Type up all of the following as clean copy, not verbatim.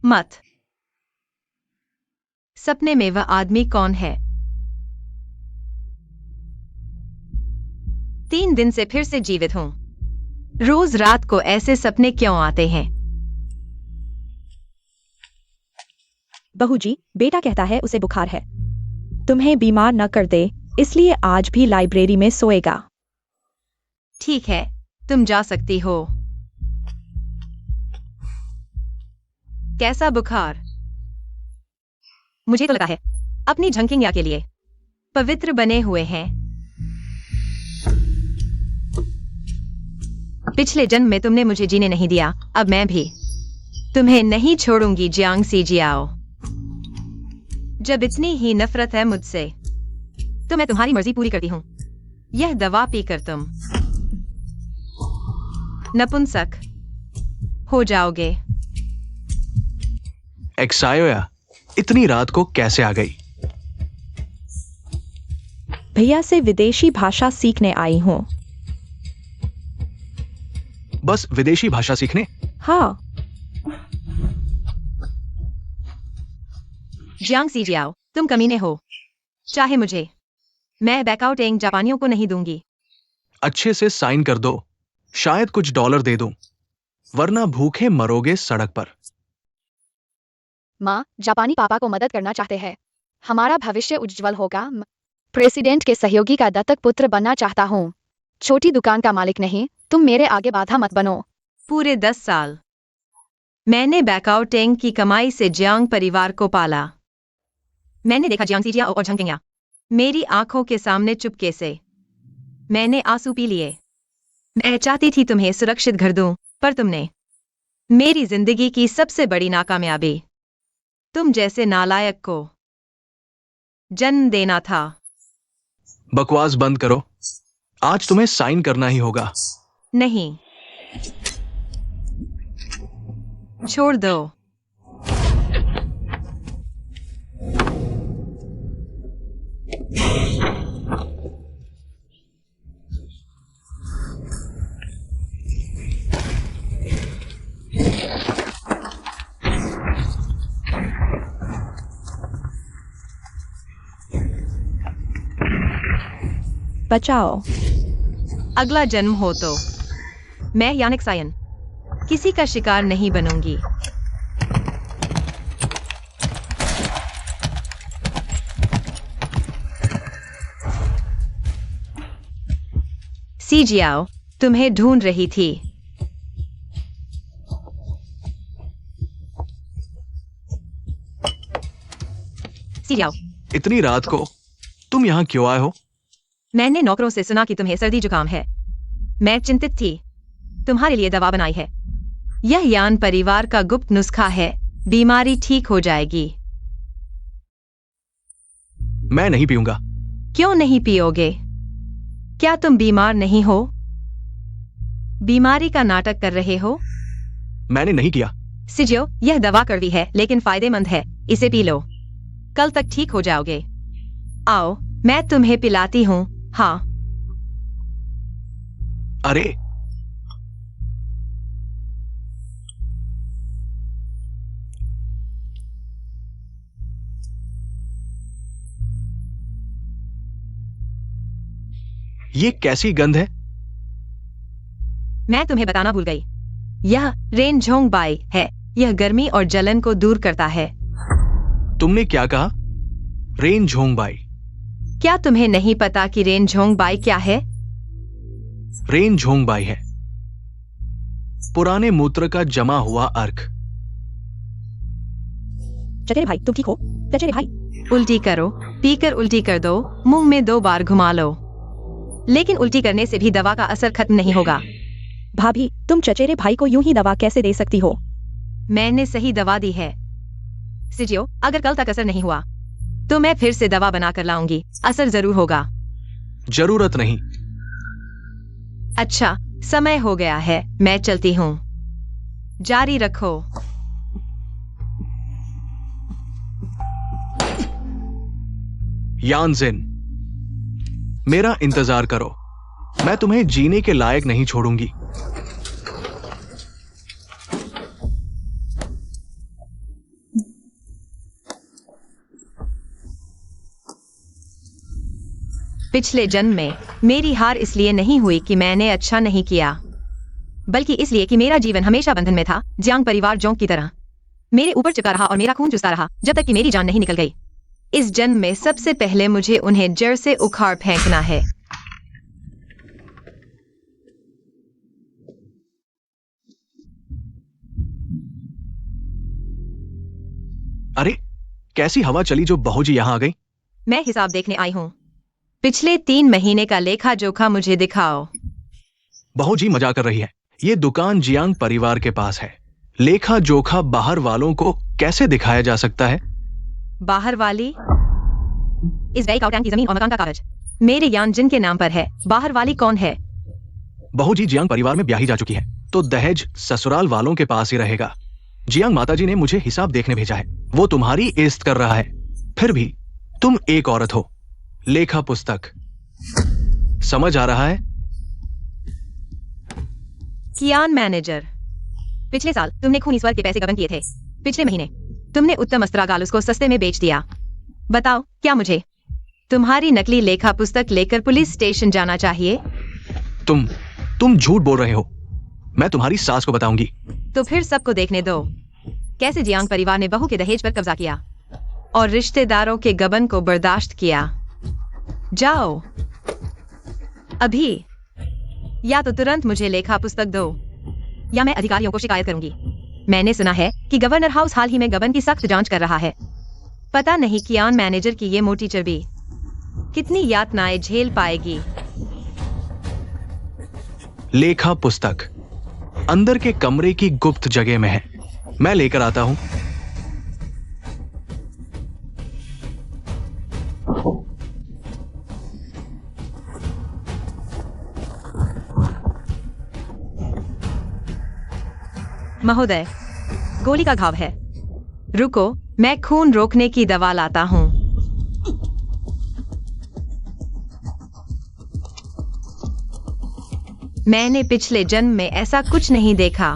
मत। सपने में वह आदमी कौन है? 3 दिन से फिर से जीवित हूं। रोज रात को ऐसे सपने क्यों आते हैं? बहू जी, बेटा कहता है उसे बुखार है। तुम्हें बीमार न कर दे, इसलिए आज भी लाइब्रेरी में सोएगा। ठीक है, तुम जा सकती हो। कैसा बुखार? मुझे तो लगा है अपनी झंकिंग के लिए पवित्र बने हुए हैं। पिछले जन्म में तुमने मुझे जीने नहीं दिया, अब मैं भी तुम्हें नहीं छोड़ूंगी जियांग सी जियाओ। जब इतनी ही नफरत है मुझसे तो मैं तुम्हारी मर्जी पूरी करती हूं। यह दवा पीकर तुम नपुंसक हो जाओगे। एक्सायोया इतनी रात को कैसे आ गई? भैया से विदेशी भाषा सीखने आई हूँ। बस विदेशी भाषा सीखने? हाँ। जियांग सी जियाओ, तुम कमीने हो। चाहे मुझे, मैं बैकआउटिंग जापानियों को नहीं दूंगी। अच्छे से साइन कर दो, शायद कुछ डॉलर दे दूं, वरना भूखे मरोगे सड़क पर। माँ, जापानी पापा को मदद करना चाहते हैं। हमारा भविष्य उज्जवल होगा। प्रेसिडेंट के सहयोगी का दत्तक पुत्र बनना चाहता हूँ। छोटी दुकान का मालिक नहीं, तुम मेरे आगे बाधा मत बनो। पूरे 10 साल मैंने बैकआउटिंग की कमाई से जियांग परिवार को पाला। मैंने देखा जियांग सी जियाओ और झंकिंग मेरी आंखों के सामने चुपके से। मैंने आंसू पी लिए। मैं चाहती थी तुम्हें सुरक्षित घर दूं, पर तुमने मेरी जिंदगी की सबसे बड़ी नाकामयाबी तुम जैसे नालायक को जन्म देना था। बकवास बंद करो, आज तुम्हें साइन करना ही होगा। नहीं, छोड़ दो। बचाओ। अगला जन्म हो तो मैं यानिक सायन किसी का शिकार नहीं बनूंगी। सी जियाओ तुम्हें ढूंढ रही थी। सी जियाओ, इतनी रात को तुम यहां क्यों आए हो? मैंने नौकरों से सुना कि तुम्हें सर्दी जुकाम है। मैं चिंतित थी। तुम्हारे लिए दवा बनाई है। यह यान परिवार का गुप्त नुस्खा है। बीमारी ठीक हो जाएगी। मैं नहीं पीऊंगा। क्यों नहीं पियोगे? क्या तुम बीमार नहीं हो? बीमारी का नाटक कर रहे हो? मैंने नहीं किया। सिजियो, यह दवा कड़वी है लेकिन फायदेमंद है। इसे पी लो, कल तक ठीक हो जाओगे। आओ, मैं तुम्हें पिलाती हूँ। हाँ। अरे ये कैसी गंध है? मैं तुम्हें बताना भूल गई। यह रेनझोंग बाई है। यह गर्मी और जलन को दूर करता है। तुमने क्या कहा? रेनझोंग बाई? क्या तुम्हें नहीं पता कि रेनझोंग बाई क्या है? रेनझोंग बाई है पुराने मूत्र का जमा हुआ अर्क। चचेरे भाई, तुम ठीक हो? चचेरे भाई, उल्टी करो, पीकर उल्टी कर दो, मुंह में 2 बार घुमा लो। लेकिन उल्टी करने से भी दवा का असर खत्म नहीं होगा। भाभी, तुम चचेरे भाई को यूं ही दवा कैसे दे सकती हो? मैंने सही दवा दी है। सिजियो, अगर कल तक असर नहीं हुआ तो मैं फिर से दवा बनाकर लाऊंगी। असर जरूर होगा। जरूरत नहीं। अच्छा, समय हो गया है, मैं चलती हूँ। जारी रखो। यानजिन, मेरा इंतजार करो। मैं तुम्हें जीने के लायक नहीं छोड़ूंगी। पिछले जन्म में मेरी हार इसलिए नहीं हुई कि मैंने अच्छा नहीं किया, बल्कि इसलिए कि मेरा जीवन हमेशा बंधन में था, जियांग परिवार जोंग की तरह मेरे ऊपर चिपका रहा और मेरा खून चूसता रहा जब तक कि मेरी जान नहीं निकल गई। इस जन्म में सबसे पहले मुझे उन्हें जड़ से उखाड़ फेंकना है। अरे कैसी हवा चली जो बहू जी यहाँ आ गई। मैं हिसाब देखने आई हूँ। पिछले 3 महीने का लेखा जोखा मुझे दिखाओ। बहू जी मजाक कर रही है। ये दुकान जियांग परिवार के पास है। लेखा जोखा बाहर वालों को कैसे दिखाया जा सकता है? बाहर वाली? इस बैकाउटैंग की जमीन और मकान का कागज मेरे यान जिन के नाम पर है। बाहर वाली कौन है? बहू जी जियांग परिवार में ब्याही जा चुकी है, तो दहेज ससुराल वालों के पास ही रहेगा। जियांग माताजी ने मुझे हिसाब देखने भेजा है। वो तुम्हारी इज्जत कर रहा है। फिर भी तुम एक औरत हो। लेखा पुस्तक समझ आ रहा है? कियान मैनेजर, पिछले साल तुमने खून ईश्वर के पैसे गबन किए थे। पिछले महीने तुमने उत्तम अस्त्रागालुस को सस्ते में बेच दिया। बताओ, क्या मुझे तुम्हारी नकली लेखा पुस्तक लेकर पुलिस स्टेशन जाना चाहिए? तुम झूठ बोल रहे हो। मैं तुम्हारी सास को बताऊंगी। तो फिर सबको देखने दो कैसे जियांग परिवार ने बहू के दहेज पर कब्जा किया और रिश्तेदारों के गबन को बर्दाश्त किया। जाओ अभी, या तो तुरंत मुझे लेखा पुस्तक दो या मैं अधिकारियों को शिकायत करूंगी। मैंने सुना है कि गवर्नर हाउस हाल ही में गबन की सख्त जांच कर रहा है। पता नहीं कियान मैनेजर की ये मोटी चर्बी कितनी यातनाएं झेल पाएगी। लेखा पुस्तक अंदर के कमरे की गुप्त जगह में है। मैं लेकर आता हूं। महोदय, गोली का घाव है। रुको, मैं खून रोकने की दवा लाता हूं। मैंने पिछले जन्म में ऐसा कुछ नहीं देखा।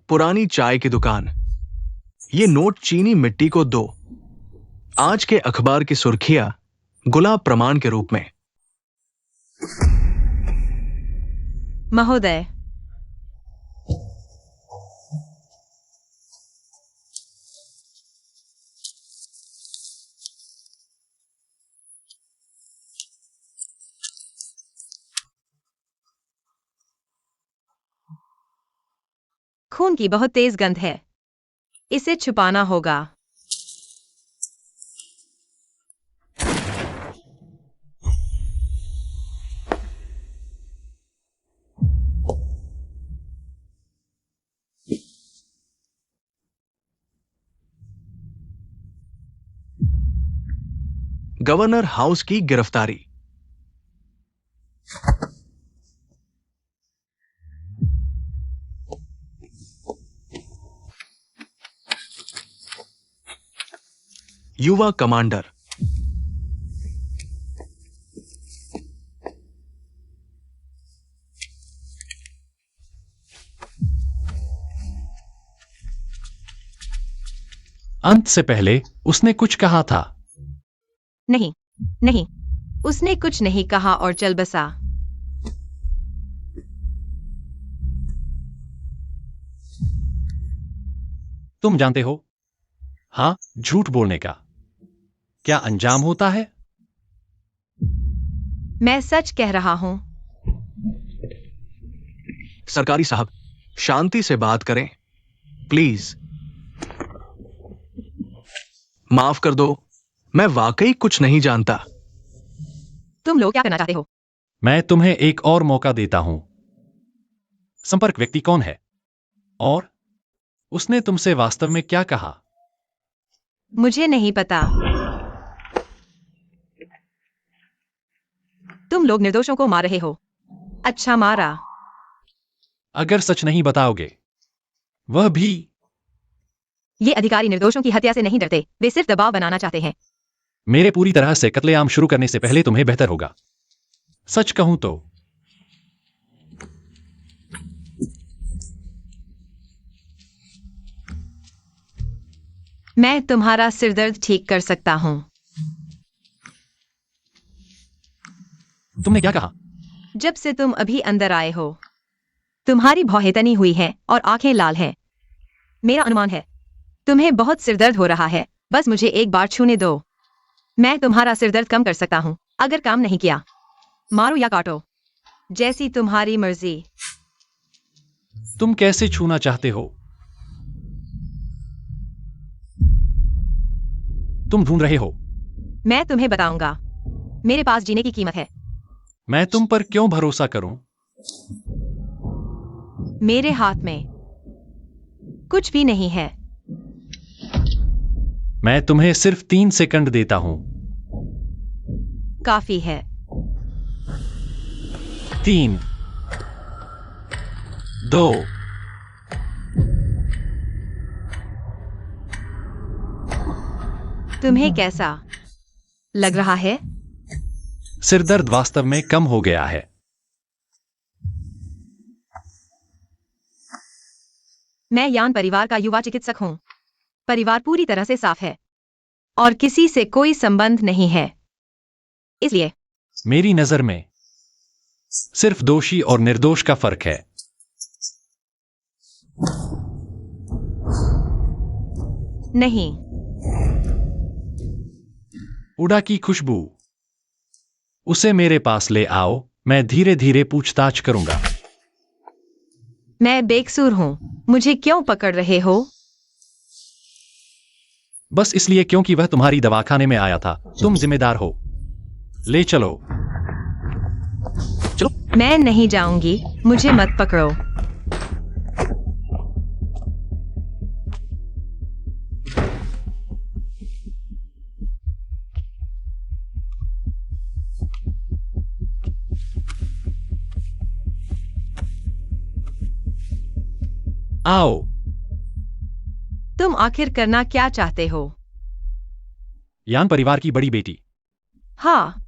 पुरानी चाय की दुकान। ये नोट चीनी मिट्टी को दो। आज के अखबार की सुर्खियां गुलाब प्रमाण के रूप में। महोदय, खून की बहुत तेज गंध है। इसे छुपाना होगा। गवर्नर हाउस की गिरफ्तारी। युवा कमांडर। अंत से पहले उसने कुछ कहा था। नहीं, नहीं, उसने कुछ नहीं कहा और चल बसा। तुम जानते हो, हाँ, झूठ बोलने का क्या अंजाम होता है? मैं सच कह रहा हूं। सरकारी साहब, शांति से बात करें प्लीज। माफ कर दो, मैं वाकई कुछ नहीं जानता। तुम लोग क्या करना चाहते हो? मैं तुम्हें एक और मौका देता हूं। संपर्क व्यक्ति कौन है और उसने तुमसे वास्तव में क्या कहा? मुझे नहीं पता। तुम लोग निर्दोषों को मार रहे हो। अच्छा मारा। अगर सच नहीं बताओगे, वह भी। ये अधिकारी निर्दोषों की हत्या से नहीं डरते, वे सिर्फ दबाव बनाना चाहते हैं। मेरे पूरी तरह से कत्लेआम शुरू करने से पहले तुम्हें बेहतर होगा। सच कहूं तो मैं तुम्हारा सिरदर्द ठीक कर सकता हूँ। तुमने क्या कहा? जब से तुम अभी अंदर आए हो, तुम्हारी भौहें तनी हुई हैं और आंखें लाल हैं। मेरा अनुमान है तुम्हें बहुत सिरदर्द हो रहा है। बस मुझे एक बार छूने दो। मैं तुम्हारा सिरदर्द कम कर सकता हूँ। अगर काम नहीं किया, मारो या काटो, जैसी तुम्हारी मर्जी। तुम कैसे छूना चाहते हो? तुम ढूंढ रहे हो? मैं तुम्हें बताऊंगा। मेरे पास जीने की कीमत है। मैं तुम पर क्यों भरोसा करूं? मेरे हाथ में कुछ भी नहीं है। मैं तुम्हें सिर्फ 3 सेकंड देता हूं। काफी है। 3, 2, तुम्हें कैसा लग रहा है? सिरदर्द वास्तव में कम हो गया है। मैं यान परिवार का युवा चिकित्सक हूं। परिवार पूरी तरह से साफ है और किसी से कोई संबंध नहीं है। इसलिए मेरी नजर में सिर्फ दोषी और निर्दोष का फर्क है। नहीं। उड़ा की खुशबू। उसे मेरे पास ले आओ। मैं धीरे धीरे पूछताछ करूंगा। मैं बेकसूर हूं। मुझे क्यों पकड़ रहे हो? बस इसलिए क्योंकि वह तुम्हारी दवाखाने में आया था। तुम जिम्मेदार हो। ले चलो। चलो। मैं नहीं जाऊंगी। मुझे मत पकड़ो। आओ। तुम आखिर करना क्या चाहते हो? यान परिवार की बड़ी बेटी। हाँ,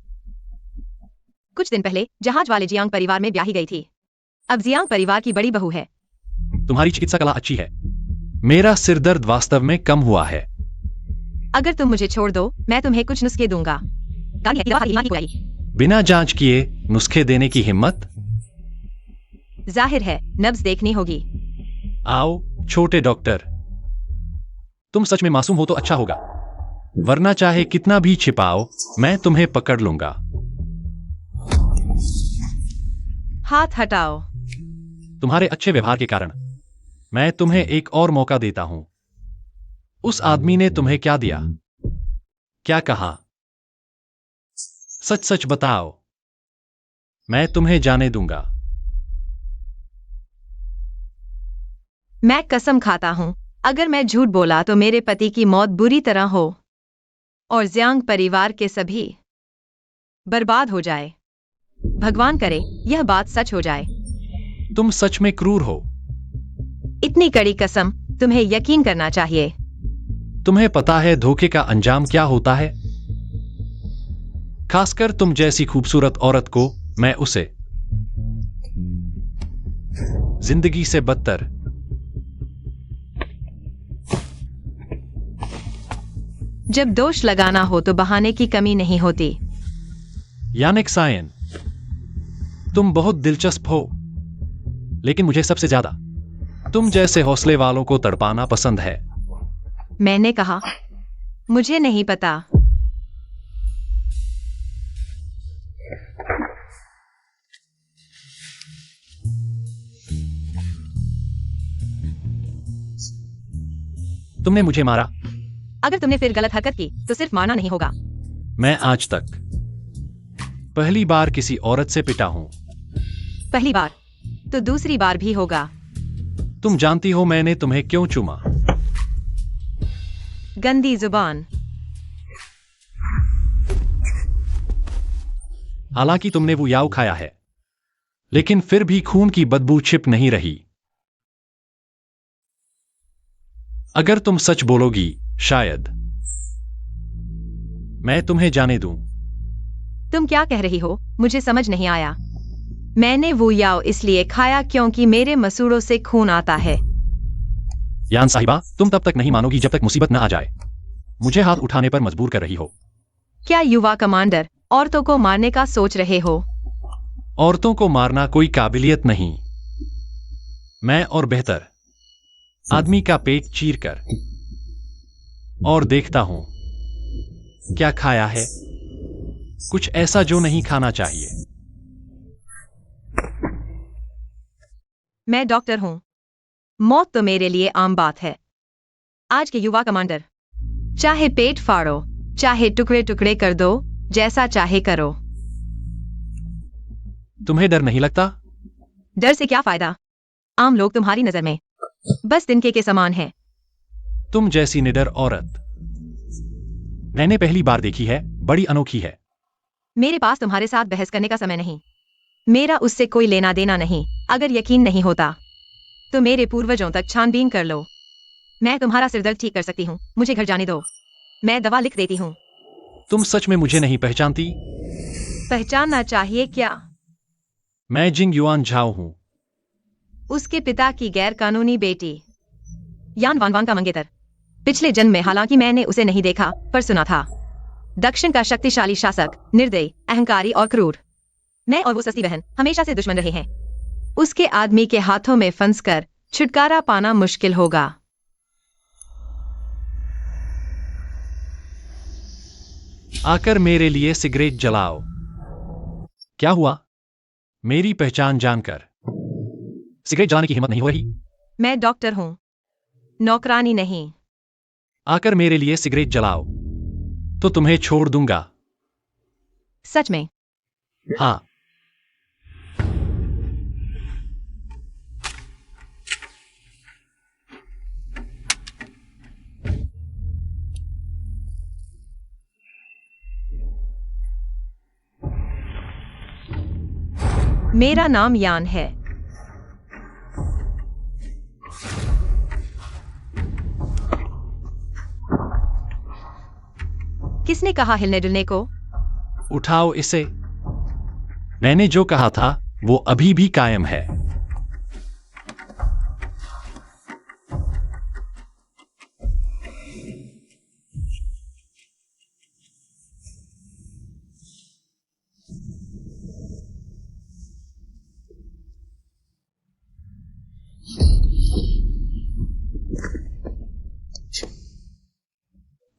कुछ दिन पहले जहाज वाले जियांग परिवार में ब्याही गई थी। अब जियांग परिवार की बड़ी बहू है। तुम्हारी चिकित्सा कला अच्छी है। मेरा सिरदर्द वास्तव में कम हुआ है। अगर तुम मुझे छोड़ दो, मैं तुम्हें कुछ नुस्खे दूंगा। बिना जांच किए नुस्खे देने की हिम्मत? जाहिर है नब्ज देखनी होगी। आओ छोटे डॉक्टर। तुम सच में मासूम हो तो अच्छा होगा, वरना चाहे कितना भी छिपाओ, मैं तुम्हें पकड़ लूंगा। हाथ हटाओ। तुम्हारे अच्छे व्यवहार के कारण मैं तुम्हें एक और मौका देता हूं। उस आदमी ने तुम्हें क्या दिया? क्या कहा? सच सच बताओ। मैं तुम्हें जाने दूंगा। मैं कसम खाता हूं, अगर मैं झूठ बोला तो मेरे पति की मौत बुरी तरह हो और जियांग परिवार के सभी बर्बाद हो जाए। भगवान करे यह बात सच हो जाए। तुम सच में क्रूर हो। इतनी कड़ी कसम, तुम्हें यकीन करना चाहिए। तुम्हें पता है धोखे का अंजाम क्या होता है? खासकर तुम जैसी खूबसूरत औरत को मैं उसे जिंदगी से बदतर। जब दोष लगाना हो तो बहाने की कमी नहीं होती। यानिक सायन, तुम बहुत दिलचस्प हो, लेकिन मुझे सबसे ज्यादा तुम जैसे हौसले वालों को तड़पाना पसंद है। मैंने कहा, मुझे नहीं पता। तुमने मुझे मारा। अगर तुमने फिर गलत हरकत की तो सिर्फ मारना नहीं होगा। मैं आज तक पहली बार किसी औरत से पिटा हूं। पहली बार तो दूसरी बार भी होगा। तुम जानती हो मैंने तुम्हें क्यों चूमा? गंदी जुबान। हालांकि तुमने वो याव खाया है, लेकिन फिर भी खून की बदबू छिप नहीं रही। अगर तुम सच बोलोगी, शायद मैं तुम्हें जाने दूं। तुम क्या कह रही हो? मुझे समझ नहीं आया। मैंने वो याव इसलिए खाया क्योंकि मेरे मसूड़ों से खून आता है। यान साहिबा, तुम तब तक नहीं मानोगी जब तक मुसीबत न आ जाए। मुझे हाथ उठाने पर मजबूर कर रही हो। क्या युवा कमांडर औरतों को मारने का सोच रहे हो? औरतों को मारना कोई काबिलियत नहीं। मैं और बेहतर आदमी का पेट चीरकर और देखता हूं क्या खाया है, कुछ ऐसा जो नहीं खाना चाहिए। मैं डॉक्टर हूं। मौत तो मेरे लिए आम बात है। आज के युवा कमांडर, चाहे पेट फाड़ो, चाहे टुकड़े टुकड़े कर दो, जैसा चाहे करो। तुम्हें डर नहीं लगता? डर से क्या फायदा? आम लोग तुम्हारी नजर में बस तिनके के समान हैं। तुम जैसी निडर औरत मैंने पहली बार देखी है, बड़ी अनोखी है। मेरे पास तुम्हारे साथ बहस करने का समय नहीं। मेरा उससे कोई लेना देना नहीं। अगर यकीन नहीं होता तो मेरे पूर्वजों तक छानबीन कर लो। मैं तुम्हारा सिरदर्द ठीक कर सकती हूँ। मुझे घर जाने दो, मैं दवा लिख देती हूँ। तुम सच में मुझे नहीं पहचानती? पहचानना चाहिए क्या? मैं जिंग युआन झाओ हूं। उसके पिता की गैर कानूनी बेटी यान वान वान का मंगेतर। पिछले जन्म में, हालांकि मैंने उसे नहीं देखा पर सुना था, दक्षिण का शक्तिशाली शासक, निर्दयी, अहंकारी और क्रूर। मैं और वो सस्ती बहन हमेशा से दुश्मन रहे हैं। उसके आदमी के हाथों में फंसकर छुटकारा पाना मुश्किल होगा। आकर मेरे लिए सिगरेट जलाओ। क्या हुआ? मेरी पहचान जानकर सिगरेट जलाने की हिम्मत नहीं हो रही? मैं डॉक्टर हूं, नौकरानी नहीं। आकर मेरे लिए सिगरेट जलाओ तो तुम्हें छोड़ दूंगा। सच में? हाँ। मेरा नाम यान है। किसने कहा हिलने डुलने को? उठाओ इसे। मैंने जो कहा था वो अभी भी कायम है।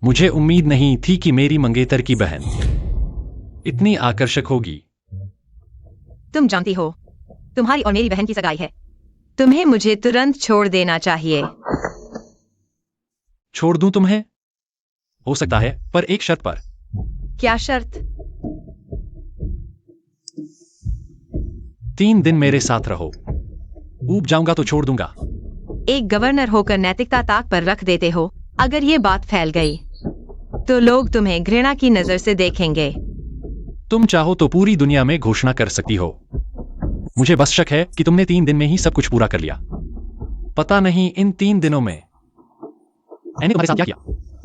मुझे उम्मीद नहीं थी कि मेरी मंगेतर की बहन इतनी आकर्षक होगी। तुम जानती हो, तुम्हारी और मेरी बहन की सगाई है। तुम्हें मुझे तुरंत छोड़ देना चाहिए। छोड़ दूं तुम्हें? हो सकता है, पर एक शर्त पर। क्या शर्त? 3 दिन मेरे साथ रहो। ऊब जाऊंगा तो छोड़ दूंगा। एक गवर्नर होकर नैतिकता ताक पर रख देते हो। अगर ये बात फैल गई तो लोग तुम्हें घृणा की नजर से देखेंगे। तुम चाहो तो पूरी दुनिया में घोषणा कर सकती हो। मुझे बस शक है कि तुमने 3 दिन में ही सब कुछ पूरा कर लिया। पता नहीं इन 3 दिनों में मैंने तुम्हारे साथ क्या किया।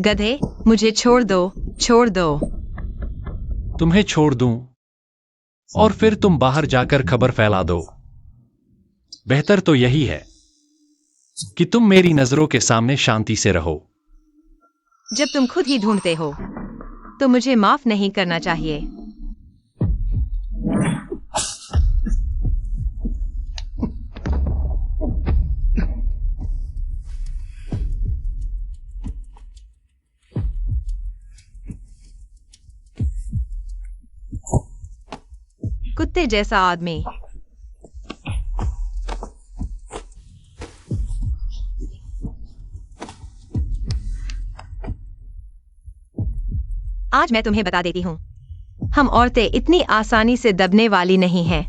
गधे, मुझे छोड़ दो, छोड़ दो। तुम्हें छोड़ दूं और फिर तुम बाहर जाकर खबर फैला दो। बेहतर तो यही है कि तुम मेरी नजरों के सामने शांति से रहो। जब तुम खुद ही ढूंढते हो तो मुझे माफ नहीं करना चाहिए। कुत्ते जैसा आदमी। आज मैं तुम्हें बता देती हूं, हम औरतें इतनी आसानी से दबने वाली नहीं हैं।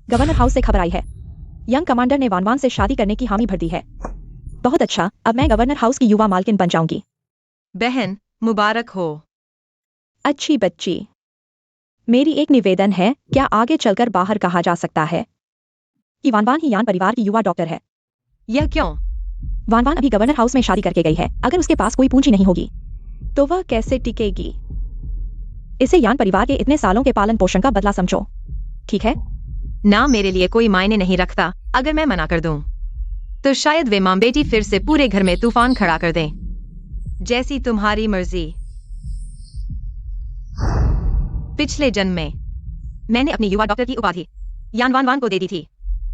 गवर्नर हाउस से खबर आई है, यंग कमांडर ने वानवान से शादी करने की हामी भर दी है। बहुत अच्छा, अब मैं गवर्नर हाउस की युवा मालकिन बन जाऊंगी। बहन, मुबारक हो। अच्छी बच्ची। मेरी एक निवेदन है, क्या आगे चलकर बाहर कहा जा सकता है कि वानवान ही यान परिवार की युवा डॉक्टर है? यह क्यों? वानवान अभी गवर्नर हाउस में शादी करके गई है। अगर उसके पास कोई पूंजी नहीं होगी तो वह कैसे टिकेगी? इसे यान परिवार के इतने सालों के पालन पोषण का बदला समझो, ठीक है? ना मेरे लिए कोई मायने नहीं रखता। अगर मैं मना कर दूं तो शायद वे मां बेटी फिर से पूरे घर में तूफान खड़ा कर दें। जैसी तुम्हारी मर्जी। पिछले जन्म में मैंने अपनी युवा डॉक्टर की उपाधि यान वान वान को दे दी थी,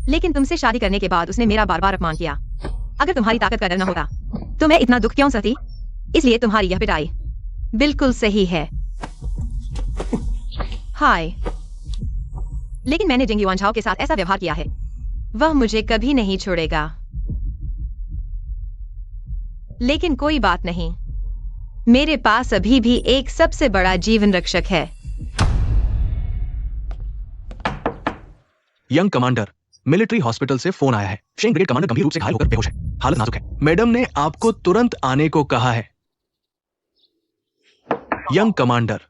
लेकिन तुमसे शादी करने के बाद उसने मेरा बार बार अपमान किया। अगर तुम्हारी ताकत का डर न होता तो मैं इतना दुख क्यों सहती? इसलिए तुम्हारी यह पिटाई बिल्कुल सही है। हाय, लेकिन मैंने जिंग युआनझाओ के साथ ऐसा व्यवहार किया है, वह मुझे कभी नहीं छोड़ेगा। लेकिन कोई बात नहीं, मेरे पास अभी भी एक सबसे बड़ा जीवन रक्षक है। यंग कमांडर, मिलिट्री हॉस्पिटल से फोन आया है। शेंग ब्रिगेड कमांडर गंभीर रूप से घायल होकर बेहोश है, हालत नाजुक है। मैडम ने आपको तुरंत आने को कहा है। यंग कमांडर,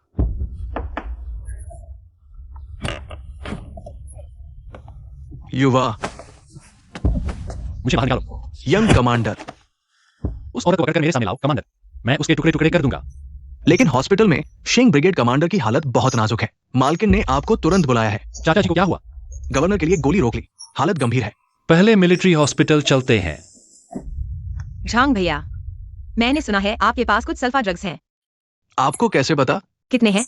युवा। मुझे बाहर निकालो। यंग कमांडर, उस औरत को पकड़कर मेरे सामने लाओ कमांडर, मैं उसके टुकड़े टुकड़े कर दूंगा। लेकिन हॉस्पिटल में शेंग ब्रिगेड कमांडर की हालत बहुत नाजुक है। मालकिन ने आपको तुरंत बुलाया है। चाचा जी को क्या हुआ? गवर्नर के लिए गोली रोक ली, हालत गंभीर है। पहले मिलिट्री हॉस्पिटल चलते हैं। झांग भैया, मैंने सुना है आपके पास कुछ सल्फा ड्रग्स हैं। आपको कैसे पता? कितने हैं?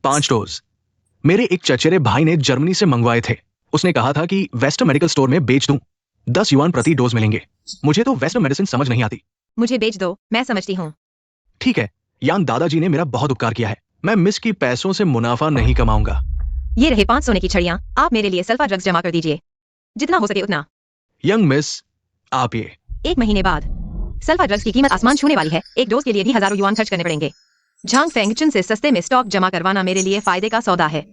5 डोज। मेरे एक चचेरे भाई ने जर्मनी से मंगवाए थे। उसने कहा था कि वेस्टर्न मेडिकल स्टोर में बेच दूं, 10 युआन प्रति डोज मिलेंगे। मुझे तो वेस्टर्न मेडिसिन समझ नहीं आती। मुझे बेच दो, मैं समझती हूँ। ठीक है, यान दादाजी ने मेरा बहुत उपकार किया है। मैं मिस की पैसों से मुनाफा नहीं कमाऊंगा। ये रहे 5 सोने की छड़ियां, आप मेरे लिए सल्फा ड्रग्स जमा कर दीजिए, जितना हो सके उतना। यंग मिस, आप ये 1 महीने बाद सल्फा ड्रग्स की कीमत आसमान छूने वाली है। एक डोज के लिए भी हजारों युआन खर्च करने पड़ेंगे। झांग फेंगचुन से सस्ते में स्टॉक जमा करवाना मेरे लिए फायदे का सौदा है।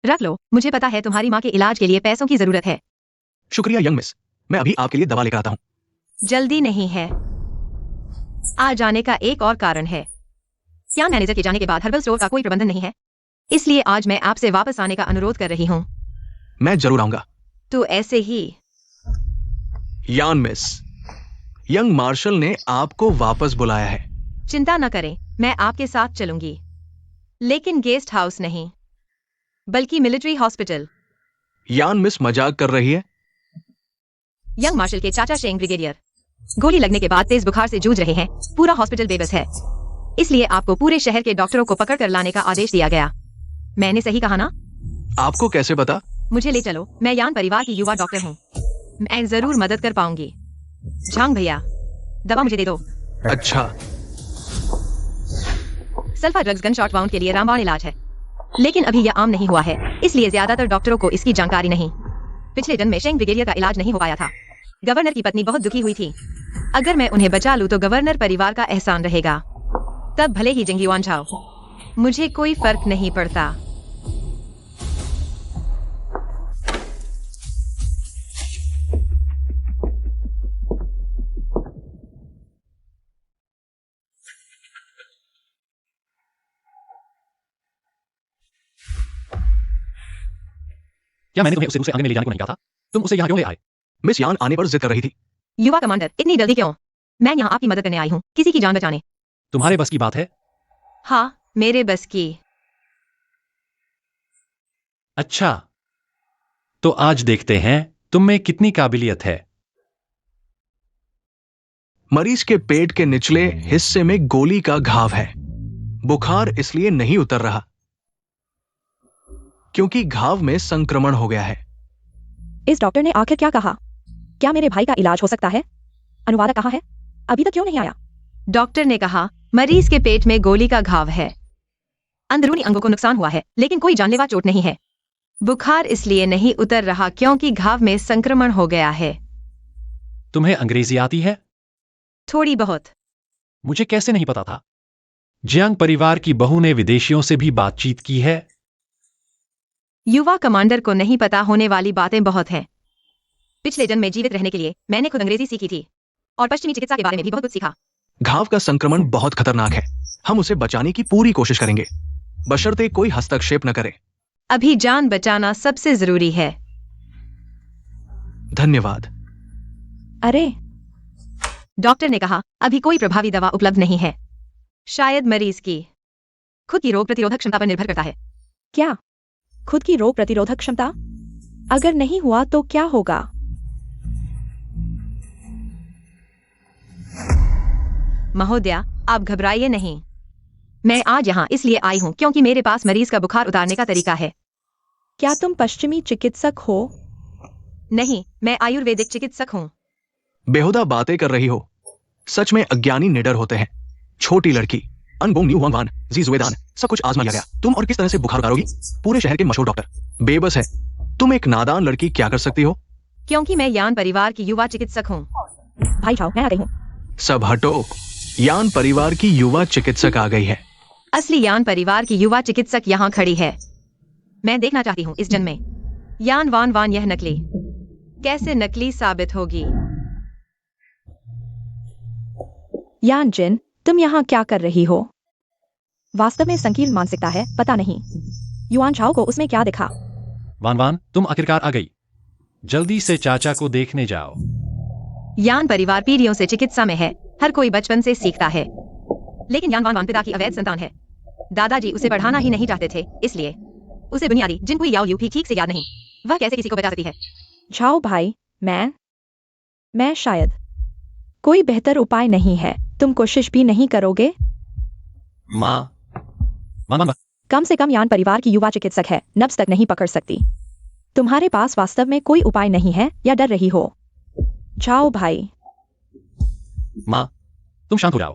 रख लो, मुझे पता है तुम्हारी माँ के इलाज के लिए पैसों की जरूरत है। शुक्रिया यंग मिस, मैं अभी आपके लिए दवा लेकर आता हूँ। जल्दी नहीं है। आ जाने का एक और कारण है। क्या मैनेजर के जाने के बाद हर्बल स्टोर का कोई प्रबंधन नहीं है, इसलिए आज मैं आपसे वापस आने का अनुरोध कर रही हूँ। मैं जरूर आऊंगा। तो ऐसे ही। यान मिस, यंग मार्शल ने आपको वापस बुलाया है। चिंता न करें, मैं आपके साथ चलूंगी, लेकिन गेस्ट हाउस नहीं, बल्कि मिलिट्री हॉस्पिटल। यान मिस मजाक कर रही है। यंग मार्शल के चाचा शेंग ब्रिगेडियर गोली लगने के बाद तेज बुखार से जूझ रहे हैं। पूरा हॉस्पिटल बेबस है, इसलिए आपको पूरे शहर के डॉक्टरों को पकड़ कर लाने का आदेश दिया गया। मैंने सही कहा ना? आपको कैसे पता? मुझे ले चलो, मैं यान परिवार की युवा डॉक्टर हूँ, मैं जरूर मदद कर पाऊंगी। झांग भैया, दवा मुझे दे दो। अच्छा। Sulfa drugs gun shot wound के लिए रामबाण इलाज है, लेकिन अभी यह आम नहीं हुआ है, इसलिए ज्यादातर डॉक्टरों को इसकी जानकारी नहीं। पिछले जन्म में शेंग ब्रिगेडियर का इलाज नहीं हो पाया था। गवर्नर की पत्नी बहुत दुखी हुई थी। अगर मैं उन्हें बचा लूं तो गवर्नर परिवार का एहसान रहेगा। तब भले ही जिंग युआनझाओ, मुझे कोई फर्क नहीं पड़ता। क्या मैंने तुम्हें उसे दूसरे आंगन में ले जाने को नहीं कहा था? तुम उसे यहाँ क्यों ले आए? मिस यान आने पर जिद कर रही थी। युवा कमांडर, इतनी जल्दी क्यों? मैं यहाँ आपकी मदद करने आई हूँ, किसी की जान बचाने। तुम्हारे बस की बात है? हाँ, मेरे बस की। अच्छा, तो आज देखते हैं तुम में कितनी काबिलियत है। मरीज के पेट के निचले हिस्से में गोली का घाव है। बुखार इसलिए नहीं उतर रहा क्योंकि घाव में संक्रमण हो गया है। इस डॉक्टर ने आखिर क्या कहा? क्या मेरे भाई का इलाज हो सकता है? अनुवादक कहाँ है? अभी तक क्यों नहीं आया? डॉक्टर ने कहा मरीज के पेट में गोली का घाव है। अंदरूनी अंगों को नुकसान हुआ है, लेकिन कोई जानलेवा चोट नहीं है। बुखार इसलिए नहीं उतर रहा क्योंकि घाव में संक्रमण हो गया है। तुम्हें अंग्रेजी आती है? थोड़ी बहुत। मुझे कैसे नहीं पता था? जियांग परिवार की बहू ने विदेशियों से भी बातचीत की है। युवा कमांडर को नहीं पता होने वाली बातें बहुत हैं। पिछले जन्म में जीवित रहने के लिए मैंने खुद अंग्रेजी सीखी थी और पश्चिमी चिकित्सा के बारे में भी बहुत कुछ सीखा। घाव का संक्रमण बहुत खतरनाक है। हम उसे बचाने की पूरी कोशिश करेंगे, बशर्ते कोई हस्तक्षेप न करे। अभी जान बचाना सबसे जरूरी है। धन्यवाद। अरे, डॉक्टर ने कहा अभी कोई प्रभावी दवा उपलब्ध नहीं है। शायद मरीज की खुद की रोग प्रतिरोधक क्षमता पर निर्भर करता है। क्या? खुद की रोग प्रतिरोधक क्षमता? अगर नहीं हुआ तो क्या होगा? महोदया, आप घबराइए नहीं। मैं आज यहाँ इसलिए आई हूँ क्योंकि मेरे पास मरीज का बुखार उतारने का तरीका है। क्या तुम पश्चिमी चिकित्सक हो? नहीं, मैं आयुर्वेदिक चिकित्सक हूँ। बेहुदा बातें कर रही हो। सच में अज्ञानी निडर होते हैं। छोटी लड़की, अनबोंग न्यू हुआंग वान, जी जुएदान, सब कुछ आजमा लिया गया। तुम और किस तरह से बुखार उतारोगी? पूरे शहर के मशहूर डॉक्टर बेबस है। तुम एक नादान लड़की क्या कर सकती हो? क्योंकि मैं यान परिवार की युवा चिकित्सक हूँ। भाई जाओ, मैं आ गई हूँ। सब हटो। यान परिवार की युवा चिकित्सक आ गई है। असली यान परिवार की युवा चिकित्सक यहाँ खड़ी है। मैं देखना चाहती हूँ इस जन्म में यान वान वान यह नकली कैसे नकली साबित होगी। यान जिन, तुम यहाँ क्या कर रही हो? वास्तव में संकीर्ण मानसिकता है, पता नहीं। युआन झाओ को उसमें क्या दिखा? वान वान, तुम आखिरकार आ गई। जल्दी से चाचा को देखने जाओ। यान परिवार पीढ़ियों से चिकित्सा में है। हर कोई बचपन से सीखता है। लेकिन यान वान वान पिता की अवैध संतान है। दादाजी उसे पढ़ाना ही नहीं चाहते थे, इसलिए उसे बुनियादी जिनको याओ लियू भी ठीक से याद नहीं। वह कैसे किसी को बचा सकती है? झाओ भाई, मैं शायद कोई बेहतर उपाय नहीं है। तुम कोशिश भी नहीं करोगे? माँ, वान वान, कम से कम यान परिवार की युवा चिकित्सक है, नब्ज तक नहीं पकड़ सकती। तुम्हारे पास वास्तव में कोई उपाय नहीं है या डर रही हो? जाओ भाई। माँ, तुम शांत हो जाओ।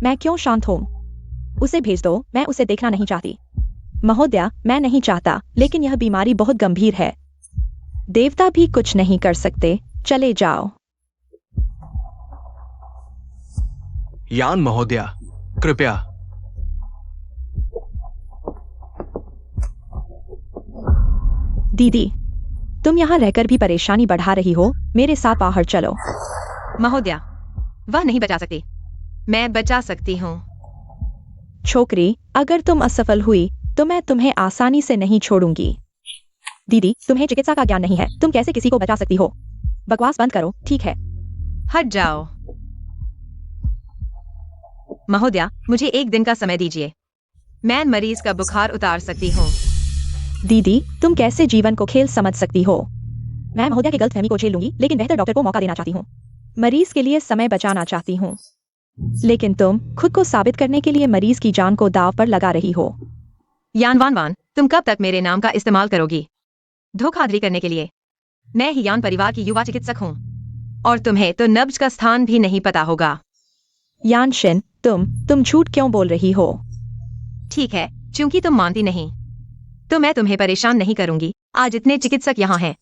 मैं क्यों शांत हूँ? उसे भेज दो, मैं उसे देखना नहीं चाहती। महोदया, मैं नहीं चाहता, लेकिन यह बीमारी बहुत गंभीर है। देवता भी कुछ नहीं कर सकते, चले जाओ। यान महोदया, कृपया। दीदी, तुम यहाँ रहकर भी परेशानी बढ़ा रही हो, मेरे साथ बाहर चलो। महोदया, वह नहीं बचा सकती। मैं बचा सकती हूँ। छोकरी, अगर तुम असफल हुई तो मैं तुम्हें आसानी से नहीं छोड़ूंगी। दीदी, तुम्हें चिकित्सा का ज्ञान नहीं है, तुम कैसे किसी को बचा सकती हो? बकवास बंद करो, ठीक है? हट जाओ। महोदया, मुझे एक दिन का समय दीजिए। मैं मरीज का बुखार उतार सकती हूँ। दीदी, तुम कैसे जीवन को खेल समझ सकती हो? मैं महोदया की गलतफहमी को झेल लूंगी, लेकिन बेहतर डॉक्टर को मौका देना चाहती हूँ। मरीज के लिए समय बचाना चाहती हूँ। लेकिन तुम खुद को साबित करने के लिए मरीज की जान को दांव पर लगा रही हो। यान वान वान, तुम कब तक मेरे नाम का इस्तेमाल करोगी धोखाधड़ी करने के लिए? मैं ही यान परिवार की युवा चिकित्सक हूँ और तुम्हें तो नब्ज का स्थान भी नहीं पता होगा। यान शिन, तुम झूठ क्यों बोल रही हो? ठीक है, क्योंकि तुम मानती नहीं तो मैं तुम्हें परेशान नहीं करूंगी। आज इतने चिकित्सक यहाँ हैं।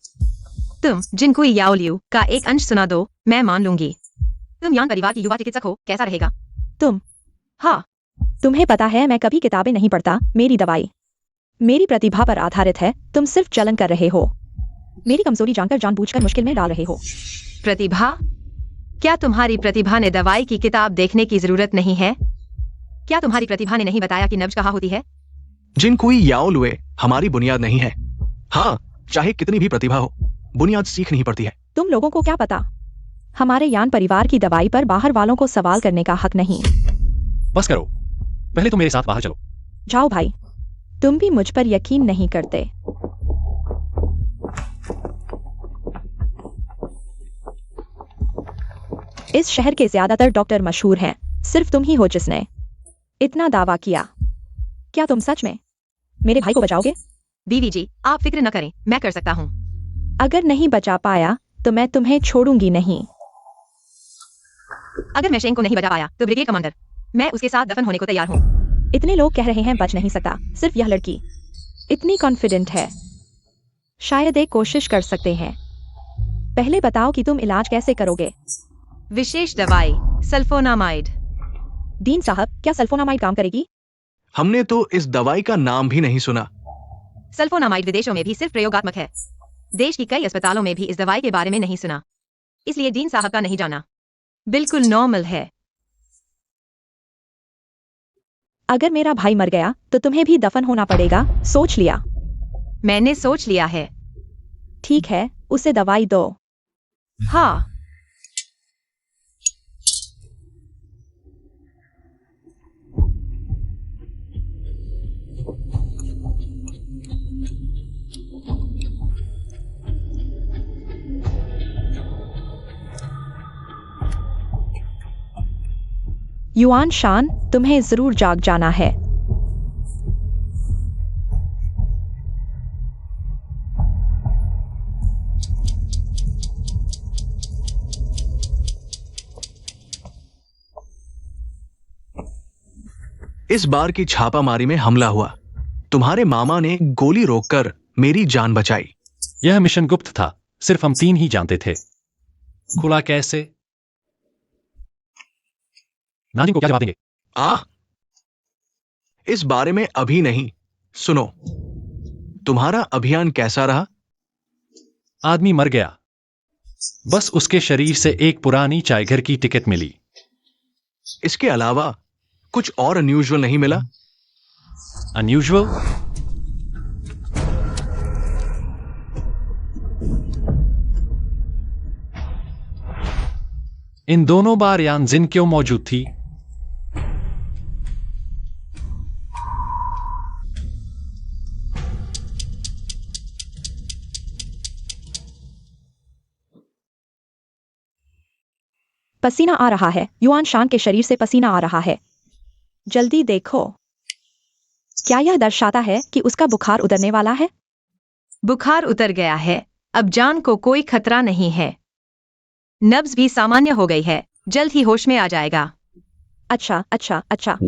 तुम जिनको याओ लियू का एक अंश सुना दो, मैं मान लूंगी। तुम यान परिवार की युवा चिकित्सक हो, कैसा रहेगा? तुम हाँ, तुम्हें पता है मैं कभी किताबें नहीं पढ़ता। मेरी दवाई मेरी प्रतिभा पर आधारित है। तुम सिर्फ चलन कर रहे हो। मेरी कमजोरी जानकर जानबूझकर मुश्किल में डाल रहे हो। प्रतिभा? क्या तुम्हारी प्रतिभा ने दवाई की किताब देखने की जरूरत नहीं है? क्या तुम्हारी प्रतिभा ने नहीं बताया कि नब्ज कहाँ होती है? जिन कोई याओ लुए हमारी बुनियाद नहीं है। हाँ, चाहे कितनी भी प्रतिभा हो, बुनियाद सीखनी ही पड़ती है। तुम लोगों को क्या पता? हमारे यान परिवार की दवाई पर बाहर वालों को सवाल करने का हक नहीं। बस करो, पहले तो मेरे साथ बाहर चलो। जाओ भाई, तुम भी मुझ पर यकीन नहीं करते। इस शहर के ज्यादातर डॉक्टर मशहूर हैं, सिर्फ तुम ही हो जिसने इतना दावा किया। क्या तुम सच में मेरे भाई को बचाओगे? बीवी जी, आप फिक्र न करें, मैं कर सकता हूँ। अगर नहीं बचा पाया तो मैं तुम्हें छोड़ूंगी नहीं। अगर मैं शेंग को नहीं बचा पाया तो ब्रिगेड कमांडर, मैं उसके साथ दफन होने को तैयार हूँ। इतने लोग कह रहे हैं बच नहीं सकता, सिर्फ यह लड़की इतनी कॉन्फिडेंट है। शायद एक कोशिश कर सकते हैं। पहले बताओ कि तुम इलाज कैसे करोगे? विशेष दवाई सल्फोनामाइड। डीन साहब, क्या सल्फोनामाइड काम करेगी? हमने तो इस दवाई का नाम भी नहीं सुना। सल्फोनामाइड विदेशों में भी सिर्फ प्रयोगात्मक है। देश की कई अस्पतालों में भी इस दवाई के बारे में नहीं सुना, इसलिए डीन साहब का नहीं जाना बिल्कुल नॉर्मल है। अगर मेरा भाई मर गया तो तुम्हें भी दफन होना पड़ेगा, सोच लिया? मैंने सोच लिया है। ठीक है, उसे दवाई दो। हाँ, युआन शान, तुम्हें जरूर जाग जाना है। इस बार की छापामारी में हमला हुआ। तुम्हारे मामा ने गोली रोककर मेरी जान बचाई। यह मिशन गुप्त था, सिर्फ हम 3 ही जानते थे। खुला कैसे? नाजिम को क्या जवाब देंगे? इस बारे में अभी नहीं। सुनो, तुम्हारा अभियान कैसा रहा? आदमी मर गया, बस उसके शरीर से एक पुरानी चायघर की टिकट मिली। इसके अलावा कुछ और अनयूजुअल नहीं मिला? अनयूजुअल? इन दोनों बार यानजिन क्यों मौजूद थी? पसीना आ रहा है। युआन शान के शरीर से पसीना आ रहा है। जल्दी देखो। क्या यह दर्शाता है कि उसका बुखार उतरने वाला है? बुखार उतर गया है। अब जान को कोई खतरा नहीं है। नब्ज भी सामान्य हो गई है। जल्द ही होश में आ जाएगा। अच्छा अच्छा अच्छा।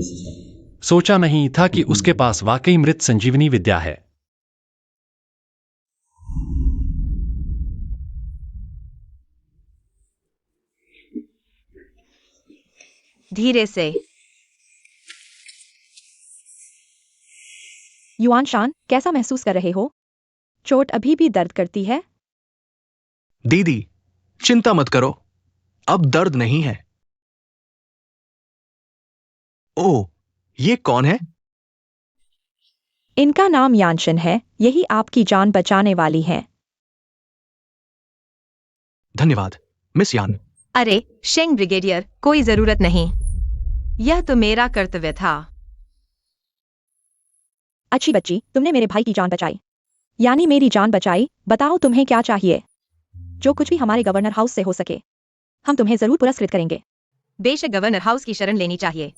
सोचा नहीं था कि उसके पास वाकई मृत संजीवनी विद्या है। धीरे से। युआन शान, कैसा महसूस कर रहे हो? चोट अभी भी दर्द करती है? दीदी, चिंता मत करो, अब दर्द नहीं है। ओह, ये कौन है? इनका नाम यानशिन है। यही आपकी जान बचाने वाली है। धन्यवाद मिस यान। अरे शेंग ब्रिगेडियर, कोई जरूरत नहीं। यह तो मेरा कर्तव्य था। अच्छी बच्ची, तुमने मेरे भाई की जान बचाई, यानी मेरी जान बचाई। बताओ तुम्हें क्या चाहिए? जो कुछ भी हमारे गवर्नर हाउस से हो सके, हम तुम्हें जरूर पुरस्कृत करेंगे। बेशक गवर्नर हाउस की शरण लेनी चाहिए,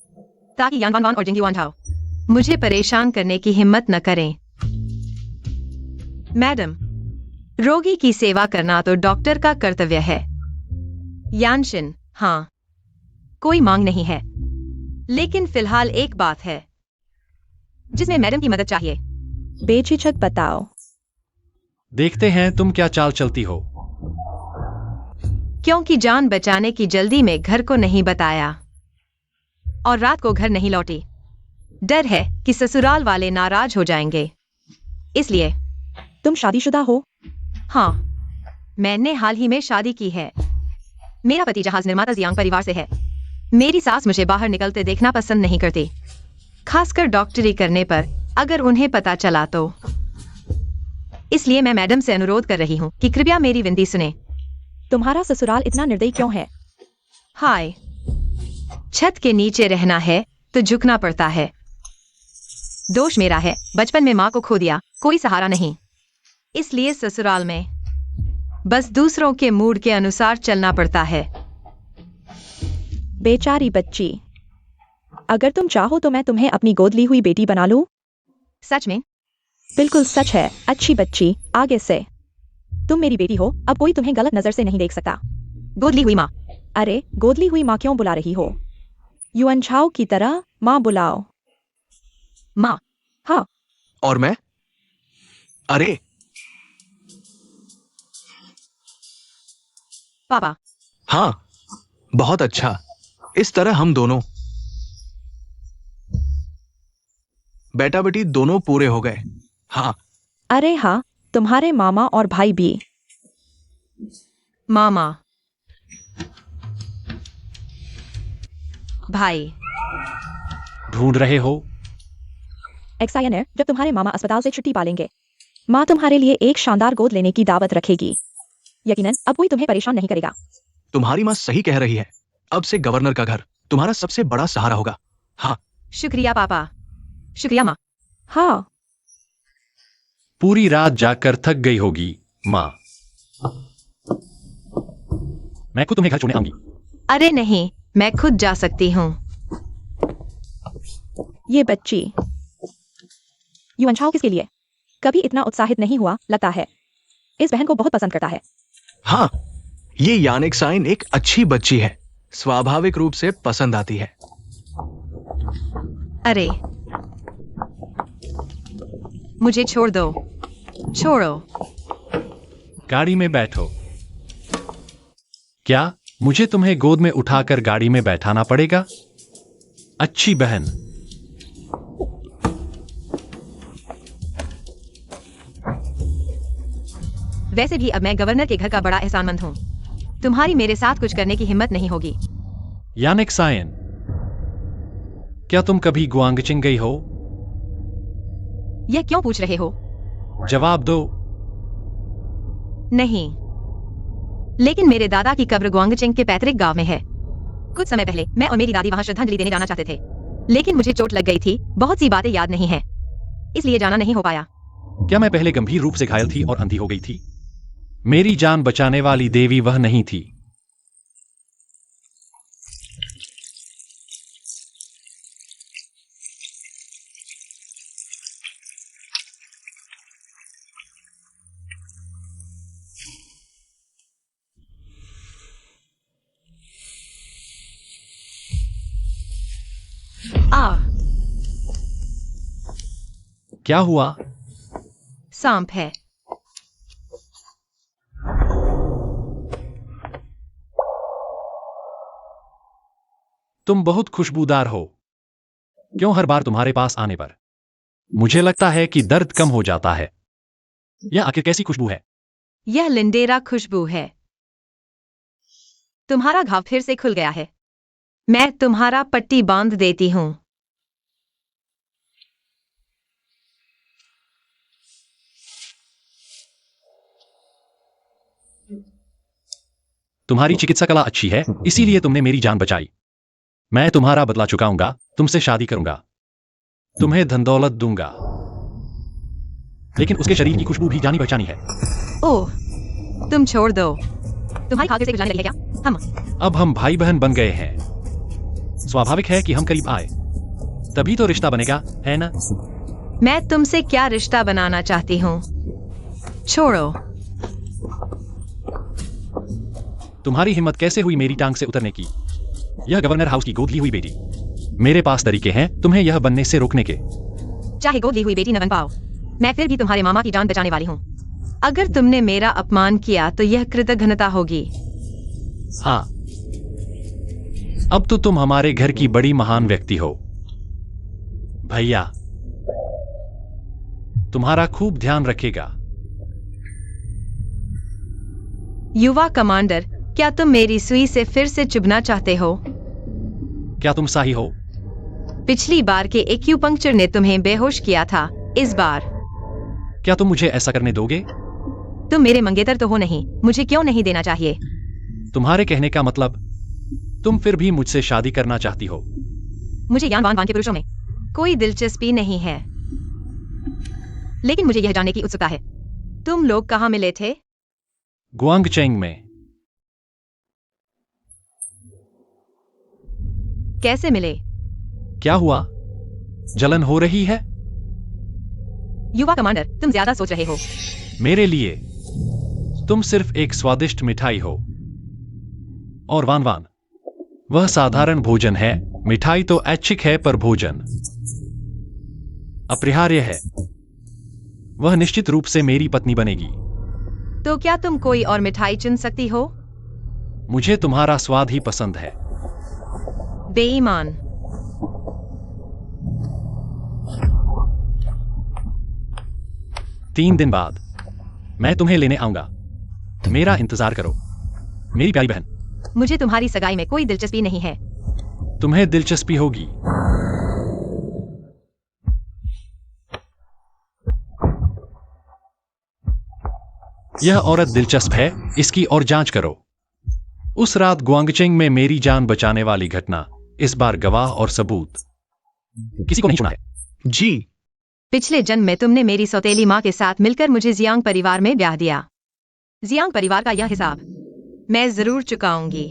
ताकि यान वान वान और जिंगी वान हाओ मुझे परेशान करने की हिम्मत न करें। मैडम, रोगी की सेवा करना तो डॉक्टर का कर्तव्य है। यानशिन, हाँ, कोई मांग नहीं है, लेकिन फिलहाल एक बात है जिसमें मैडम की मदद चाहिए। बेझिझक बताओ। देखते हैं तुम क्या चाल चलती हो। क्योंकि जान बचाने की जल्दी में घर को नहीं बताया और रात को घर नहीं लौटी। डर है कि ससुराल वाले नाराज हो जाएंगे, इसलिए। तुम शादीशुदा हो? हाँ, मैंने हाल ही में शादी की है। मेरा पति जहाज निर्माता जियांग परिवार से है। मेरी सास मुझे बाहर निकलते देखना पसंद नहीं करती, खासकर डॉक्टरी करने पर अगर उन्हें पता चला तो। इसलिए मैं मैडम से अनुरोध कर रही हूँ कि कृपया मेरी विनती सुने। तुम्हारा ससुराल इतना निर्दयी क्यों है? हाय, छत के नीचे रहना है तो झुकना पड़ता है। दोष मेरा है, बचपन में माँ को खो दिया, कोई सहारा नहीं, इसलिए ससुराल में बस दूसरों के मूड के अनुसार चलना पड़ता है। बेचारी बच्ची, अगर तुम चाहो तो मैं तुम्हें अपनी गोद ली हुई बेटी बना लूं। सच में? बिल्कुल सच है। अच्छी बच्ची, आगे से। तुम मेरी बेटी हो, अब कोई तुम्हें गलत नजर से नहीं देख सकता। गोद ली हुई माँ? अरे, गोद ली हुई माँ क्यों बुला रही हो? युआन झाओ की तरह माँ बुलाओ। माँ? हाँ। और मैं? अरे पापा? हाँ, बहुत अच्छा। इस तरह हम दोनों बेटा बेटी दोनों पूरे हो गए। हाँ। अरे हाँ, तुम्हारे मामा और भाई भी। मामा, भाई। ढूंढ रहे हो? एक्साइनर, जब तुम्हारे मामा अस्पताल से छुट्टी पालेंगे, माँ तुम्हारे लिए एक शानदार गोद लेने की दावत रखेगी। यकीनन अब कोई तुम्हें परेशान नहीं करेगा। तुम्हारी माँ सही कह रही है। अब से गवर्नर का घर तुम्हारा सबसे बड़ा सहारा होगा। हाँ। शुक्रिया पापा। शुक्रिया माँ। हाँ। पूरी रात जागकर थक गई होगी माँ। मैं खुद तुम्हें घर छोड़ने आऊंगी। अरे नहीं, मैं खुद जा सकती हूँ। ये बच्ची युवांशाओं किसके लिए कभी इतना उत्साहित नहीं हुआ लगता है। इस बहन को बहुत पसंद करता है। हाँ, ये यानिक साइन एक अच्छी बच्ची है, स्वाभाविक रूप से पसंद आती है। अरे मुझे छोड़ दो, छोड़ो। गाड़ी में बैठो। क्या मुझे तुम्हें गोद में उठाकर गाड़ी में बैठाना पड़ेगा? अच्छी बहन। वैसे भी अब मैं गवर्नर के घर का बड़ा एहसानमंद हूँ। तुम्हारी मेरे साथ कुछ करने की हिम्मत नहीं होगी। यानिक साइन, क्या तुम कभी गुआंगचिंग गई हो? यह क्यों पूछ रहे हो? जवाब दो। नहीं, लेकिन मेरे दादा की कब्र गुआंगचिंग के पैतृक गांव में है। कुछ समय पहले मैं और मेरी दादी वहां श्रद्धांजलि देने जाना चाहते थे, लेकिन मुझे चोट लग गई थी, बहुत सी बातें याद नहीं है, इसलिए जाना नहीं हो पाया। क्या मैं पहले गंभीर रूप से घायल थी और अंधी हो गई थी? मेरी जान बचाने वाली देवी वह नहीं थी। क्या हुआ? सांप है। तुम बहुत खुशबूदार हो। क्यों हर बार तुम्हारे पास आने पर मुझे लगता है कि दर्द कम हो जाता है? यह आखिर कैसी खुशबू है? यह लिंडेरा खुशबू है। तुम्हारा घाव फिर से खुल गया है। मैं तुम्हारा पट्टी बांध देती हूँ। तुम्हारी चिकित्सा कला अच्छी है, इसीलिए तुमने मेरी जान बचाई। मैं तुम्हारा बदला चुकाऊंगा, तुमसे शादी करूंगा, तुम्हें धन दौलत दूंगा, लेकिन उसके शरीर की खुशबू भी जानी पहचानी है। ओह, तुम छोड़ दो। तुम्हारी खाक से गुजरने लगी है क्या? अब हम भाई बहन बन गए हैं। स्वाभाविक है कि हम करीब आए, तभी तो रिश्ता बनेगा, है ना? मैं तुमसे क्या रिश्ता बनाना चाहती हूँ? छोड़ो। तुम्हारी हिम्मत कैसे हुई मेरी टांग से उतरने की? यह गवर्नर हाउस की गोद ली हुई बेटी। मेरे पास तरीके हैं तुम्हें यह बनने से रोकने के। चाहे गोद ली हुई बेटी न बन पाओ, मैं फिर भी तुम्हारे मामा की जान बचाने वाली हूँ। अगर तुमने मेरा अपमान किया तो यह कृतघ्नता होगी। हाँ, अब तो तुम हमारे घर की बड़ी महान व्यक्ति हो। भैया तुम्हारा खूब ध्यान रखेगा। युवा कमांडर, क्या तुम मेरी सुई से फिर से चुभना चाहते हो? क्या तुम सही हो? पिछली बार के एक्यूपंक्चर ने तुम्हें बेहोश किया था, इस बार क्या तुम मुझे ऐसा करने दोगे? तुम मेरे मंगेतर तो हो नहीं, मुझे क्यों नहीं देना चाहिए? तुम्हारे कहने का मतलब तुम फिर भी मुझसे शादी करना चाहती हो? मुझे यान वान के पुरुषों में कोई दिलचस्पी नहीं है, लेकिन मुझे यह जानने की उत्सुकता है, तुम लोग कहाँ मिले थे? गुआंगचेंग में। कैसे मिले? क्या हुआ? जलन हो रही है? युवा कमांडर, तुम ज्यादा सोच रहे हो। मेरे लिए तुम सिर्फ एक स्वादिष्ट मिठाई हो। और वान वान, वह साधारण भोजन है। मिठाई तो ऐच्छिक है, पर भोजन अपरिहार्य है। वह निश्चित रूप से मेरी पत्नी बनेगी। तो क्या तुम कोई और मिठाई चुन सकती हो? मुझे तुम्हारा स्वाद ही पसंद है। बेईमान। तीन दिन बाद मैं तुम्हें लेने आऊंगा। मेरा इंतजार करो, मेरी प्यारी बहन। मुझे तुम्हारी सगाई में कोई दिलचस्पी नहीं है। तुम्हें दिलचस्पी होगी। यह औरत दिलचस्प है, इसकी और जांच करो। उस रात गुआंगचेंग में मेरी जान बचाने वाली घटना, इस बार गवाह और सबूत किसी को नहीं सुना है। जी, पिछले जन्म में तुमने मेरी सौतेली माँ के साथ मिलकर मुझे जियांग परिवार में ब्याह दिया। जियांग परिवार का यह हिसाब मैं जरूर चुकाऊंगी।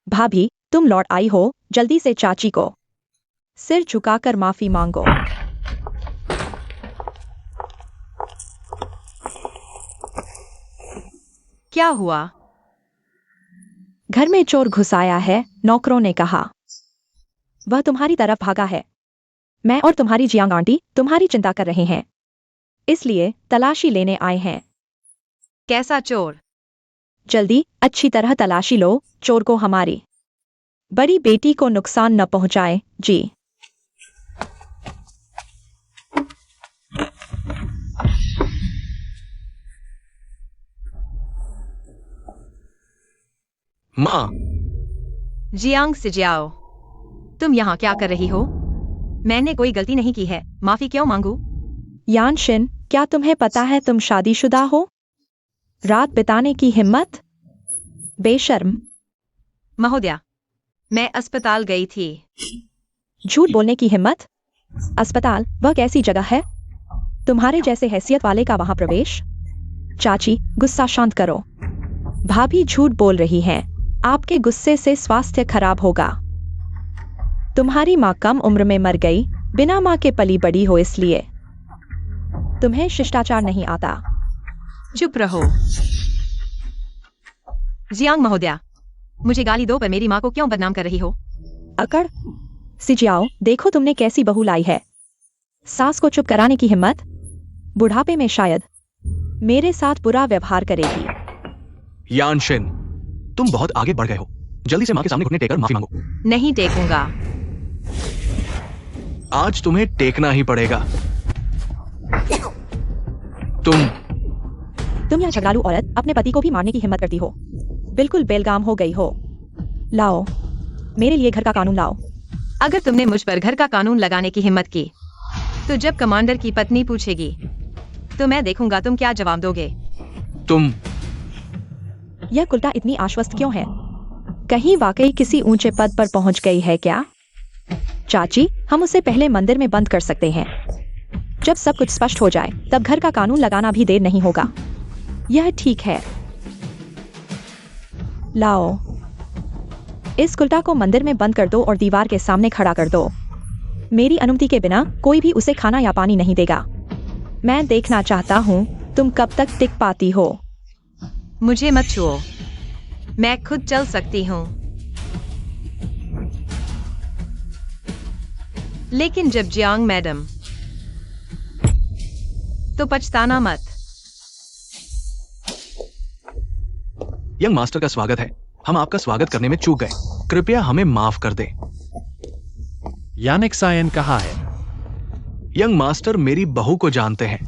भाभी, तुम लौट आई हो, जल्दी से चाची को सिर झुकाकर माफी मांगो। क्या हुआ? घर में चोर घुस आया है, नौकरों ने कहा। वह तुम्हारी तरफ भागा है। मैं और तुम्हारी जियांग आंटी तुम्हारी चिंता कर रहे हैं, इसलिए तलाशी लेने आए हैं। कैसा चोर? जल्दी अच्छी तरह तलाशी लो, चोर को हमारी बड़ी बेटी को नुकसान न पहुंचाए। जी। माँ, जियांग सिजियाओ, तुम यहाँ क्या कर रही हो? मैंने कोई गलती नहीं की है, माफी क्यों मांगू? यानशिन, क्या तुम्हें पता है तुम शादीशुदा हो? रात बिताने की हिम्मत? बेशर्म। महोदया, मैं अस्पताल गई थी। झूठ बोलने की हिम्मत? अस्पताल वह कैसी जगह है? तुम्हारे जैसे हैसियत वाले का वहां प्रवेश? चाची, गुस्सा शांत करो। भाभी झूठ बोल रही हैं। आपके गुस्से से स्वास्थ्य खराब होगा। तुम्हारी माँ कम उम्र में मर गई, बिना माँ के पली बड़ी हो, इसलिए तुम्हें शिष्टाचार नहीं आता। चुप रहो। जियांग महोदया, मुझे गाली दो पर मेरी माँ को क्यों बदनाम कर रही हो? अकड़। सिजियाओ, देखो तुमने कैसी बहू लाई है। सास को चुप कराने की हिम्मत? बुढ़ापे में शायद मेरे साथ बुरा व्यवहार करेगी। यानशिन, तुम बहुत आगे बढ़ गए हो। जल्दी से माँ के सामने घुटने टेककर माफी मांगो। नहीं टेकूंगा। आज तुम्हें टेकना ही पड़ेगा। तुम यह झगड़ालू औरत अपने पति को भी मारने की हिम्मत करती हो। बिल्कुल बेलगाम हो गई हो। लाओ, मेरे लिए घर का कानून लाओ। अगर तुमने मुझ पर घर का कानून लगाने की हिम्मत की, तो जब कमांडर की पत्नी पूछेगी, तो मैं देखूंगा तुम क्या जवाब दोगे। तुम यह कुल्टा इतनी आश्वस्त क्यों है? कहीं वाकई किसी ऊंचे पद पर पहुंच गई है क्या? चाची, हम उसे पहले मंदिर में बंद कर सकते हैं। जब सब कुछ स्पष्ट हो जाए, तब घर का कानून लगाना भी देर नहीं होगा। यह ठीक है। लाओ, इस कुल्टा को मंदिर में बंद कर दो और दीवार के सामने खड़ा कर दो। मेरी अनुमति के बिना कोई भी उसे खाना या पानी नहीं देगा। मैं देखना चाहता हूं तुम कब तक टिक पाती हो। मुझे मत छुओ, मैं खुद चल सकती हूँ। लेकिन जब जियांग मैडम, तो पछताना मत। यंग मास्टर का स्वागत है। हम आपका स्वागत करने में चूक गए, कृपया हमें माफ कर दे। यानिक सायन कहाँ है? यंग मास्टर मेरी बहू को जानते हैं।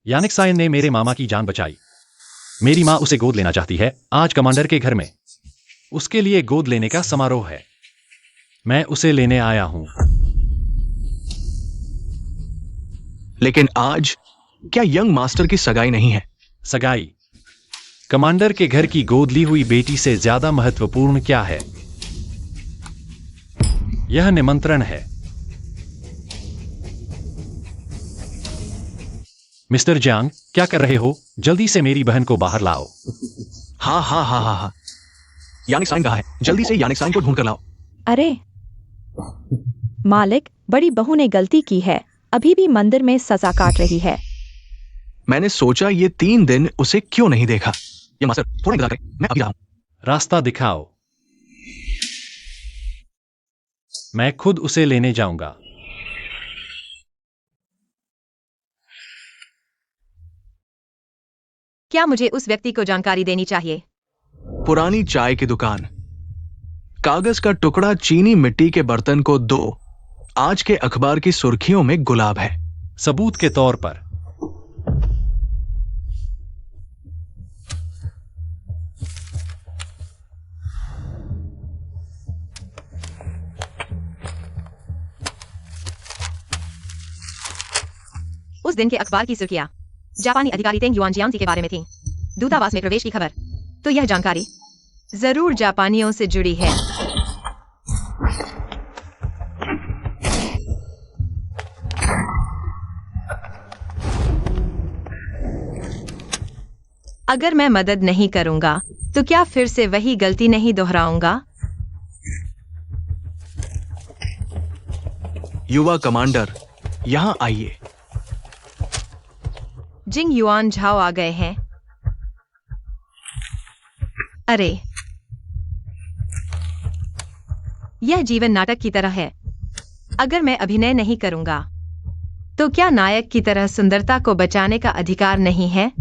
यानिक सायन ने मेरे मामा की जान बचाई। मेरी माँ उसे गोद लेना चाहती है आज कमांडर के घर में। उसके लिए गोद लेने का समारोह है। मैं उसे लेने आया हूं। लेकिन आज क्या यंग मास्टर की सगाई नहीं है? सगाई कमांडर के घर की गोद ली हुई बेटी से ज्यादा महत्वपूर्ण क्या है? यह निमंत्रण है। मिस्टर जियांग, क्या कर रहे हो? जल्दी से मेरी बहन को बाहर लाओ। हाँ हाँ हाँ हाँ हाँ, यानिक साइन कहाँ है? जल्दी से यानिक साइन को ढूंढ कर लाओ। अरे मालिक, बड़ी बहू ने गलती की है, अभी भी मंदिर में सजा काट रही है। मैंने सोचा ये 3 दिन उसे क्यों नहीं देखा। ये मास्टर थोड़ा इंतजार करें, मैं अभी रहा हूं। रास्ता दिखाओ। मैं खुद उसे लेने जाऊंगा। क्या मुझे उस व्यक्ति को जानकारी देनी चाहिए? पुरानी चाय की दुकान, कागज का टुकड़ा, चीनी मिट्टी के बर्तन को दो। आज के अखबार की सुर्खियों में गुलाब है। सबूत के तौर पर। उस दिन के अखबार की सुर्खियां जापानी अधिकारी तेंग युआन जियांग के बारे में थीं। दूतावास में प्रवेश की खबर, तो यह जानकारी जरूर जापानियों से जुड़ी है। अगर मैं मदद नहीं करूंगा तो क्या फिर से वही गलती नहीं दोहराऊंगा? युवा कमांडर, यहाँ आइए। जिंग युआन झाओ आ गए हैं। अरे, यह जीवन नाटक की तरह है। अगर मैं अभिनय नहीं करूंगा तो क्या नायक की तरह सुंदरता को बचाने का अधिकार नहीं है?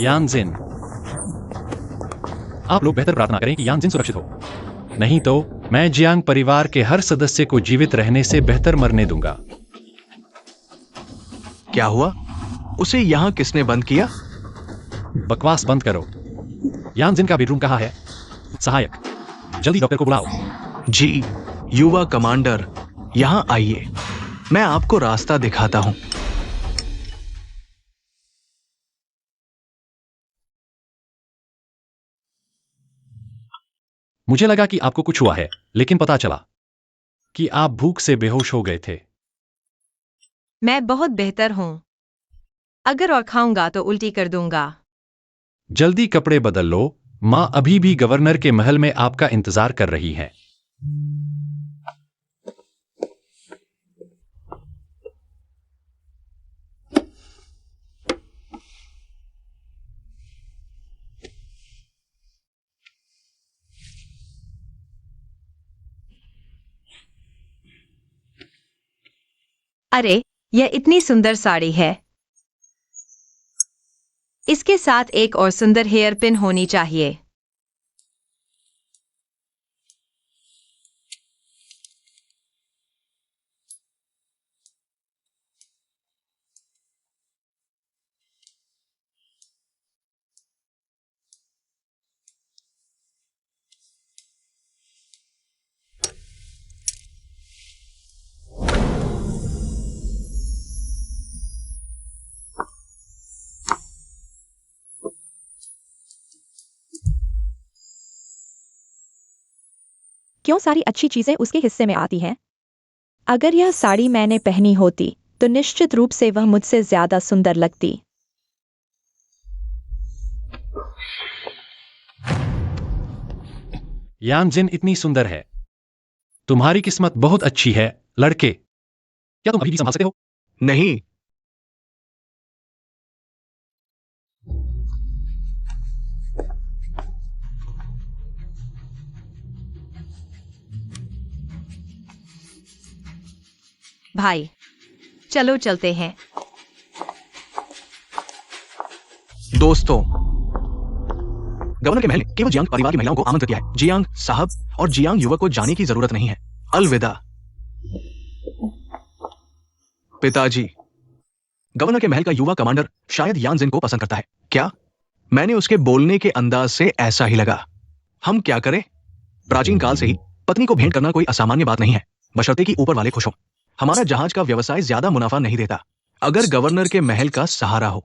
यानजिन, आप लोग बेहतर प्रार्थना करें कि यानजिन सुरक्षित हो, नहीं तो मैं जियांग परिवार के हर सदस्य को जीवित रहने से बेहतर मरने दूंगा। क्या हुआ? उसे यहाँ किसने बंद किया? बकवास बंद करो। यानजिन का बेडरूम कहाँ है? सहायक, जल्दी डॉक्टर को बुलाओ। जी, युवा कमांडर, यहाँ आइए। मैं आपको रास्ता दिखाता हूँ। मुझे लगा कि आपको कुछ हुआ है, लेकिन पता चला कि आप भूख से बेहोश हो गए थे। मैं बहुत बेहतर हूं। अगर और खाऊंगा तो उल्टी कर दूंगा। जल्दी कपड़े बदल लो, माँ अभी भी गवर्नर के महल में आपका इंतजार कर रही है। अरे, यह इतनी सुंदर साड़ी है। इसके साथ एक और सुंदर हेयर पिन होनी चाहिए। क्यों सारी अच्छी चीजें उसके हिस्से में आती हैं? अगर यह साड़ी मैंने पहनी होती तो निश्चित रूप से वह मुझसे ज्यादा सुंदर लगती। यानजिन इतनी सुंदर है। तुम्हारी किस्मत बहुत अच्छी है, लड़के। क्या तुम अभी भी संभाल सकते हो? नहीं, भाई, चलो चलते हैं। दोस्तों, गवर्नर के महल ने केवल जियांग परिवार की महिलाओं को आमंत्रित किया है। जियांग साहब और जियांग युवक को जाने की जरूरत नहीं है। अलविदा। पिताजी, गवर्नर के महल का युवा कमांडर शायद यानजिन को पसंद करता है। क्या? मैंने उसके बोलने के अंदाज से ऐसा ही लगा। हम क्या करें? प्राचीन काल से ही पत्नी को भेंट करना कोई असामान्य बात नहीं है, बशर्ते कि ऊपर वाले खुश हो। हमारा जहाज का व्यवसाय ज्यादा मुनाफा नहीं देता। अगर गवर्नर के महल का सहारा हो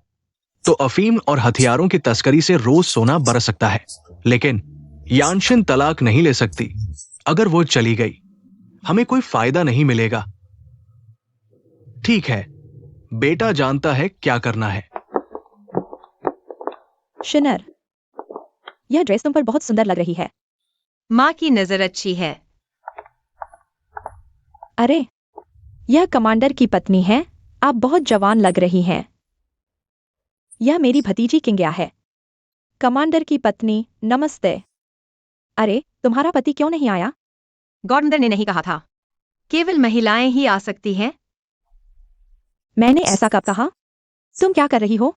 तो अफीम और हथियारों की तस्करी से रोज सोना बरस सकता है, लेकिन यानशिन तलाक नहीं ले सकती। अगर वो चली गई हमें कोई फायदा नहीं मिलेगा। ठीक है, बेटा जानता है क्या करना है। शिनर, यह ड्रेस तुम पर बहुत सुंदर लग रही है। माँ की नजर अच्छी है। अरे, यह कमांडर की पत्नी है। आप बहुत जवान लग रही हैं। यह मेरी भतीजी किंग्या है। कमांडर की पत्नी, नमस्ते। अरे, तुम्हारा पति क्यों नहीं आया? गवर्नर ने नहीं कहा था केवल महिलाएं ही आ सकती हैं। मैंने ऐसा कब कहा? तुम क्या कर रही हो?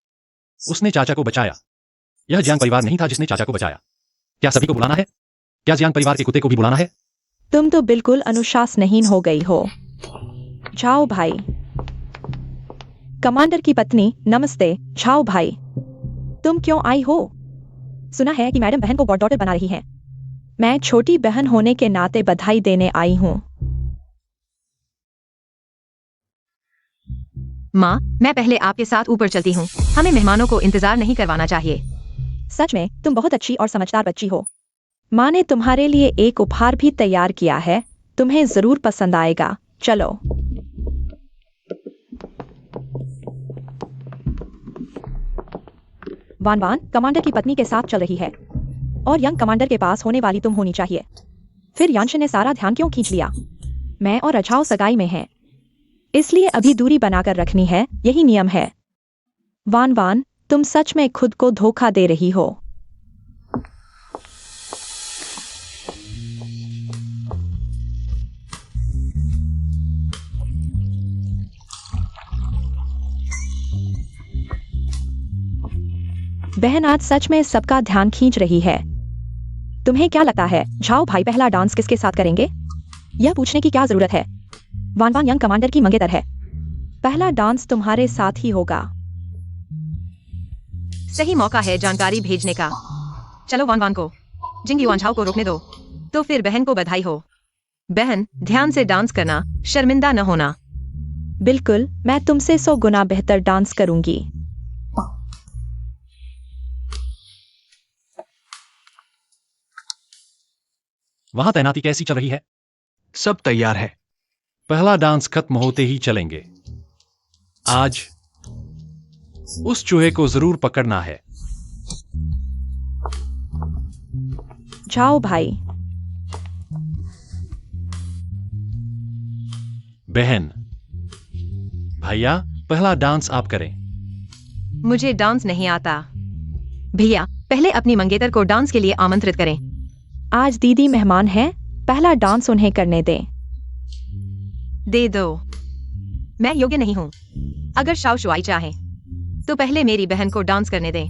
उसने चाचा को बचाया। यह जियांग परिवार नहीं था जिसने चाचा को बचाया। क्या सभी को बुलाना है? क्या जियांग परिवार के कुत्ते को भी बुलाना है? तुम तो बिल्कुल अनुशासनहीन हो गई हो। जाओ भाई। कमांडर की पत्नी, नमस्ते। जाओ भाई। तुम क्यों आई हो? सुना है कि मैडम बहन को गॉडडॉटर बना रही हैं। मैं छोटी बहन होने के नाते बधाई देने आई हूं। माँ, मैं पहले आपके साथ ऊपर चलती हूँ। हमें मेहमानों को इंतजार नहीं करवाना चाहिए। सच में तुम बहुत अच्छी और समझदार बच्ची हो। माँ ने तुम्हारे लिए एक उपहार भी तैयार किया है, तुम्हें जरूर पसंद आएगा। चलो। वान वान कमांडर की पत्नी के साथ चल रही है और यंग कमांडर के पास होने वाली तुम होनी चाहिए। फिर यानशिन ने सारा ध्यान क्यों खींच लिया? मैं और अझाओ सगाई में हैं, इसलिए अभी दूरी बनाकर रखनी है, यही नियम है। वान वान, तुम सच में खुद को धोखा दे रही हो। बहन आज सच में सबका ध्यान खींच रही है। तुम्हें क्या लगता है झाओ भाई पहला डांस किसके साथ करेंगे? यह पूछने की क्या जरूरत है? वान वान यंग कमांडर की मंगेतर है, पहला डांस तुम्हारे साथ ही होगा। सही मौका है जानकारी भेजने का। चलो वान वान को जिंग युआन झाओ को रोकने दो। तो फिर बहन को बधाई हो। बहन, ध्यान से डांस करना, शर्मिंदा न होना। बिल्कुल, मैं तुमसे 100 गुना बेहतर डांस करूंगी। वहां तैनाती कैसी चल रही है? सब तैयार है। पहला डांस खत्म होते ही चलेंगे। आज उस चूहे को जरूर पकड़ना है। जाओ भाई। बहन, भैया, पहला डांस आप करें। मुझे डांस नहीं आता। भैया, पहले अपनी मंगेतर को डांस के लिए आमंत्रित करें। आज दीदी मेहमान है, पहला डांस उन्हें करने दे। दे दो। मैं योग्य नहीं हूँ। अगर शाओ शुआई चाहे तो पहले मेरी बहन को डांस करने दें।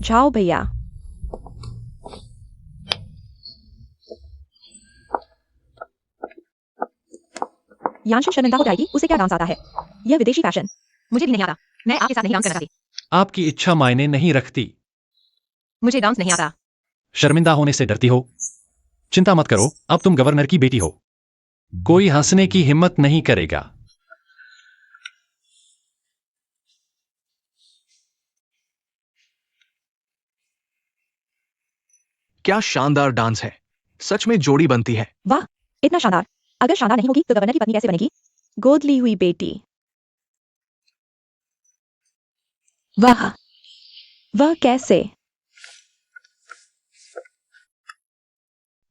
जाओ भैया। यानशिन शर्मिंदा हो जाएगी, उसे क्या डांस आता है? यह विदेशी फैशन। मुझे भी नहीं आता। मैं आपके साथ नहीं डांस करना चाहती। आपकी इच्छा मायने नहीं रखती। मुझे डांस नहीं आता। शर्मिंदा होने से डरती हो? चिंता मत करो, अब तुम गवर्नर की बेटी हो। कोई हंसने की हिम्मत नहीं करेगा। क्या शानदार डांस है, सच में जोड़ी बनती है। वाह, इतना शानदार। अगर शानदार नहीं होगी तो गवर्नर की पत्नी कैसे बनेगी? गोद ली हुई बेटी। वाह, वह कैसे?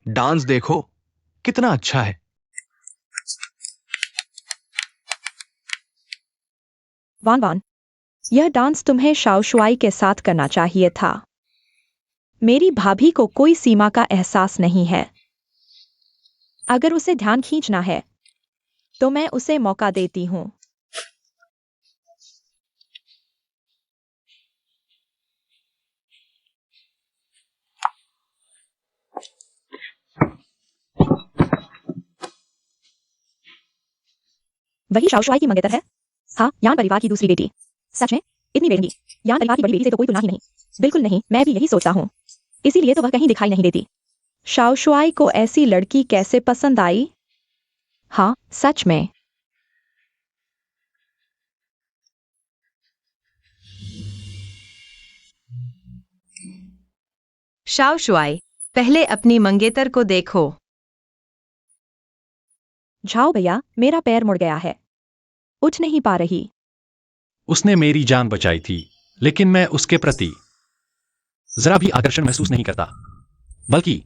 डांस देखो, कितना अच्छा है। वान वान, यह डांस तुम्हें शाओशुआई के साथ करना चाहिए था। मेरी भाभी को कोई सीमा का एहसास नहीं है। अगर उसे ध्यान खींचना है तो मैं उसे मौका देती हूं। वही शाओशुआई की मंगेतर है? हाँ, यान परिवार की दूसरी बेटी। सच में इतनी बेटी? यान परिवार की बड़ी बेटी से तो कोई तुलना ही नहीं। बिल्कुल नहीं, मैं भी यही सोचता हूँ। इसीलिए तो वह कहीं दिखाई नहीं देती। शाओशुआई को ऐसी लड़की कैसे पसंद आई? हाँ, सच में। शाओ शुआई, पहले अपनी मंगेतर को देखो। झाओ भैया, मेरा पैर मुड़ गया है, उठ नहीं पा रही। उसने मेरी जान बचाई थी, लेकिन मैं उसके प्रति जरा भी आकर्षण महसूस नहीं करता। बल्कि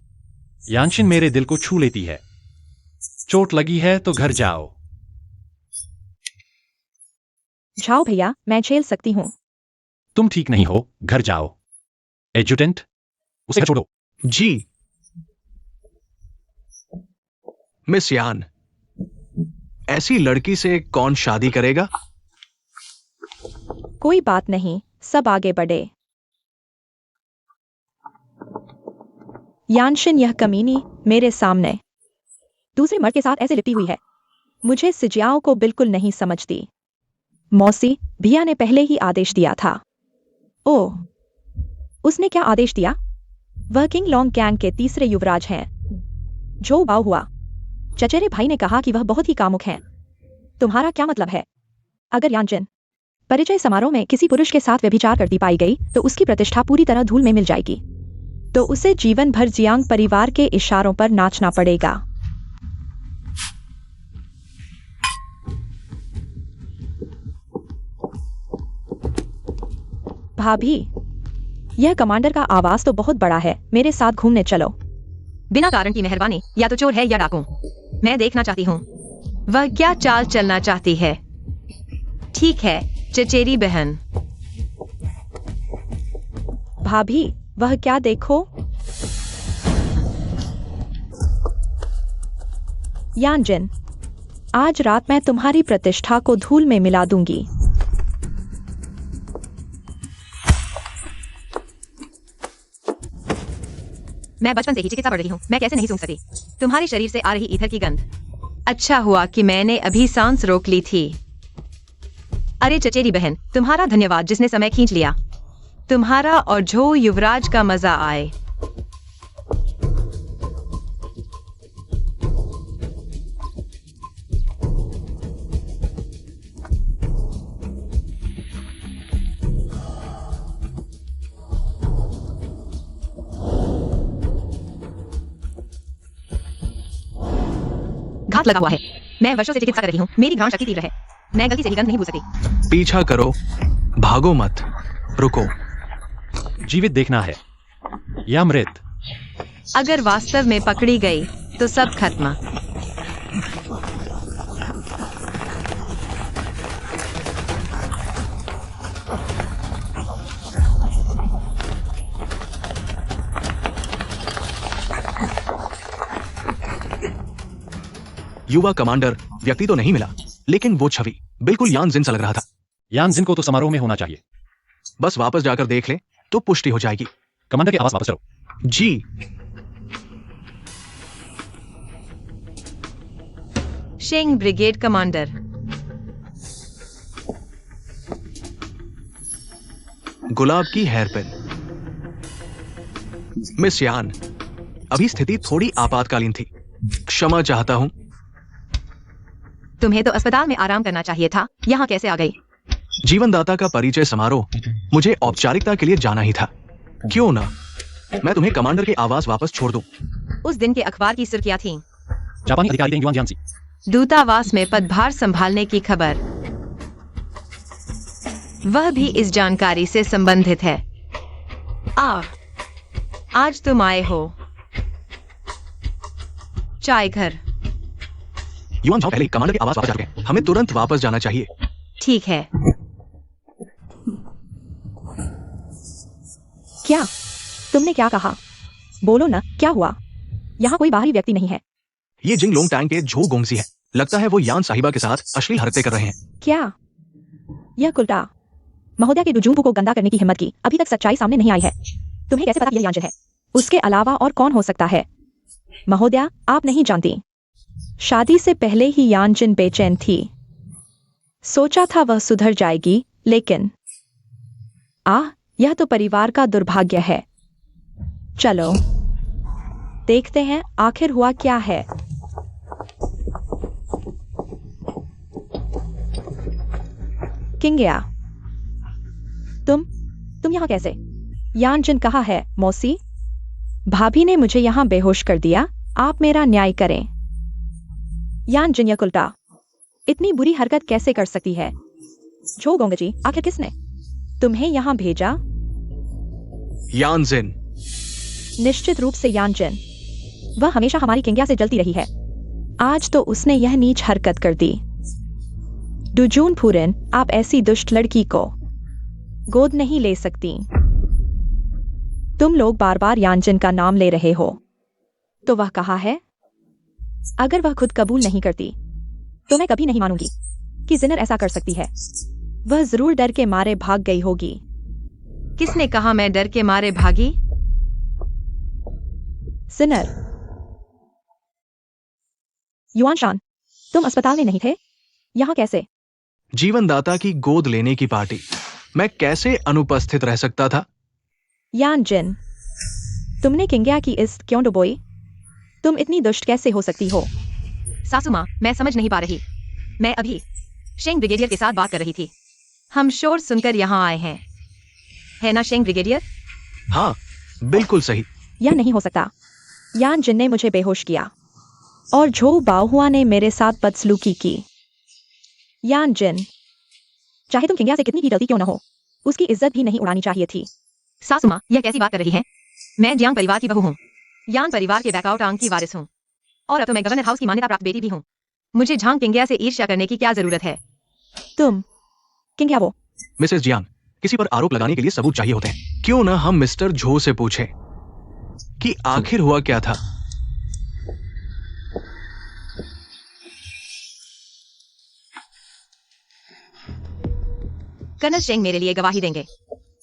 यानशिन मेरे दिल को छू लेती है। चोट लगी है तो घर जाओ। झाओ भैया, मैं झेल सकती हूँ। तुम ठीक नहीं हो, घर जाओ। एजुटेंट, उसे घर छोड़ो। जी मिस यान, ऐसी लड़की से कौन शादी करेगा? कोई बात नहीं, सब आगे बढ़े। यानशिन यह कमीनी मेरे सामने दूसरे मर्द के साथ ऐसे लिपटी हुई है। मुझे सिजियाओ को बिल्कुल नहीं समझती। मौसी, भिया ने पहले ही आदेश दिया था। ओह, उसने क्या आदेश दिया? वह किंग लॉन्ग गैंग के तीसरे युवराज हैं। जो बाव हुआ। चचेरे भाई ने कहा कि वह बहुत ही कामुक हैं। तुम्हारा क्या मतलब है? अगर यानशिन परिचय समारोह में किसी पुरुष के साथ व्यभिचार करती पाई गई तो उसकी प्रतिष्ठा पूरी तरह धूल में मिल जाएगी। तो उसे जीवन भर जियांग परिवार के इशारों पर नाचना पड़ेगा। भाभी, यह कमांडर का आवाज तो बहुत बड़ा है, मेरे साथ घूमने चलो। बिना कारण की मेहरबानी, या तो चोर है या डाकू। मैं देखना चाहती हूँ वह क्या चाल चलना चाहती है। ठीक है चचेरी बहन। भाभी, वह क्या देखो। यानजिन, आज रात मैं तुम्हारी प्रतिष्ठा को धूल में मिला दूंगी। मैं बचपन से ही चिकित्सा पढ़ रही हूँ, मैं कैसे नहीं सूंघ सकी तुम्हारे शरीर से आ रही ईथर की गंध। अच्छा हुआ कि मैंने अभी सांस रोक ली थी। अरे चचेरी बहन, तुम्हारा धन्यवाद जिसने समय खींच लिया। तुम्हारा और झो युवराज का मजा आए। घात लगा हुआ है। मैं वर्षों से चिकित्सा कर रही हूँ, मेरी घ्राण शक्ति तीव्र है। मैं गलती से भी गंध नहीं भूल सकती। पीछा करो, भागो मत, रुको। जीवित देखना है या मृत। अगर वास्तव में पकड़ी गई तो सब खत्म। युवा कमांडर व्यक्ति तो नहीं मिला, लेकिन वो छवि बिल्कुल यान जिन सा लग रहा था। यान जिन को तो समारोह में होना चाहिए। बस वापस जाकर देख ले तो पुष्टि हो जाएगी। कमांडर की आवाज वापस करो। जी। शेंग ब्रिगेड कमांडर। गुलाब की हेयरपिन। मिस यान, अभी स्थिति थोड़ी आपातकालीन थी, क्षमा चाहता हूं। तुम्हें तो अस्पताल में आराम करना चाहिए था, यहाँ कैसे आ गई? जीवनदाता का परिचय समारोह, मुझे औपचारिकता के लिए जाना ही था। क्यों ना मैं तुम्हें कमांडर की आवाज वापस छोड़ दूं। उस दिन के अखबार की सुर्खियां थीं। जापानी अधिकारी देंग युआन जियांसी। दूतावास में पदभार संभालने की खबर। वह भी इस जानकारी से संबंधित है। आज तुम आए हो। चाय घर। युआन जाओ, पहले कमांडर की आवाज वापस जाके हमें तुरंत वापस जाना चाहिए। ठीक है। क्या? तुमने क्या कहा? बोलो ना, क्या हुआ? यहाँ कोई बाहरी व्यक्ति नहीं है। ये जिंग लोंग टैंग के झो गोंगसी है। लगता है वो यान साहिबा के साथ अश्लील हरकतें कर रहे हैं। क्या? यह कुल्टा महोदया के डुजूम्बू को गंदा करने की हिम्मत की अभी तक सच्चाई सामने नहीं आई है। तुम्हें कैसे पता यह यानजिन है? उसके अलावा और कौन हो सकता है? महोदया, आप नहीं जानती। शादी से पहले ही यानजिन बेचैन थी। सोचा था वह सुधर जाएगी, लेकिन यह तो परिवार का दुर्भाग्य है। चलो देखते हैं आखिर हुआ क्या है। किंगया, तुम यहाँ कैसे? यानजिन कहाँ है मौसी? भाभी ने मुझे यहाँ बेहोश कर दिया। आप मेरा न्याय करें। यानजिन या कुल्टा इतनी बुरी हरकत कैसे कर सकती है? झो गोंगजी, आखिर किसने तुम्हें यहाँ भेजा? यानजिन। निश्चित रूप से यानजिन। वह हमेशा हमारी किंगया से जलती रही है। आज तो उसने यह नीच हरकत कर दी। डुजून फूरन, आप ऐसी दुष्ट लड़की को गोद नहीं ले सकती। तुम लोग बार बार यानजिन का नाम ले रहे हो, तो वह कहाँ है? अगर वह खुद कबूल नहीं करती तो मैं कभी नहीं मानूंगी कि जिनर ऐसा कर सकती है। वह जरूर डर के मारे भाग गई होगी। किसने कहा मैं डर के मारे भागी? जिनर। युआन शान, तुम अस्पताल में नहीं थे? यहाँ कैसे? जीवनदाता की गोद लेने की पार्टी, मैं कैसे अनुपस्थित रह सकता था? यानजिन, तुमने किंगया की इज्जत क्यों डुबोई? तुम इतनी दुष्ट कैसे हो सकती हो? सासू माँ, मैं समझ नहीं पा रही। मैं अभी शेंग ब्रिगेडियर के साथ बात कर रही थी। हम शोर सुनकर यहाँ आए हैं, है ना शेंग ब्रिगेडियर? हाँ, बिल्कुल सही। यह नहीं हो सकता। यान जिन ने मुझे बेहोश किया और झो बाहुआ ने मेरे साथ बदसलूकी की। यान जिन, चाहे तुम किंग्या से कितनी ही गलती क्यों न हो, उसकी इज्जत भी नहीं उड़ानी चाहिए थी। सासुमा, यह कैसी बात कर रही है? मैं जियांग परिवार की बहू हूँ, यान परिवार के बैकआउट आंग की वारिस हूँ, और अब तो मैं गवर्नर हाउस की मान्यता प्राप्त बेटी भी हूँ। मुझे झांग किंग्या से ईर्ष्या करने की क्या जरूरत है? तुम किंग्या वो मिसेस जियांग, किसी पर आरोप लगाने के लिए सबूत चाहिए होते हैं। क्यों ना हम मिस्टर झो से पूछें कि आखिर हुआ क्या था। कर्नल शेंग मेरे लिए गवाही देंगे।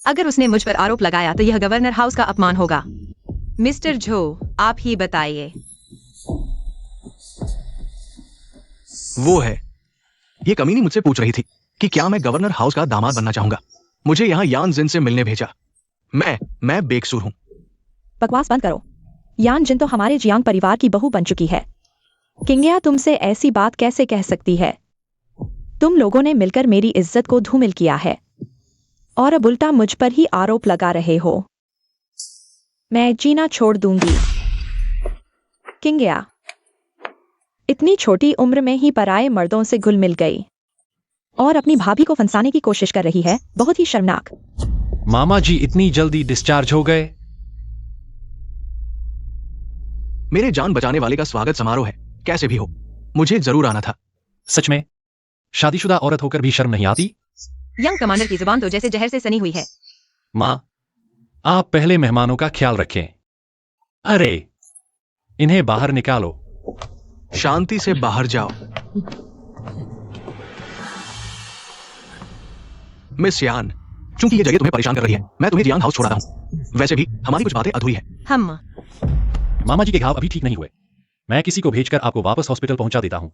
अगर उसने मुझ पर आरोप लगाया तो यह गवर्नर हाउस का अपमान होगा। मिस्टर झो, आप ही बताइए। वो है, ये कमीनी मुझसे पूछ रही थी कि क्या मैं गवर्नर हाउस का दामाद बनना चाहूंगा। मुझे यहाँ यान जिन से मिलने भेजा। मैं बेकसूर हूँ। बकवास बंद करो। यान जिन तो हमारे जियांग परिवार की बहू बन चुकी है। किंग्या तुमसे ऐसी बात कैसे कह सकती है? तुम लोगों ने मिलकर मेरी इज्जत को धूमिल किया है और अब उल्टा मुझ पर ही आरोप लगा रहे हो। मैं जीना छोड़ दूंगी। किंग्या इतनी छोटी उम्र में ही पराये मर्दों से घुल मिल गई और अपनी भाभी को फंसाने की कोशिश कर रही है। बहुत ही शर्मनाक। मामा जी इतनी जल्दी डिस्चार्ज हो गए? मेरे जान बचाने वाले का स्वागत समारोह है, कैसे भी हो मुझे जरूर आना था। सच में? शादीशुदा औरत होकर भी शर्म नहीं आती? यंग कमांडर की जुबान तो जैसे जहर से सनी हुई है। माँ, आप पहले मेहमानों का ख्याल रखें। अरे, इन्हें बाहर निकालो। शांति से बाहर जाओ। मिस यान, चूंकि ये जगह तुम्हें परेशान कर रही है, मैं तुम्हें जियांग हाउस छोड़ रहा हूं। वैसे भी हमारी कुछ बातें अधूरी है। हम मामा जी के घाव अभी ठीक नहीं हुए। मैं किसी को भेजकर आपको वापस हॉस्पिटल पहुंचा देता हूं।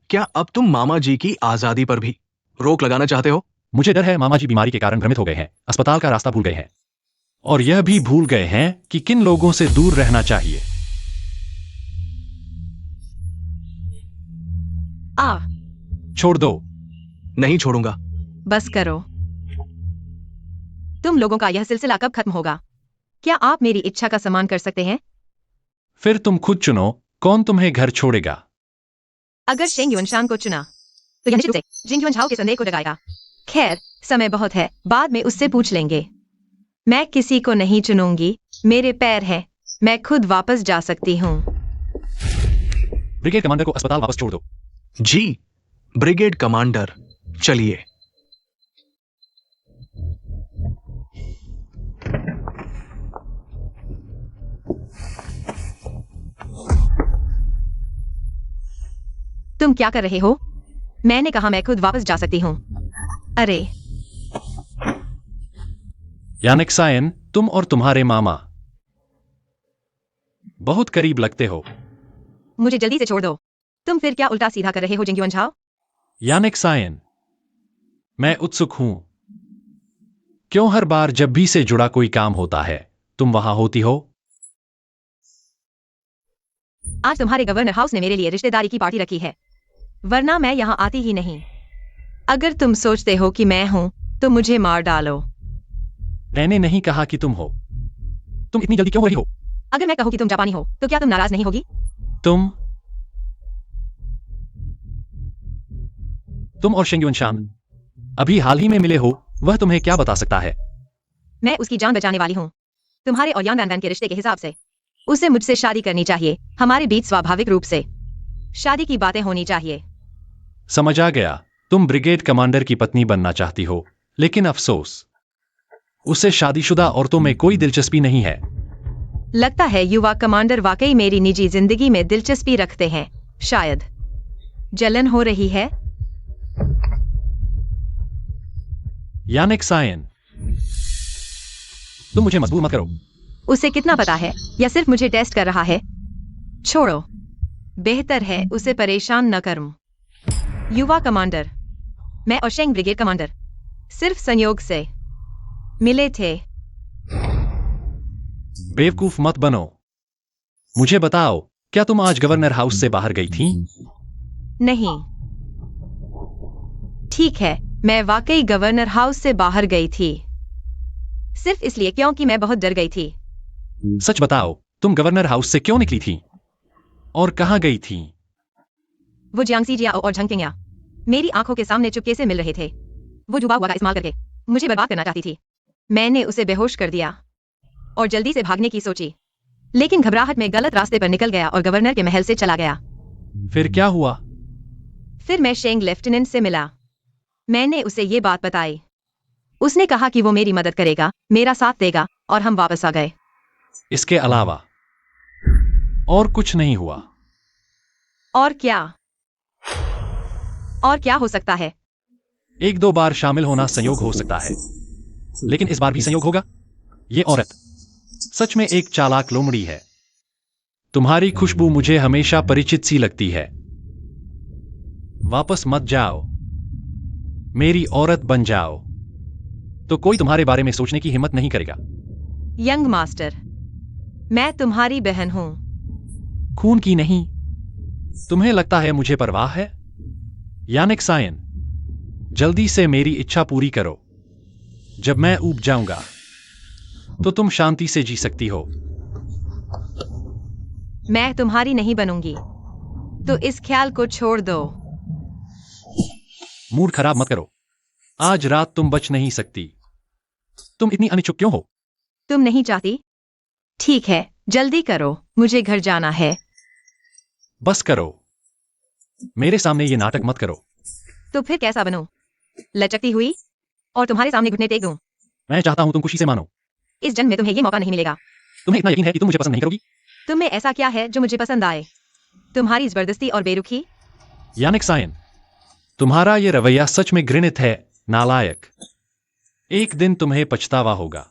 क्या अब तुम मामा जी की आजादी पर भी रोक लगाना चाहते हो? मुझे डर है मामा जी बीमारी के कारण भ्रमित हो गए हैं, अस्पताल का रास्ता भूल गए हैं, और यह भी भूल गए हैं कि किन लोगों से दूर रहना चाहिए। छोड़ दो। नहीं छोड़ूंगा। बस करो। तुम लोगों का यह सिलसिला कब खत्म होगा? क्या आप मेरी इच्छा का सम्मान कर सकते हैं? फिर तुम खुद चुनो कौन तुम्हें घर छोड़ेगा। अगर शेंग युनशान को चुना तो यह निश्चित से जिंग युनझाओ के संदेह को जगाएगा। खैर, समय बहुत है, बाद में उससे पूछ लेंगे। मैं किसी को नहीं चुनूंगी, मेरे पैर हैं, मैं खुद वापस जा सकती हूँ। ब्रिगेड कमांडर को अस्पताल वापस छोड़ दो। जी ब्रिगेड कमांडर, चलिए। तुम क्या कर रहे हो? मैंने कहा मैं खुद वापस जा सकती हूँ। अरे यानिक सायन, तुम और तुम्हारे मामा बहुत करीब लगते हो। मुझे जल्दी से छोड़ दो। तुम फिर क्या उल्टा सीधा कर रहे हो जिंग युनझाओ? यानिक सायन, मैं उत्सुक हूं। क्यों हर बार जब भी से जुड़ा कोई काम होता है तुम वहां होती हो? आज तुम्हारे गवर्नर हाउस ने मेरे लिए रिश्तेदारी की पार्टी रखी है, वरना मैं यहाँ आती ही नहीं। अगर तुम सोचते हो कि मैं हूं तो मुझे मार डालो। मैंने नहीं कहा कि तुम हो। तुम इतनी जल्दी क्यों हो रही हो? अगर मैं कहूं कि तुम जापानी हो तो क्या तुम नाराज नहीं होगी? तुम और शेंग युनशान अभी हाल ही में मिले हो, वह तुम्हें क्या बता सकता है? मैं उसकी जान बचाने वाली हूँ। तुम्हारे और यान वैन के रिश्ते के हिसाब से उसे मुझसे शादी करनी चाहिए। हमारे बीच स्वाभाविक रूप से शादी की बातें होनी चाहिए। समझ आ गया। तुम ब्रिगेड कमांडर की पत्नी बनना चाहती हो, लेकिन अफसोस उसे शादीशुदा औरतों में कोई दिलचस्पी नहीं है। लगता है युवा कमांडर वाकई मेरी निजी जिंदगी में दिलचस्पी रखते हैं। शायद जलन हो रही है। यानिक सायन, तुम मुझे मजबूर मत करो। उसे कितना पता है, या सिर्फ मुझे टेस्ट कर रहा है? छोड़ो, बेहतर है उसे परेशान न करूं। युवा कमांडर, मैं और शेंग ब्रिगेड कमांडर सिर्फ संयोग से मिले थे। बेवकूफ मत बनो। मुझे बताओ, क्या तुम आज गवर्नर हाउस से बाहर गई थी? नहीं। ठीक है, मैं वाकई गवर्नर हाउस से बाहर गई थी, सिर्फ इसलिए क्योंकि मैं बहुत डर गई थी। सच बताओ, तुम गवर्नर हाउस से क्यों निकली थी और कहाँ गई थी? वो जियांग सीजियाओ और झंग केंगया मेरी आंखों के सामने चुपके से मिल रहे थे। वो जुबा हुआ का इस्तेमाल करके मुझे बर्बाद करना चाहती थी। मैंने उसे बेहोश कर दिया और जल्दी से भागने की सोची, लेकिन घबराहट में गलत रास्ते पर निकल गया और गवर्नर के महल से चला गया। फिर क्या हुआ? फिर मैं शेंग लेफ्टिनेंट से मिला। मैंने उसे ये बात बताई। उसने कहा कि वो मेरी मदद करेगा, मेरा साथ देगा, और हम वापस आ गए। इसके अलावा और कुछ नहीं हुआ? और क्या? और क्या हो सकता है? एक दो बार शामिल होना संयोग हो सकता है, लेकिन इस बार भी संयोग होगा? ये औरत सच में एक चालाक लोमड़ी है। तुम्हारी खुशबू मुझे हमेशा परिचित सी लगती है। वापस मत जाओ, मेरी औरत बन जाओ, तो कोई तुम्हारे बारे में सोचने की हिम्मत नहीं करेगा। यंग मास्टर, मैं तुम्हारी बहन हूं। खून की नहीं। तुम्हें लगता है मुझे परवाह है? यानिक सायन, जल्दी से मेरी इच्छा पूरी करो। जब मैं ऊब जाऊंगा तो तुम शांति से जी सकती हो। मैं तुम्हारी नहीं बनूंगी, तो इस ख्याल को छोड़ दो। मूड खराब मत करो। आज रात तुम बच नहीं सकती। तुम इतनी अनिच्छुक क्यों हो? तुम नहीं चाहती? ठीक है, जल्दी करो, मुझे घर जाना है। बस करो, मेरे सामने ये नाटक मत करो। तो फिर कैसा बनूं? लचकती हुई और तुम्हारे सामने घुटने टेक दूं? मैं चाहता हूं तुम खुशी से मानो। इस जन्म में तुम्हें ये मौका नहीं मिलेगा। तुम्हें इतना यकीन है कि तुम मुझे पसंद नहीं करोगी? तुम में ऐसा क्या है जो मुझे पसंद आए? तुम्हारी जबरदस्ती और बेरुखी। यानिक सायन, तुम्हारा ये रवैया सच में घृणित है, नालायक। एक दिन तुम्हें पछतावा होगा।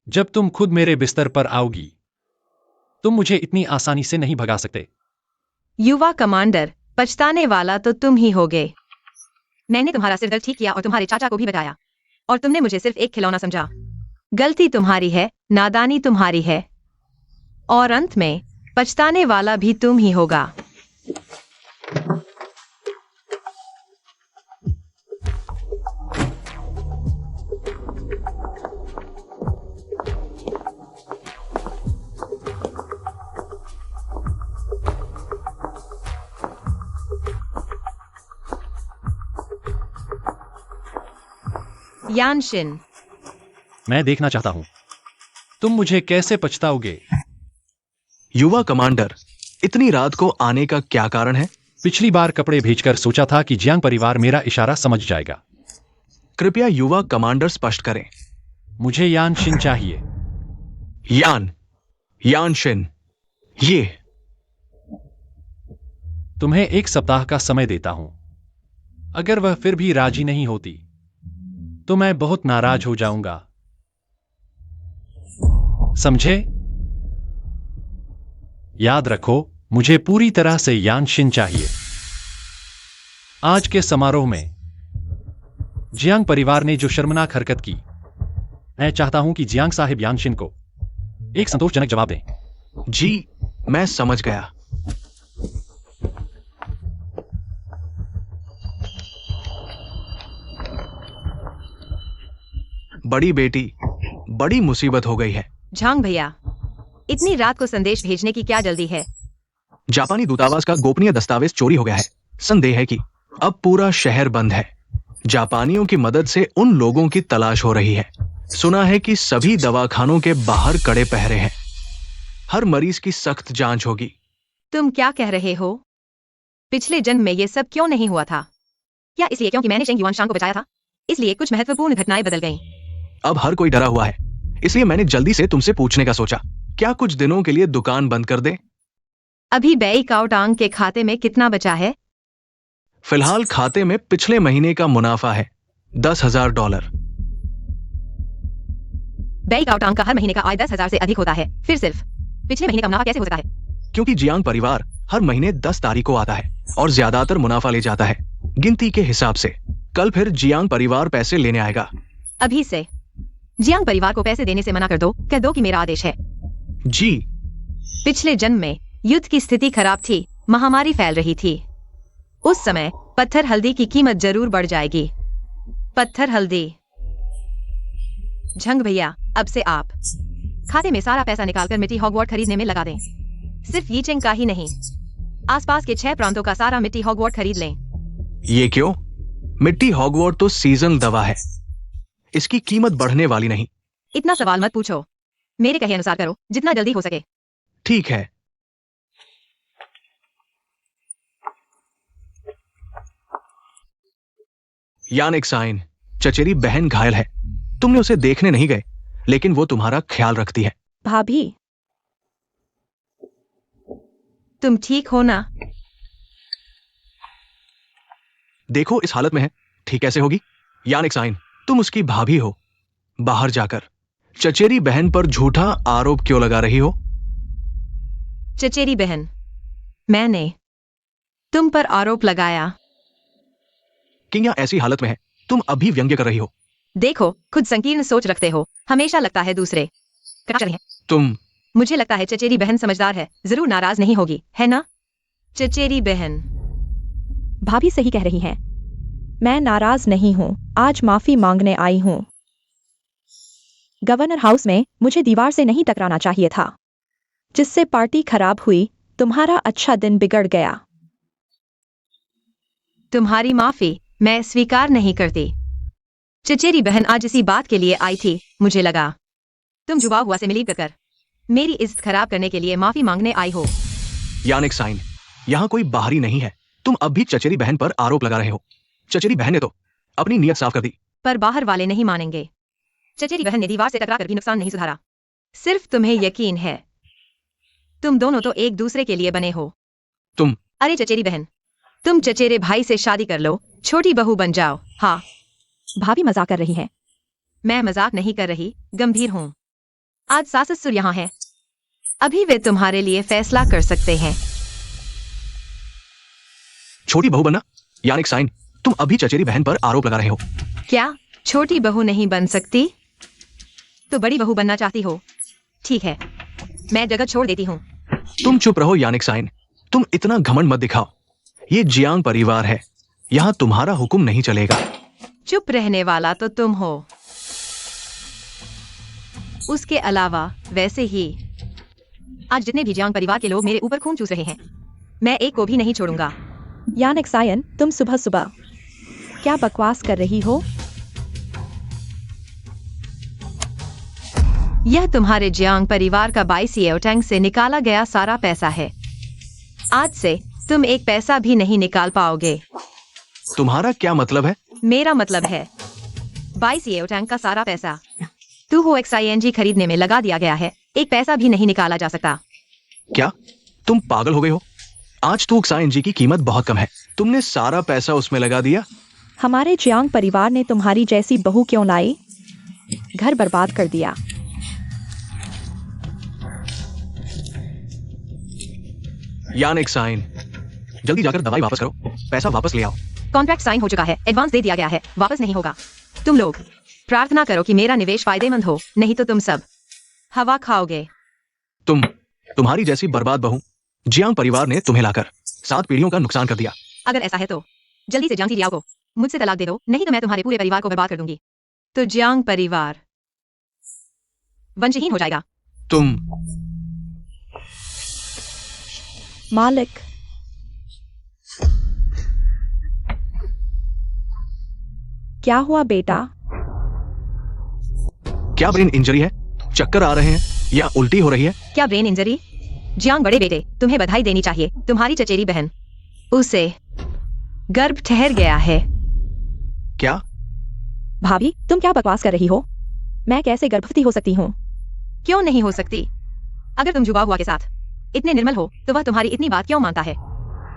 जब तुम खुद मेरे बिस्तर पर आओगी, तुम मुझे इतनी आसानी से नहीं भगा सकते। युवा कमांडर, पछताने वाला तो तुम ही होगे। मैंने तुम्हारा सिर दर्द ठीक किया और तुम्हारे चाचा को भी बताया, और तुमने मुझे सिर्फ एक खिलौना समझा। गलती तुम्हारी है, नादानी तुम्हारी है, और अंत में पछताने वाला भी तुम ही होगा। यानशिन, मैं देखना चाहता हूं तुम मुझे कैसे पछताओगे। युवा कमांडर, इतनी रात को आने का क्या कारण है? पिछली बार कपड़े भेजकर सोचा था कि जियांग परिवार मेरा इशारा समझ जाएगा। कृपया युवा कमांडर स्पष्ट करें। मुझे यानशिन चाहिए। यानशिन, ये। तुम्हें 1 सप्ताह का समय देता हूं। अगर वह फिर भी राजी नहीं होती तो मैं बहुत नाराज हो जाऊंगा, समझे? याद रखो, मुझे पूरी तरह से यानशिन चाहिए। आज के समारोह में जियांग परिवार ने जो शर्मनाक हरकत की, मैं चाहता हूं कि जियांग साहिब यानशिन को एक संतोषजनक जवाब दें। जी, मैं समझ गया। बड़ी बेटी, बड़ी मुसीबत हो गई है। झांग भैया, इतनी रात को संदेश भेजने की क्या जल्दी है? जापानी दूतावास का गोपनीय दस्तावेज चोरी हो गया है। संदेह है कि अब पूरा शहर बंद है। जापानियों की मदद से उन लोगों की तलाश हो रही है। सुना है कि सभी दवाखानों के बाहर कड़े पहरे हैं। हर मरीज की सख्त जांच होगी। तुम क्या कह रहे हो? पिछले जन्म में ये सब क्यों नहीं हुआ था? क्या इसलिए क्योंकि मैंने शेंग युआनशांग को बचाया था, इसलिए कुछ महत्वपूर्ण घटनाएं बदल गईं? अब हर कोई डरा हुआ है, इसलिए मैंने जल्दी से तुमसे पूछने का सोचा। क्या कुछ दिनों के लिए दुकान बंद कर दें? अभी बेई काओटांग के खाते में कितना बचा है? फिलहाल खाते में पिछले महीने का मुनाफा है $10,000। बेई काओटांग का हर महीने का आय 10,000 से अधिक होता है, फिर सिर्फ पिछले महीने का मुनाफा कैसे हो सकता है? क्योंकि जियांग परिवार हर महीने 10 तारीख को आता है और ज्यादातर मुनाफा ले जाता है, गिनती के हिसाब से। कल फिर जियांग परिवार पैसे लेने आएगा। अभी से जियांग परिवार को पैसे देने से मना कर दो। कह दो कि मेरा आदेश है। जी। पिछले जन्म में युद्ध की स्थिति खराब थी, महामारी फैल रही थी। उस समय पत्थर हल्दी की कीमत जरूर बढ़ जाएगी। पत्थर हल्दी। झंग भैया, अब से आप खाते में सारा पैसा निकालकर मिट्टी हॉगवॉट खरीदने में लगा दें। सिर्फ यीचेंग का ही नहीं, आसपास के 6 प्रांतों का सारा मिट्टी हॉगवॉट खरीद लें। ये क्यों? मिट्टी हॉगवॉट तो सीजन दवा है, इसकी कीमत बढ़ने वाली नहीं। इतना सवाल मत पूछो, मेरे कहे अनुसार करो, जितना जल्दी हो सके। ठीक है। यानिक साइन, चचेरी बहन घायल है। तुमने उसे देखने नहीं गए, लेकिन वो तुम्हारा ख्याल रखती है। भाभी, तुम ठीक हो ना? देखो इस हालत में है, ठीक कैसे होगी? यानिक साइन, तुम उसकी भाभी हो। बाहर जाकर चचेरी बहन पर झूठा आरोप क्यों लगा रही हो? चचेरी बहन, मैंने तुम पर आरोप लगाया। किंया ऐसी हालत में है, तुम अभी व्यंग्य कर रही हो। देखो, खुद संकीर्ण सोच रखते हो, हमेशा लगता है दूसरे कटा रहे हैं। तुम मुझे लगता है चचेरी बहन समझदार है, जरूर नाराज नहीं होगी, है ना? चचेरी बहन। भाभी सही कह रही हैं। मैं नाराज नहीं हूं, आज माफी मांगने आई हूं। गवर्नर हाउस में मुझे दीवार से नहीं टकराना चाहिए था, जिससे पार्टी खराब हुई। तुम्हारा अच्छा दिन बिगड़ गया। तुम्हारी माफी मैं स्वीकार नहीं करती। चचेरी बहन आज इसी बात के लिए आई थी, मुझे लगा तुम जुबा हुआ से मिली कर मेरी इज्जत खराब करने के लिए माफी मांगने आई हो। यानिक साइन, यहां कोई बाहरी नहीं है, तुम अब भी चचेरी बहन पर आरोप लगा रहे हो। चचेरी बहन ने तो अपनी नीयत साफ कर दी। पर बाहर वाले नहीं मानेंगे। चचेरी बहन ने दीवार से टकरा कर भी नुकसान नहीं सुधारा। सिर्फ तुम्हें यकीन है, तुम दोनों तो एक दूसरे के लिए बने हो। तुम अरे चचेरी बहन, तुम चचेरे भाई से शादी कर लो, छोटी बहू बन जाओ। हाँ, भाभी मजाक कर रही हैं। मैं मजाक नहीं कर रही, गंभीर हूँ। आज सास ससुर यहाँ हैं, अभी वे तुम्हारे लिए फैसला कर सकते हैं। छोटी बहू बनना? यानिक साइन, तुम अभी चचेरी बहन पर आरोप लगा रहे हो। क्या छोटी बहू नहीं बन सकती? तो बड़ी बहू बनना चाहती हो? ठीक है, मैं जगह छोड़ देती हूँ। तुम चुप रहो यानिक साइन, तुम इतना घमंड मत दिखाओ। ये जियांग परिवार है, यहाँ तुम्हारा हुक्म नहीं चलेगा। चुप रहने वाला तो तुम हो। उसके अलावा वैसे ही आज जितने भी जियांग परिवार के लोग मेरे ऊपर खून चूस रहे हैं, मैं एक को भी नहीं छोड़ूंगा। यानिक सायन, तुम सुबह सुबह क्या बकवास कर रही हो? यह तुम्हारे जियांग परिवार का 22 येओटैंग से निकाला गया सारा पैसा है। आज से तुम एक पैसा भी नहीं निकाल पाओगे। तुम्हारा क्या मतलब है? मेरा मतलब है 22 येओटैंग का सारा पैसा तू हो XING खरीदने में लगा दिया गया है, एक पैसा भी नहीं निकाला जा सकता। क्या तुम पागल हो गए हो? आज तो XING की कीमत बहुत कम है, तुमने सारा पैसा उसमें लगा दिया। हमारे जियांग परिवार ने तुम्हारी जैसी बहू क्यों लाई? घर बर्बाद कर दिया। यानिक साइन, जल्दी जाकर दवाई वापस करो, पैसा वापस ले आओ। कॉन्ट्रैक्ट साइन हो चुका है, एडवांस दे दिया गया है, वापस नहीं होगा। तुम लोग प्रार्थना करो कि मेरा निवेश फायदेमंद हो, नहीं तो तुम सब हवा खाओगे। तुम्हारी जैसी बर्बाद बहू जियांग परिवार ने तुम्हें लाकर 7 पीढ़ियों का नुकसान कर दिया। अगर ऐसा है तो जल्दी से जियांग जियाओ को मुझसे तलाक दे दो, नहीं तो मैं तुम्हारे पूरे परिवार को बर्बाद कर दूंगी। तो जियांग परिवार वंशहीन हो जाएगा। तुम मालिक, क्या हुआ बेटा? क्या ब्रेन इंजरी है? चक्कर आ रहे हैं या उल्टी हो रही है? क्या ब्रेन इंजरी? जियांग बड़े बेटे, तुम्हें बधाई देनी चाहिए, तुम्हारी चचेरी बहन उसे गर्भ ठहर गया है। क्या? भाभी, तुम क्या बकवास कर रही हो? मैं कैसे गर्भवती हो सकती हूँ? क्यों नहीं हो सकती? अगर तुम जुबा हुआ के साथ इतने निर्मल हो तो वह तुम्हारी इतनी बात क्यों मानता है?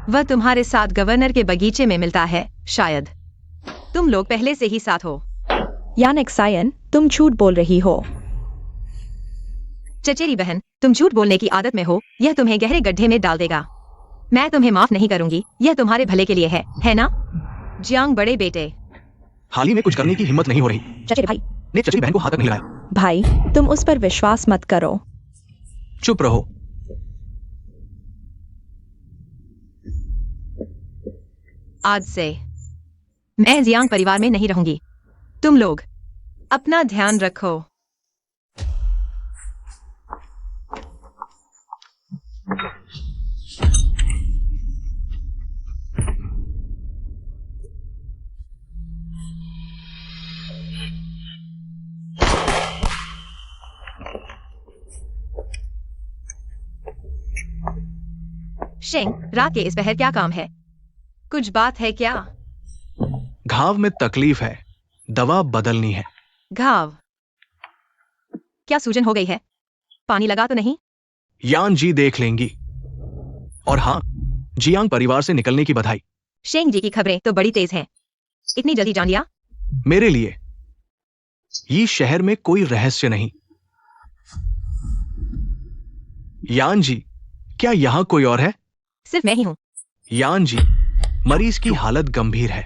वह तुम्हारे साथ गवर्नर के बगीचे में मिलता है, शायद तुम लोग पहले से ही साथ हो। यानिक सायन, तुम झूठ बोल रही हो। चचेरी बहन, तुम झूठ बोलने की आदत में हो, यह तुम्हें गहरे गड्ढे में डाल देगा। मैं तुम्हें माफ नहीं करूंगी, यह तुम्हारे भले के लिए है ना? जियांग बड़े बेटे, हाल ही में कुछ करने की हिम्मत नहीं हो रही चचेरे भाई ने चचेरी बहन को हाथ तक नहीं लगाया। भाई, तुम उस पर विश्वास मत करो। चुप रहो। आज से मैं जियांग परिवार में नहीं रहूंगी। तुम लोग अपना ध्यान रखो। शेंग, रात के इस पहर क्या काम है? कुछ बात है क्या? घाव में तकलीफ है, दवा बदलनी है। घाव? क्या सूजन हो गई है? पानी लगा तो नहीं? यान जी देख लेंगी। और हाँ, जियांग परिवार से निकलने की बधाई। शेंग जी की खबरें तो बड़ी तेज हैं। इतनी जल्दी जान लिया? मेरे लिए ये शहर में कोई रहस्य नहीं। यान जी, क्या यहां कोई और है? सिर्फ मैं ही हूं। यान जी, मरीज की हालत गंभीर है।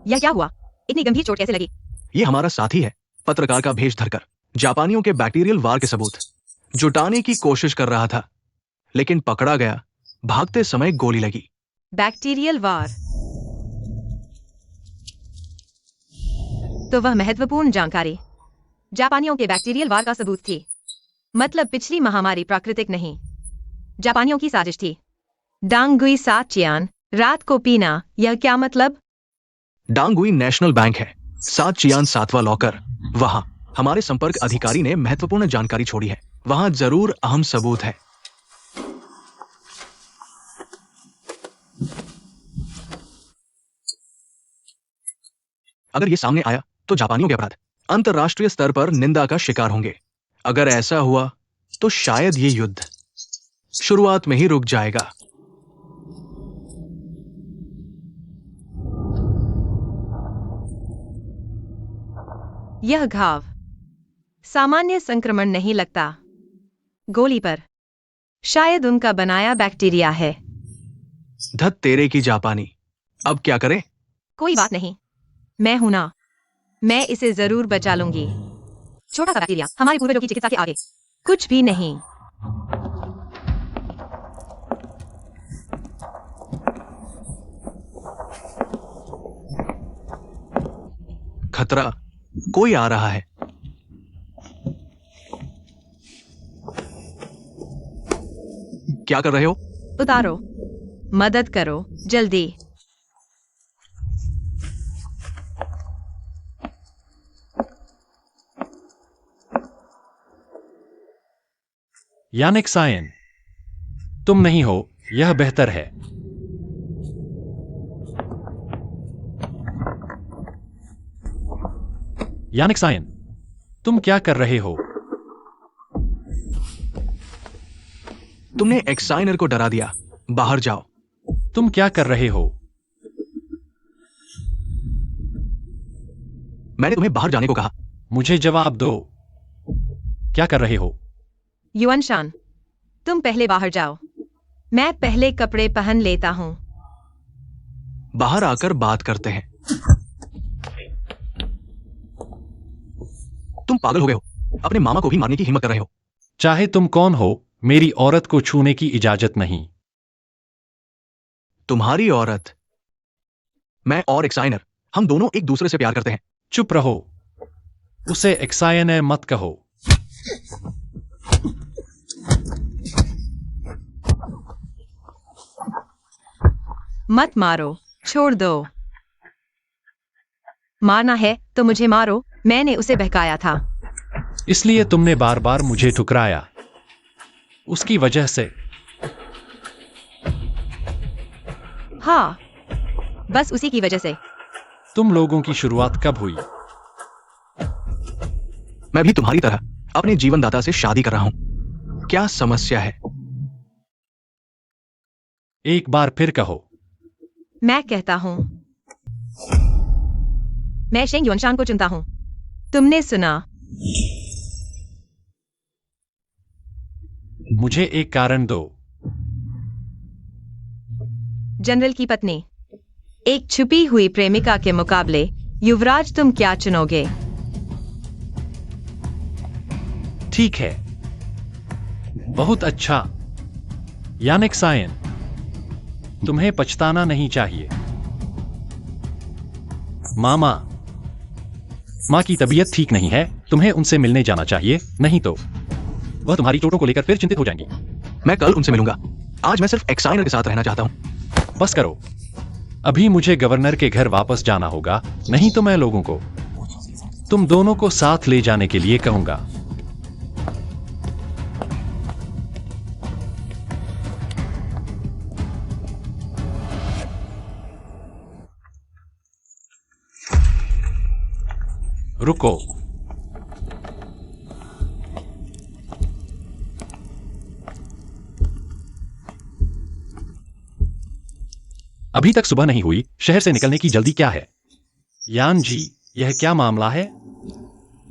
यह क्या हुआ? इतनी गंभीर चोट कैसे लगी? ये हमारा साथी है, पत्रकार का भेष धरकर जापानियों के बैक्टीरियल वार के सबूत जुटाने की कोशिश कर रहा था, लेकिन पकड़ा गया। भागते समय गोली लगी। बैक्टीरियल वार? तो वह महत्वपूर्ण जानकारी जापानियों के बैक्टीरियल वार का सबूत थी। मतलब पिछली महामारी प्राकृतिक नहीं, जापानियों की साजिश थी। डांगुई साचियान, रात को पीना, यह क्या मतलब? डांगुई नेशनल बैंक है, सात चियान 7वां लॉकर। वहां हमारे संपर्क अधिकारी ने महत्वपूर्ण जानकारी छोड़ी है। वहां जरूर अहम सबूत है। अगर ये सामने आया तो जापानियों के अपराध अंतर्राष्ट्रीय स्तर पर निंदा का शिकार होंगे। अगर ऐसा हुआ तो शायद ये युद्ध शुरुआत में ही रुक जाएगा। यह घाव सामान्य संक्रमण नहीं लगता। गोली पर शायद उनका बनाया बैक्टीरिया है। धत तेरे की जापानी। अब क्या करें? कोई बात नहीं, मैं हूं ना। मैं इसे जरूर बचा लूंगी। छोटा सा बैक्टीरिया हमारे पूर्वजों की चिकित्सा के आगे कुछ भी नहीं। खतरा, कोई आ रहा है। क्या कर रहे हो? उतारो, मदद करो जल्दी। यानिक सायन, तुम नहीं हो, यह बेहतर है। यानिक सायन, तुम क्या कर रहे हो? तुमने एक्साइनर को डरा दिया। बाहर जाओ। तुम क्या कर रहे हो? मैंने तुम्हें बाहर जाने को कहा। मुझे जवाब दो। क्या कर रहे हो? युआनशान, तुम पहले बाहर जाओ। मैं पहले कपड़े पहन लेता हूं। बाहर आकर बात करते हैं। तुम पागल हो गए हो। अपने मामा को भी मारने की हिम्मत कर रहे हो। चाहे तुम कौन हो, मेरी औरत को छूने की इजाजत नहीं। तुम्हारी औरत? मैं और एक्साइनर, हम दोनों एक दूसरे से प्यार करते हैं। चुप रहो। उसे एक्सायन मत कहो। मत मारो, छोड़ दो। मारना है तो मुझे मारो, मैंने उसे बहकाया था। इसलिए तुमने बार बार मुझे ठुकराया। उसकी वजह से। हाँ, बस उसी की वजह से। तुम लोगों की शुरुआत कब हुई? मैं भी तुम्हारी तरह अपने जीवनदाता से शादी कर रहा हूं। क्या समस्या है? एक बार फिर कहो। मैं कहता हूं, मैं शेंग युआनशान को चुनता हूं। तुमने सुना? मुझे एक कारण दो। जनरल की पत्नी। एक छुपी हुई प्रेमिका के मुकाबले युवराज तुम क्या चुनोगे? ठीक है, बहुत अच्छा। यानिक सायन, तुम्हें पछताना नहीं चाहिए। मामा, माँ की तबीयत ठीक नहीं है, तुम्हें उनसे मिलने जाना चाहिए, नहीं तो वह तुम्हारी चोटों को लेकर फिर चिंतित हो जाएंगी। मैं कल उनसे मिलूंगा। आज मैं सिर्फ एक्साइनर के साथ रहना चाहता हूँ। बस करो, अभी मुझे गवर्नर के घर वापस जाना होगा, नहीं तो मैं लोगों को तुम दोनों को साथ ले जाने के लिए कहूंगा। रुको, अभी तक सुबह नहीं हुई, शहर से निकलने की जल्दी क्या है? यान जी, यह क्या मामला है?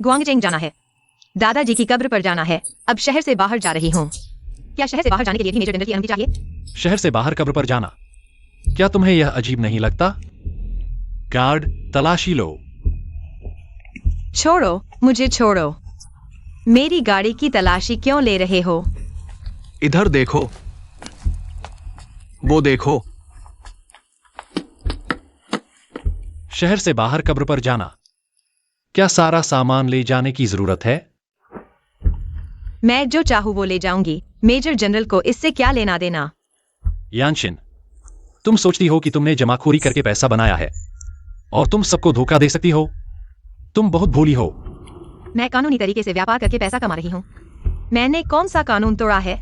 ग्वांगजेंग जाना है। दादाजी की कब्र पर जाना है। अब शहर से बाहर जा रही हूँ। क्या शहर से बाहर जाने के लिए भी मेजर जनरल की अनुमति चाहिए? शहर से बाहर कब्र पर जाना, क्या तुम्हें यह अजीब नहीं लगता? गार्ड, तलाशी लो। छोड़ो, मुझे छोड़ो। मेरी गाड़ी की तलाशी क्यों ले रहे हो? इधर देखो, वो देखो। शहर से बाहर कब्र पर जाना, क्या सारा सामान ले जाने की जरूरत है? मैं जो चाहूँ वो ले जाऊंगी। मेजर जनरल को इससे क्या लेना देना? यानशिन, तुम सोचती हो कि तुमने जमाखोरी करके पैसा बनाया है और तुम सबको धोखा दे सकती हो? तुम बहुत भोली हो। मैं कानूनी तरीके से व्यापार करके पैसा कमा रही हूँ। मैंने कौन सा कानून तोड़ा है?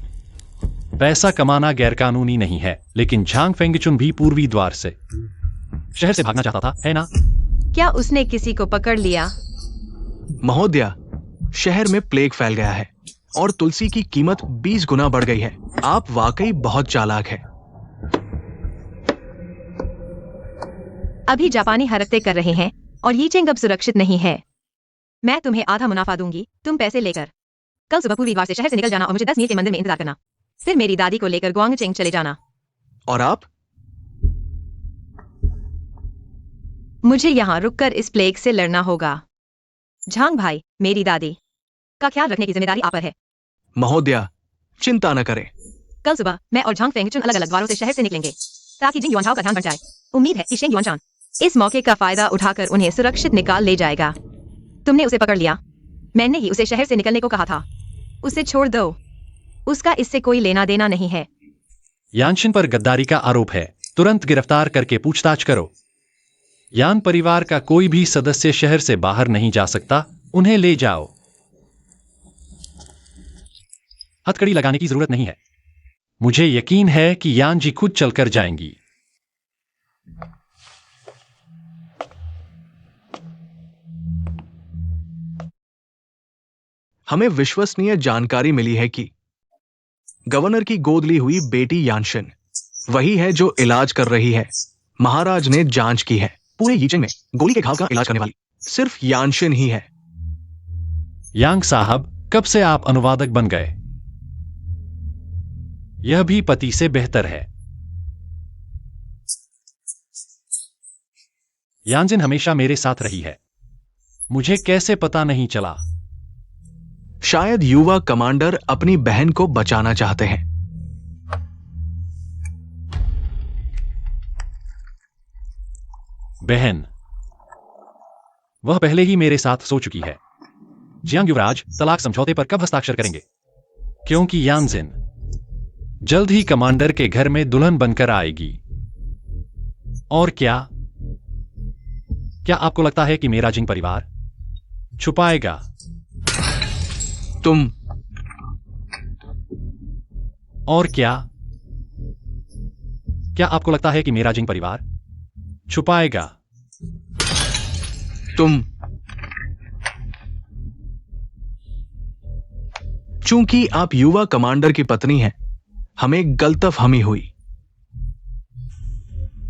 पैसा कमाना गैरकानूनी नहीं है, लेकिन झांग फेंगचुन भी पूर्वी द्वार से शहर से भागना चाहता था, है ना? क्या उसने किसी को पकड़ लिया? महोदया, शहर में प्लेग फैल गया है और तुलसी की कीमत 20 गुना बढ़ गई है। आप वाकई बहुत चालाक है। अभी जापानी हरकतें कर रहे हैं और यीचेंग अब सुरक्षित नहीं है। मैं तुम्हें आधा मुनाफा दूंगी, तुम पैसे लेकर कल सुबह पूर्वी द्वार से शहर से निकल जाना और मुझे 10 मील के मंदिर में इंतजार करना। फिर मेरी दादी को लेकर ग्वांगचेंग चले जाना। और आप? मुझे यहाँ रुककर इस प्लेग से लड़ना होगा। झांग भाई, मेरी दादी का ख्याल रखने की जिम्मेदारी आप पर है। महोदया, चिंता न करें। कल सुबह मैं और झांग फेंगचुन अलग अलग द्वारों से शहर से निकलेंगे ताकि जिंग युआनचाओ का ध्यान बच जाए। उम्मीद है कि शेंग युआनचान इस मौके का फायदा उठाकर उन्हें सुरक्षित निकाल ले जाएगा। तुमने उसे पकड़ लिया। मैंने ही उसे शहर से निकलने को कहा था। उसे छोड़ दो, उसका इससे कोई लेना देना नहीं है। यानशिन पर गद्दारी का आरोप है, तुरंत गिरफ्तार करके पूछताछ करो। यान परिवार का कोई भी सदस्य शहर से बाहर नहीं जा सकता, उन्हें ले जाओ। हथकड़ी लगाने की जरूरत नहीं है, मुझे यकीन है कि यान जी खुद चलकर जाएंगी। हमें विश्वसनीय जानकारी मिली है कि गवर्नर की गोद ली हुई बेटी यानशिन वही है जो इलाज कर रही है। महाराज ने जांच की है, पूरे यीचेंग में गोली के घाव का इलाज करने वाली सिर्फ यानशिन ही है। यांग साहब, कब से आप अनुवादक बन गए? यह भी पति से बेहतर है। यानजिन हमेशा मेरे साथ रही है, मुझे कैसे पता नहीं चला? शायद युवा कमांडर अपनी बहन को बचाना चाहते हैं। बहन? वह पहले ही मेरे साथ सो चुकी है। जियांग युवराज तलाक समझौते पर कब हस्ताक्षर करेंगे? क्योंकि यानजिन जल्द ही कमांडर के घर में दुल्हन बनकर आएगी। और क्या आपको लगता है कि मेरा जिंग परिवार छुपाएगा? तुम और क्या आपको लगता है कि मेरा जिंग परिवार छुपाएगा? तुम चूंकि आप युवा कमांडर की पत्नी हैं, हमें गलतफहमी हुई।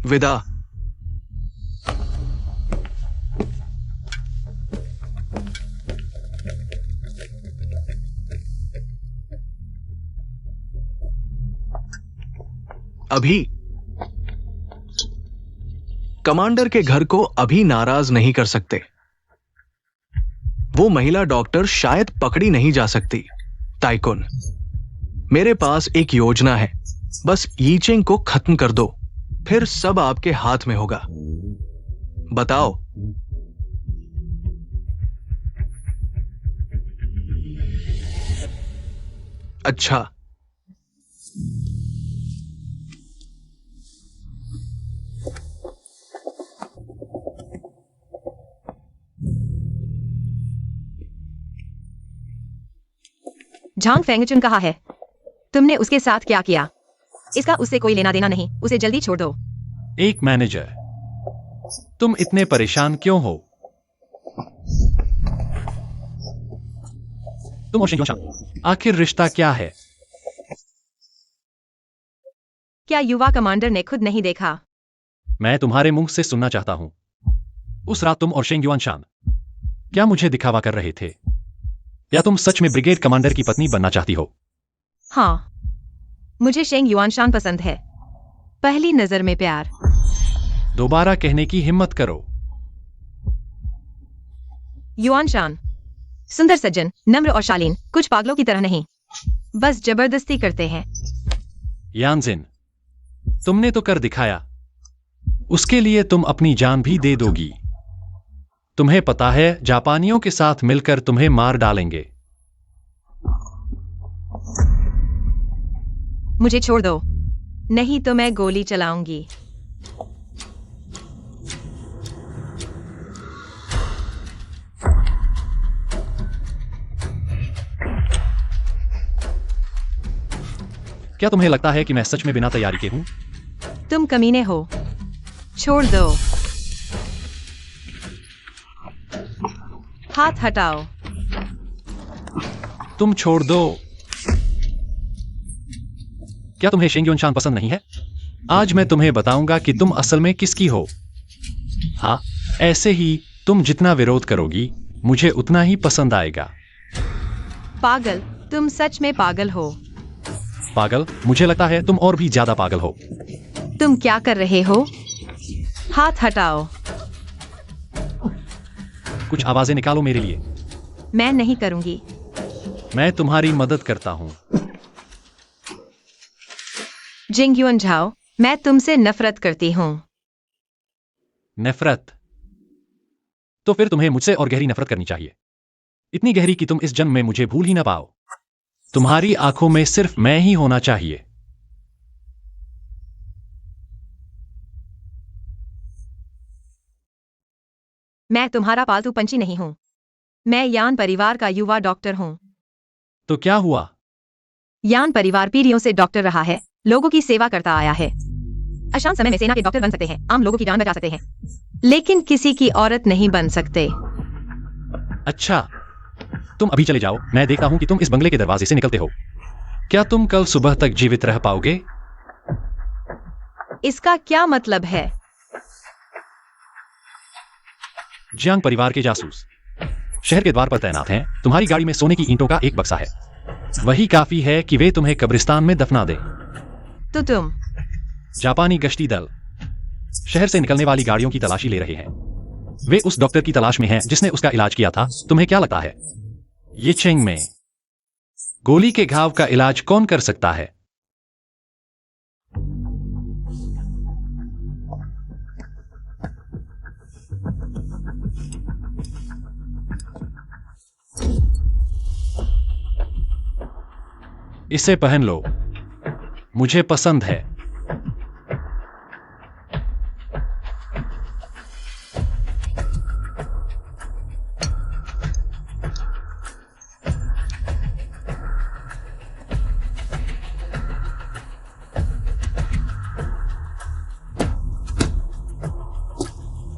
विदा। अभी कमांडर के घर को अभी नाराज नहीं कर सकते। वो महिला डॉक्टर शायद पकड़ी नहीं जा सकती। ताइकुन, मेरे पास एक योजना है। बस यीचेंग को खत्म कर दो, फिर सब आपके हाथ में होगा। बताओ। अच्छा, झांग फेंगचुन कहा है। तुमने उसके साथ क्या किया? इसका उससे कोई लेना देना नहीं, उसे जल्दी छोड़ दो। एक मैनेजर, तुम इतने परेशान क्यों हो? तुम और शिंगयोशान, आखिर रिश्ता क्या है? क्या युवा कमांडर ने खुद नहीं देखा? मैं तुम्हारे मुंह से सुनना चाहता हूं। उस रात तुम और शेंग युआनशान क्या मुझे दिखावा कर रहे थे, या तुम सच में ब्रिगेड कमांडर की पत्नी बनना चाहती हो? हाँ, मुझे शेंग युआनशान पसंद है। पहली नजर में प्यार। दोबारा कहने की हिम्मत करो। युआनशान सुंदर, सज्जन, नम्र और शालीन, कुछ पागलों की तरह नहीं, बस जबरदस्ती करते हैं। यानजिन, तुमने तो कर दिखाया। उसके लिए तुम अपनी जान भी दे दोगी। तुम्हें पता है, जापानियों के साथ मिलकर तुम्हें मार डालेंगे। मुझे छोड़ दो, नहीं तो मैं गोली चलाऊंगी। क्या तुम्हें लगता है कि मैं सच में बिना तैयारी के हूं? तुम कमीने हो, छोड़ दो। हाथ हटाओ। तुम छोड़ दो। क्या तुम्हें शेंग युआनशान पसंद नहीं है? आज मैं तुम्हें बताऊंगा कि तुम असल में किसकी हो। हाँ, ऐसे ही तुम जितना विरोध करोगी, मुझे उतना ही पसंद आएगा। पागल, तुम सच में पागल हो। पागल? मुझे लगता है तुम और भी ज्यादा पागल हो। तुम क्या कर रहे हो? हाथ हटाओ। कुछ आवाजें निकालो मेरे लिए। मैं नहीं करूंगी। मैं तुम्हारी मदद करता हूं। जिंगयुन झाओ, मैं तुमसे नफरत करती हूं। नफरत? तो फिर तुम्हें मुझसे और गहरी नफरत करनी चाहिए। इतनी गहरी कि तुम इस जन्म में मुझे भूल ही ना पाओ। तुम्हारी आंखों में सिर्फ मैं ही होना चाहिए। मैं तुम्हारा पालतू पंछी नहीं हूं। मैं यान परिवार का युवा डॉक्टर हूं। तो क्या हुआ? यान परिवार पीढ़ियों से डॉक्टर रहा है, लोगों की सेवा करता आया है। अशांत समय में सेना के डॉक्टर बन सकते हैं, आम लोगों की जान बचा सकते हैं, लेकिन किसी की औरत नहीं बन सकते। अच्छा, तुम अभी चले जाओ। मैं देखता हूं कि तुम इस बंगले के दरवाजे से निकलते हो। क्या तुम कल सुबह तक जीवित रह पाओगे? इसका क्या मतलब है? जियांग परिवार के जासूस शहर के द्वार पर तैनात हैं। तुम्हारी गाड़ी में सोने की ईंटों का एक बक्सा है। वही काफी है कि वे तुम्हें कब्रिस्तान में दफना दें। तो तुम? जापानी गश्ती दल शहर से निकलने वाली गाड़ियों की तलाशी ले रहे हैं। वे उस डॉक्टर की तलाश में हैं जिसने उसका इलाज किया था। तुम्हें क्या लगता है, यीचेंग में गोली के घाव का इलाज कौन कर सकता है? इसे पहन लो, मुझे पसंद है।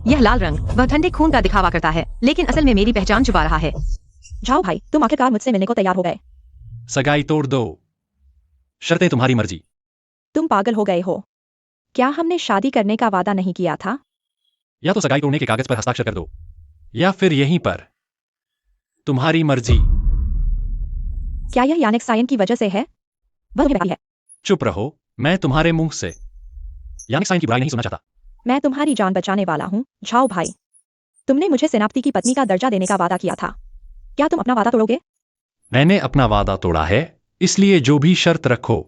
यह लाल रंग वह ठंडे खून का दिखावा करता है, लेकिन असल में मेरी पहचान छुपा रहा है। जाओ भाई, तुम आखिरकार मुझसे मिलने को तैयार हो गए। सगाई तोड़ दो, शर्तें तुम्हारी मर्जी। तुम पागल हो गए हो। क्या हमने शादी करने का वादा नहीं किया था? या तो सगाई तोड़ने के कागज पर हस्ताक्षर कर दो, या फिर यहीं पर। तुम्हारी मर्जी। क्या यह यानिक सायन की वजह से है? वह मुझे बताती है। चुप रहो, मैं तुम्हारे मुंह से यानिक साइन की बुराई नहीं सुनना चाहता। मैं तुम्हारी जान बचाने वाला हूँ, झाओ भाई। तुमने मुझे सेनापति की पत्नी का दर्जा देने का वादा किया था। क्या तुम अपना वादा तोड़ोगे? मैंने अपना वादा तोड़ा है, इसलिए जो भी शर्त रखो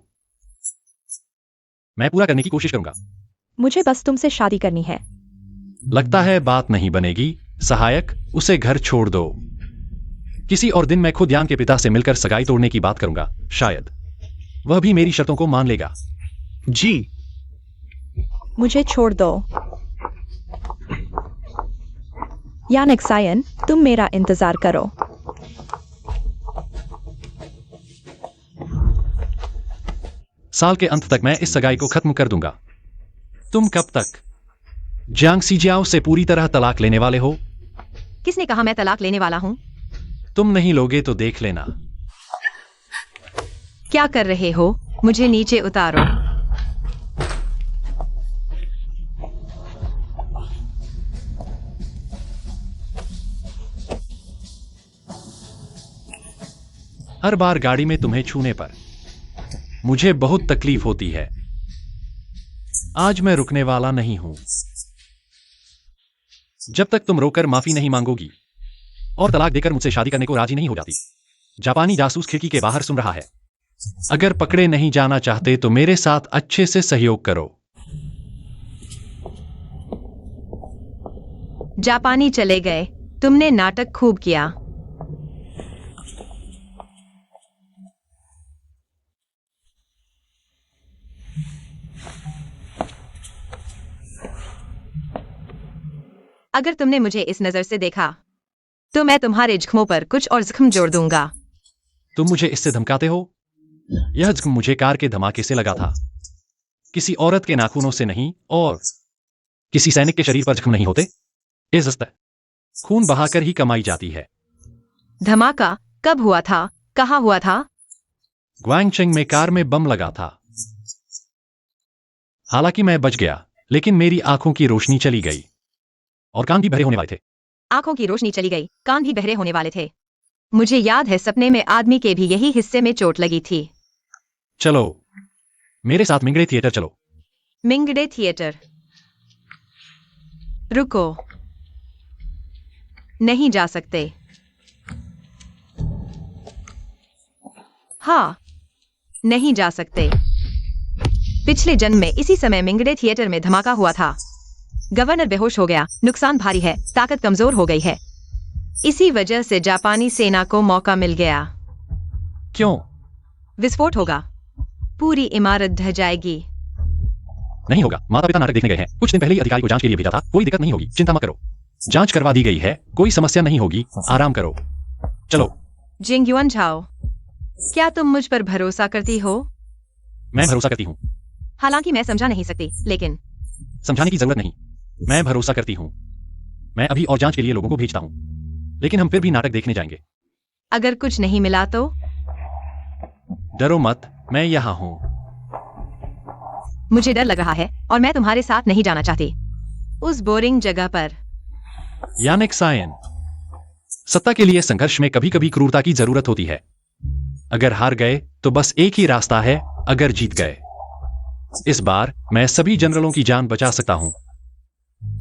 मैं पूरा करने की कोशिश करूंगा। मुझे बस तुमसे शादी करनी है। लगता है बात नहीं बनेगी। सहायक, उसे घर छोड़ दो। किसी और दिन मैं खुद यान के पिता से मिलकर सगाई तोड़ने की बात करूंगा। शायद वह भी मेरी शर्तों को मान लेगा। जी। मुझे छोड़ दो। यानिक सायन, तुम मेरा इंतजार करो। साल के अंत तक मैं इस सगाई को खत्म कर दूंगा। तुम कब तक जियांग सीजियाओ से पूरी तरह तलाक लेने वाले हो? किसने कहा मैं तलाक लेने वाला हूँ? तुम नहीं लोगे तो देख लेना। क्या कर रहे हो? मुझे नीचे उतारो। हर बार गाड़ी में तुम्हें छूने पर मुझे बहुत तकलीफ होती है। आज मैं रुकने वाला नहीं हूं जब तक तुम रोकर माफी नहीं मांगोगी और तलाक देकर मुझसे शादी करने को राजी नहीं हो जाती। जापानी जासूस खिड़की के बाहर सुन रहा है। अगर पकड़े नहीं जाना चाहते तो मेरे साथ अच्छे से सहयोग करो। जापानी चले गए। तुमने नाटक खूब किया। अगर तुमने मुझे इस नजर से देखा तो मैं तुम्हारे जख्मों पर कुछ और जख्म जोड़ दूंगा। तुम मुझे इससे धमकाते हो? यह जख्म मुझे कार के धमाके से लगा था, किसी औरत के नाखूनों से नहीं, और किसी सैनिक के शरीर पर जख्म नहीं होते। इज्जत खून बहाकर ही कमाई जाती है। धमाका कब हुआ था? कहाँ हुआ था? ग्वांगचेंग में कार में बम लगा था। हालांकि मैं बच गया, लेकिन मेरी आंखों की रोशनी चली गई और कान भी बहरे होने वाले थे। आंखों की रोशनी चली गई, कान भी बहरे होने वाले थे। मुझे याद है सपने में आदमी के भी यही हिस्से में चोट लगी थी। चलो मेरे साथ मिंगड़े थिएटर चलो। मिंगडे थिएटर? रुको, नहीं जा सकते। हाँ, नहीं जा सकते। पिछले जन्म में इसी समय मिंगडे थिएटर में धमाका हुआ था। गवर्नर बेहोश हो गया, नुकसान भारी है, ताकत कमजोर हो गई है। इसी वजह से जापानी सेना को मौका मिल गया। क्यों? विस्फोट होगा, पूरी इमारत ढह जाएगी। नहीं होगा, माता पिता नाटक देखने गए हैं। कुछ दिन पहले ही अधिकारी को जांच के लिए भेजा था। कोई दिक्कत नहीं होगी, चिंता मत करो। जांच करवा दी गई है, कोई समस्या नहीं होगी। आराम करो। चलो। जिंगयुआन झाओ, क्या तुम मुझ पर भरोसा करती हो? मैं भरोसा करती हूँ। हालांकि मैं समझा नहीं सकती, लेकिन समझाने की जरूरत नहीं, मैं भरोसा करती हूँ। मैं अभी और जांच के लिए लोगों को भेजता हूँ, लेकिन हम फिर भी नाटक देखने जाएंगे। अगर कुछ नहीं मिला तो? डरो मत, मैं यहाँ हूँ। मुझे डर लग रहा है और मैं तुम्हारे साथ नहीं जाना चाहती उस बोरिंग जगह पर। यानिक सायन, सत्ता के लिए संघर्ष में कभी कभी क्रूरता की जरूरत होती है। अगर हार गए तो बस एक ही रास्ता है, अगर जीत गए इस बार मैं सभी जनरलों की जान बचा सकता हूं।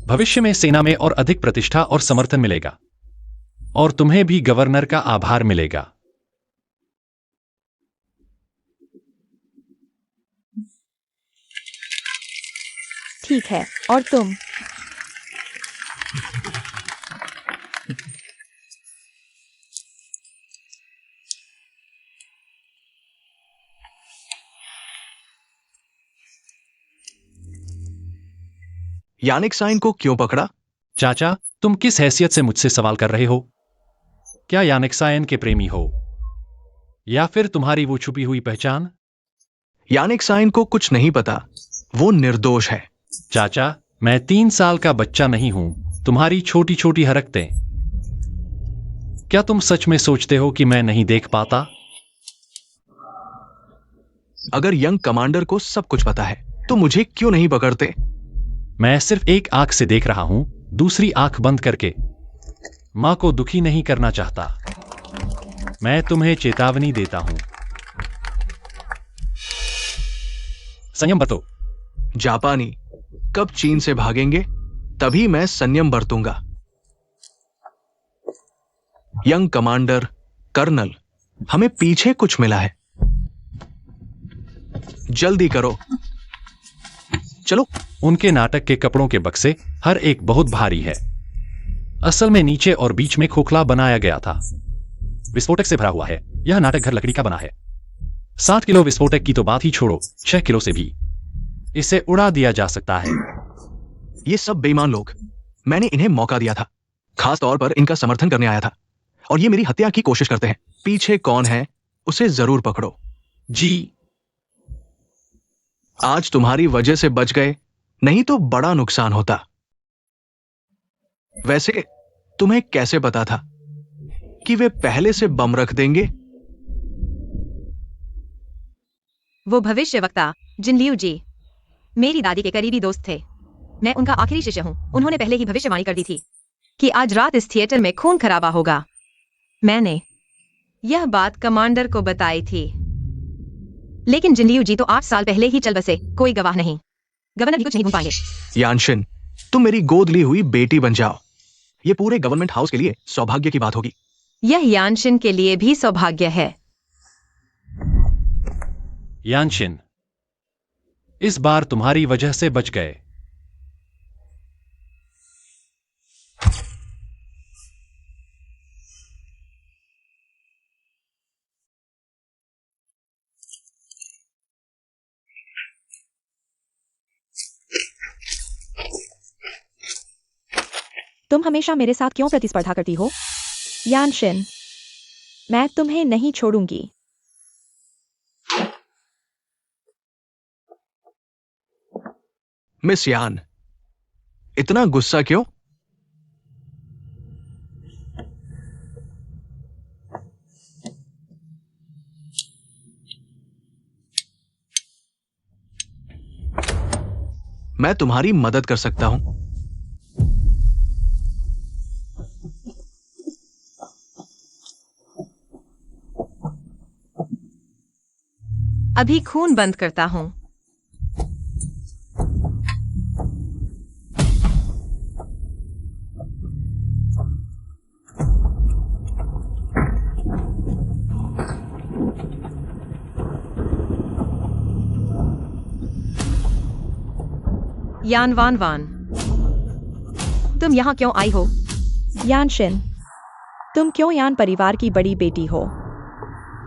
भविष्य में सेना में और अधिक प्रतिष्ठा और समर्थन मिलेगा, और तुम्हें भी गवर्नर का आभार मिलेगा। ठीक है, और तुम? यानिक साइन को क्यों पकड़ा? चाचा, तुम किस हैसियत से मुझसे सवाल कर रहे हो? क्या यानिक सायन के प्रेमी हो, या फिर तुम्हारी वो छुपी हुई पहचान? यानिक साइन को कुछ नहीं पता, वो निर्दोष है। चाचा, मैं 3 साल का बच्चा नहीं हूं। तुम्हारी छोटी छोटी हरकतें, क्या तुम सच में सोचते हो कि मैं नहीं देख पाता? अगर यंग कमांडर को सब कुछ पता है तो मुझे क्यों नहीं पकड़ते? मैं सिर्फ एक आंख से देख रहा हूं, दूसरी आंख बंद करके। मां को दुखी नहीं करना चाहता। मैं तुम्हें चेतावनी देता हूं, संयम बरतो। जापानी, कब चीन से भागेंगे तभी मैं संयम बरतूंगा। यंग कमांडर कर्नल, हमें पीछे कुछ मिला है, जल्दी करो, चलो। उनके नाटक के कपड़ों के बक्से हर एक बहुत भारी है। असल में नीचे और बीच में खोखला बनाया गया था। विस्फोटक से भरा हुआ है। यह नाटक घर लकड़ी का बना है। 7 किलो विस्फोटक की तो बात ही छोड़ो, 6 किलो से भी इसे उड़ा दिया जा सकता है। ये सब बेईमान लोग, मैंने इन्हें मौका दिया था, खास तौर पर इनका समर्थन करने आया था, और ये मेरी हत्या की कोशिश करते हैं। पीछे कौन है उसे जरूर पकड़ो। जी। आज तुम्हारी वजह से बच गए, नहीं तो बड़ा नुकसान होता। वैसे तुम्हें कैसे पता था कि वे पहले से बम रख देंगे? वो भविष्यवक्ता जिनलियू जी मेरी दादी के करीबी दोस्त थे। मैं उनका आखिरी शिष्य हूं। उन्होंने पहले ही भविष्यवाणी कर दी थी कि आज रात इस थिएटर में खून खराबा होगा। मैंने यह बात कमांडर को बताई थी, लेकिन जिनलियू जी तो 8 साल पहले ही चल बसे। कोई गवाह नहीं, गवर्नर भी कुछ नहीं ढूंढ पाएंगे। यानशिन, तुम मेरी गोद ली हुई बेटी बन जाओ। यह पूरे गवर्नमेंट हाउस के लिए सौभाग्य की बात होगी। यह यानशिन के लिए भी सौभाग्य है। यानशिन, इस बार तुम्हारी वजह से बच गए। तुम हमेशा मेरे साथ क्यों प्रतिस्पर्धा करती हो? यानशिन, मैं तुम्हें नहीं छोड़ूंगी। मिस यान, इतना गुस्सा क्यों? मैं तुम्हारी मदद कर सकता हूं। अभी खून बंद करता हूं। यान वान वान, तुम यहां क्यों आई हो? यानशिन, तुम क्यों यान परिवार की बड़ी बेटी हो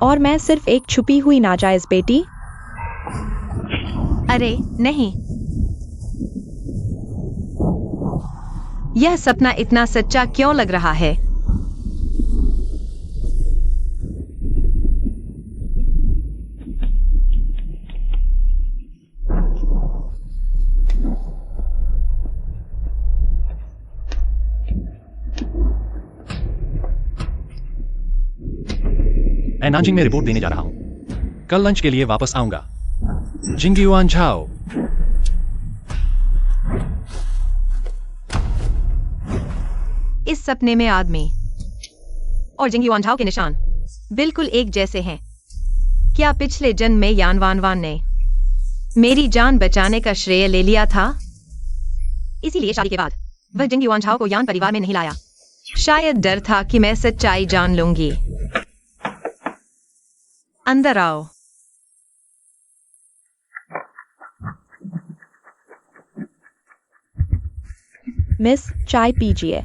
और मैं सिर्फ एक छुपी हुई नाजायज बेटी? अरे नहीं, यह सपना इतना सच्चा क्यों लग रहा है? मैं नानजिंग में रिपोर्ट देने जा रहा हूं। कल लंच के लिए वापस आऊंगा। जिंगयुआन झाओ। इस सपने में आदमी और जिंगयुआन झाओ के निशान बिल्कुल एक जैसे हैं। क्या पिछले जन्म में यान वान वान ने मेरी जान बचाने का श्रेय ले लिया था? इसीलिए शादी के बाद वह जिंगयुआन झाओ को यान परिवार में नहीं लाया। शायद डर था कि मैं सच्चाई जान लूंगी। अंदर आओ। मिस, चाय पीजिए।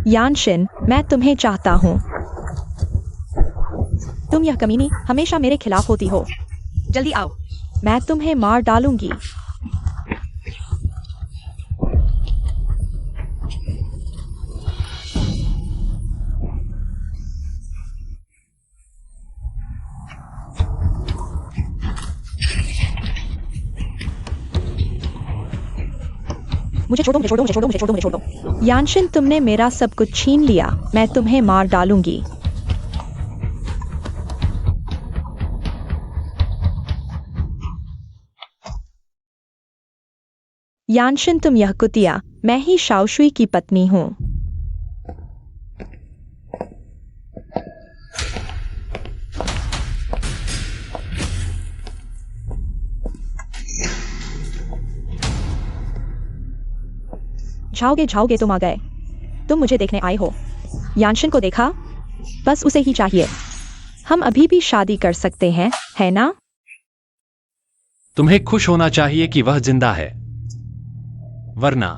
यानशिन, मैं तुम्हें चाहता हूं। तुम यह कमीनी हमेशा मेरे खिलाफ होती हो। जल्दी आओ। मैं तुम्हें मार डालूंगी। मुझे छोड़ो, मुझे छोड़ो, मुझे छोड़ो, मुझे छोड़ो, मुझे छोड़ो। यानशिन, तुमने मेरा सब कुछ छीन लिया। मैं तुम्हें मार डालूंगी। यानशिन, तुम यह कुतिया, मैं ही शाओशुई की पत्नी हूं। झाओगे झाओगे तुम आ गए। तुम मुझे देखने आए हो। यानशिन को देखा? बस उसे ही चाहिए। हम अभी भी शादी कर सकते हैं, है ना? तुम्हें खुश होना चाहिए कि वह जिंदा है, वरना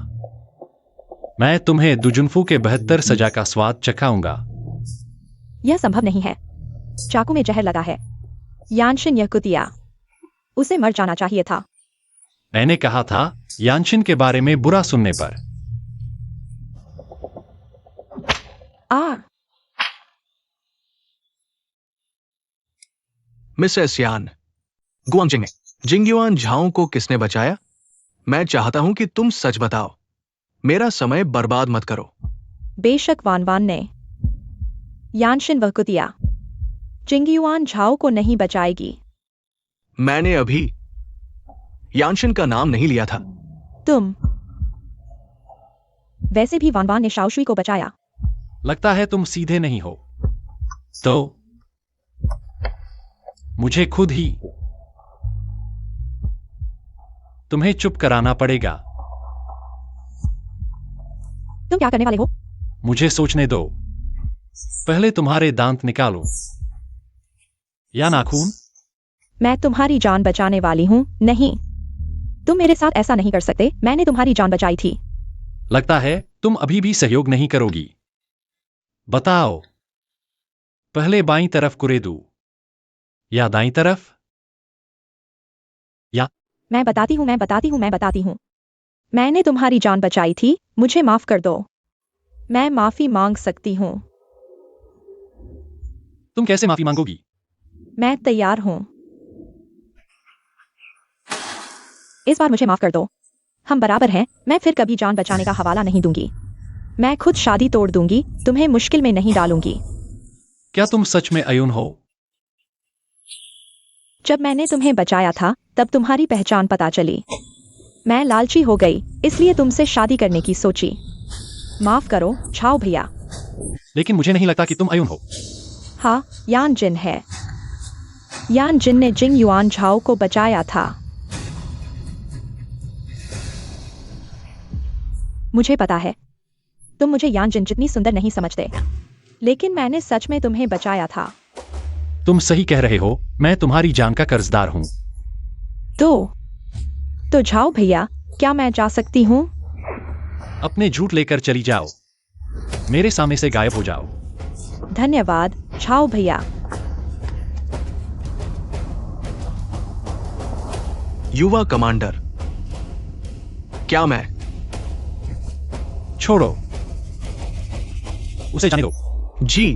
मैं तुम्हें दुजुन्फू के 72 सजा का स्वाद चखाऊंगा। यह संभव नहीं है। चाकू में जहर लगा है। यानशिन यह कुतिया, उसे मर जाना चाहिए था। मैंने कहा था यानशिन के बारे में बुरा सुनने पर। आ मिसेस यान, गुआंगजिंग ने जिंगयुआन झाओ को किसने बचाया? मैं चाहता हूं कि तुम सच बताओ। मेरा समय बर्बाद मत करो। बेशक वान वान ने। यानशिन वह कुतिया जिंगयुआन झाओ को नहीं बचाएगी। मैंने अभी यानशिन का नाम नहीं लिया था। तुम। वैसे भी वान वान ने शाओशुई को बचाया। लगता है तुम सीधे नहीं हो, तो मुझे खुद ही तुम्हें चुप कराना पड़ेगा। तुम क्या करने वाले हो? मुझे सोचने दो। पहले तुम्हारे दांत निकालो या नाखून। मैं तुम्हारी जान बचाने वाली हूं। नहीं, तुम मेरे साथ ऐसा नहीं कर सकते। मैंने तुम्हारी जान बचाई थी। लगता है तुम अभी भी सहयोग नहीं करोगी। बताओ, पहले बाईं तरफ कुरेदू या दाईं तरफ? या मैं बताती हूं। मैंने तुम्हारी जान बचाई थी। मुझे माफ कर दो। मैं माफी मांग सकती हूँ। तुम कैसे माफी मांगोगी? मैं तैयार हूँ। इस बार मुझे माफ कर दो। हम बराबर हैं। मैं फिर कभी जान बचाने का हवाला नहीं दूंगी। मैं खुद शादी तोड़ दूंगी। तुम्हें मुश्किल में नहीं डालूंगी। क्या तुम सच में अयुन हो? जब मैंने तुम्हें बचाया था तब तुम्हारी पहचान पता चली। मैं लालची हो गई, इसलिए तुमसे शादी करने की सोची। माफ करो झाओ भैया। लेकिन मुझे नहीं लगता कि तुम अयुन हो। हाँ, यान जिन है। यान जिन ने जिंग युआन झाओ को बचाया था। मुझे पता है तुम मुझे यान जिन जितनी सुंदर नहीं समझते, लेकिन मैंने सच में तुम्हें बचाया था। तुम सही कह रहे हो। मैं तुम्हारी जान का कर्जदार हूं। तो झाओ भैया, क्या मैं जा सकती हूँ? अपने झूठ लेकर चली जाओ। मेरे सामने से गायब हो जाओ। धन्यवाद झाओ भैया। युवा कमांडर, क्या मैं? छोड़ो उसे, जाने दो। जी।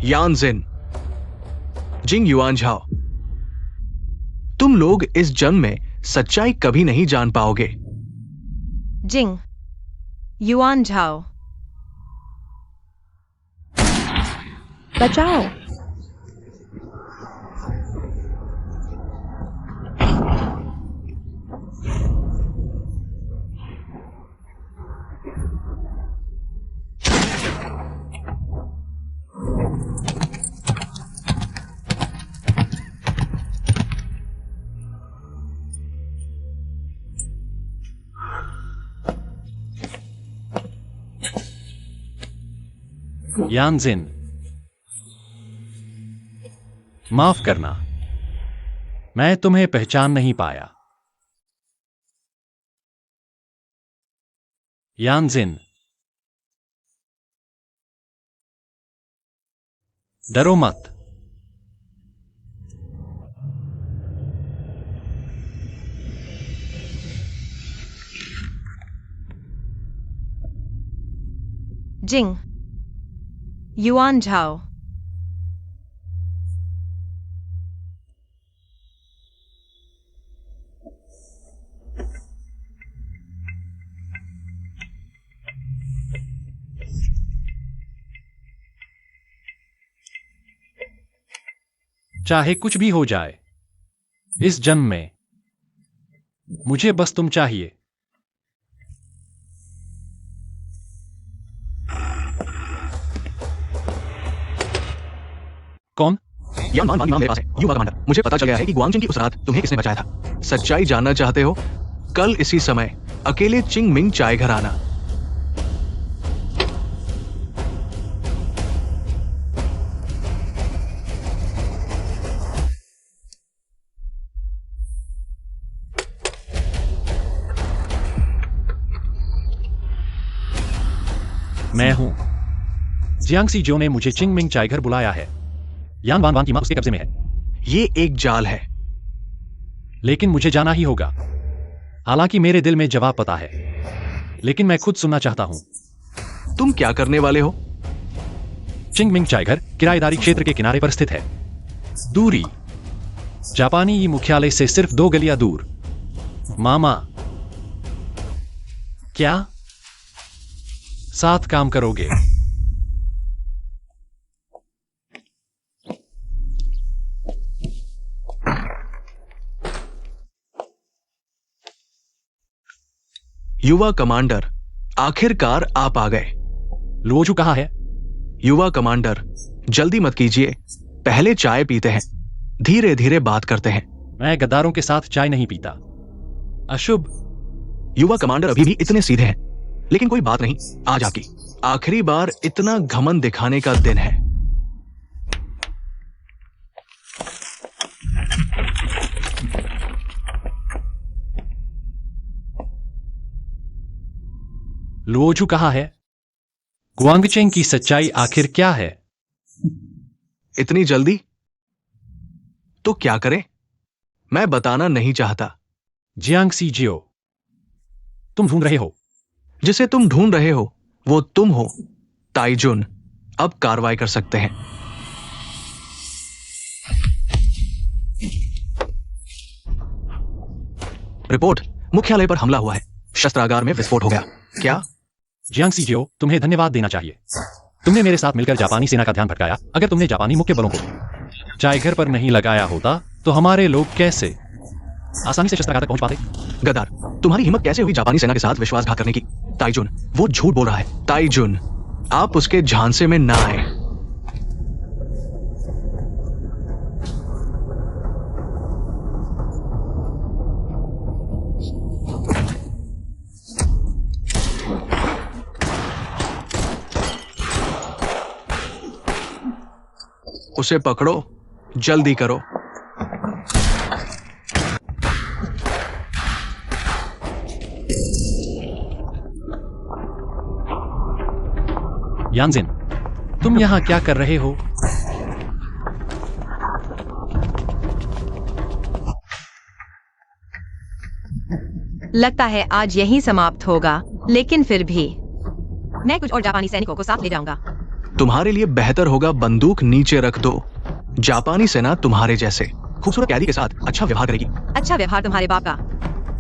यानजिन, जिंग युआन झाओ, तुम लोग इस जंग में सच्चाई कभी नहीं जान पाओगे। जिंग युआन झाओ। बचाओ। यानजिन, माफ करना, मैं तुम्हें पहचान नहीं पाया। यानजिन, डरो मत। जिंग युआन झाओ। चाहे कुछ भी हो जाए इस जन्म में, मुझे बस तुम चाहिए। कौन? यान वान वान मेरे पास है, युवा कमांडर। मुझे पता चल गया है कि गुआंगचिंग की उस रात तुम्हें किसने बचाया था। सच्चाई जानना चाहते हो? कल इसी समय अकेले चिंग मिंग चाय घर आना। मैं हूं जियांगसी जो ने मुझे चिंगमिंग चाय घर बुलाया है। यान वान वान की मां उसके कब्जे में है। ये एक जाल है। लेकिन मुझे जाना ही होगा। हालांकि मेरे दिल में जवाब पता है, लेकिन मैं खुद सुनना चाहता हूं। तुम क्या करने वाले हो? चिंगमिंग चाय घर किराएदारी क्षेत्र के किनारे पर स्थित है। दूरी जापानी ई मुख्यालय से सिर्फ 2 गलियां दूर। मामा, क्या साथ काम करोगे? युवा कमांडर, आखिरकार आप आ गए। लुओजू कहाँ है? युवा कमांडर, जल्दी मत कीजिए, पहले चाय पीते हैं, धीरे धीरे बात करते हैं। मैं गद्दारों के साथ चाय नहीं पीता। अशुभ। युवा कमांडर अभी भी इतने सीधे हैं, लेकिन कोई बात नहीं, आज आपकी आखिरी बार इतना घमंड दिखाने का दिन है। लुओजू कहाँ है? गुआंगचेंग की सच्चाई आखिर क्या है? इतनी जल्दी? तो क्या करें? मैं बताना नहीं चाहता। जियांगसी जियो, तुम ढूंढ रहे हो। जिसे तुम ढूंढ रहे हो वो तुम हो, ताइजुन। अब कार्रवाई कर सकते हैं। रिपोर्ट, मुख्यालय पर हमला हुआ है, शस्त्रागार में विस्फोट हो गया। क्या? जियांगसी जियो, तुम्हें धन्यवाद देना चाहिए। तुमने मेरे साथ मिलकर जापानी सेना का ध्यान भटकाया। अगर तुमने जापानी मुख्य बलों को चाय घर पर नहीं लगाया होता तो हमारे लोग कैसे आसानी से शस्त्रागार तक पहुंच पाते? गद्दार, तुम्हारी हिम्मत कैसे हुई जापानी सेना के साथ विश्वासघात करने की? ताइजुन, वो झूठ बोल रहा है। ताइजुन, आप उसके झांसे में ना आए। उसे पकड़ो, जल्दी करो। यानजिन, तुम यहां क्या कर रहे हो? लगता है आज यहीं समाप्त होगा, लेकिन फिर भी मैं कुछ और जापानी सैनिकों को साथ ले जाऊंगा। तुम्हारे लिए बेहतर होगा बंदूक नीचे रख दो। जापानी सेना तुम्हारे जैसे खूबसूरत कैदी के साथ अच्छा व्यवहार करेगी। अच्छा व्यवहार तुम्हारे बाप का।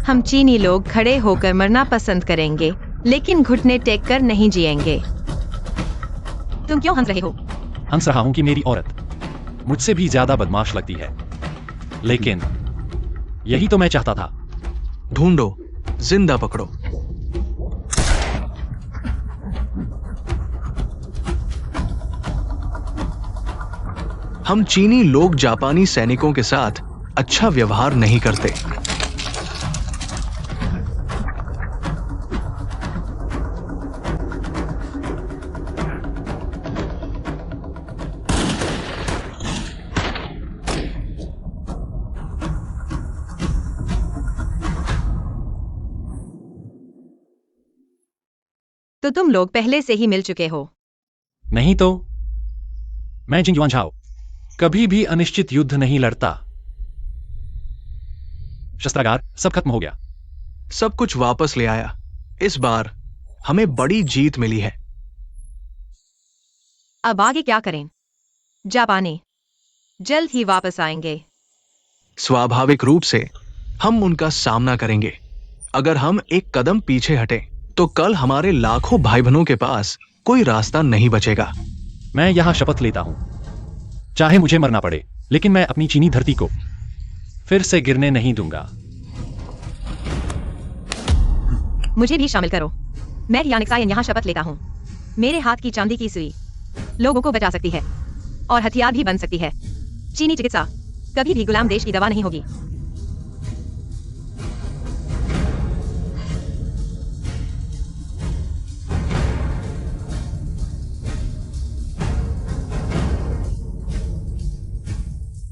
हम चीनी लोग खड़े होकर मरना पसंद करेंगे, लेकिन घुटने टेक कर नहीं जिएंगे। तुम क्यों हंस रहे हो? हंस रहा हूं कि मेरी औरत मुझसे भी ज्यादा बदमाश लगती है, लेकिन यही तो मैं चाहता था। ढूंढो, जिंदा पकड़ो। हम चीनी लोग जापानी सैनिकों के साथ अच्छा व्यवहार नहीं करते। तो तुम लोग पहले से ही मिल चुके हो। नहीं तो मैं जिंग युआन झाओ कभी भी अनिश्चित युद्ध नहीं लड़ता। शस्त्रागार सब खत्म हो गया। सब कुछ वापस ले आया। इस बार हमें बड़ी जीत मिली है। अब आगे क्या करें? जापानी जल्द ही वापस आएंगे। स्वाभाविक रूप से हम उनका सामना करेंगे। अगर हम एक कदम पीछे हटें तो कल हमारे लाखों भाई बहनों के पास कोई रास्ता नहीं बचेगा। मैं यहां शपथ लेता हूं, चाहे मुझे मरना पड़े, लेकिन मैं अपनी चीनी धरती को फिर से गिरने नहीं दूंगा। मुझे भी शामिल करो। मैं यानिक्सायन यहां शपथ लेता हूं। मेरे हाथ की चांदी की सुई लोगों को बचा सकती है और हथियार भी बन सकती है। चीनी चिकित्सा कभी भी गुलाम देश की दवा नहीं होगी।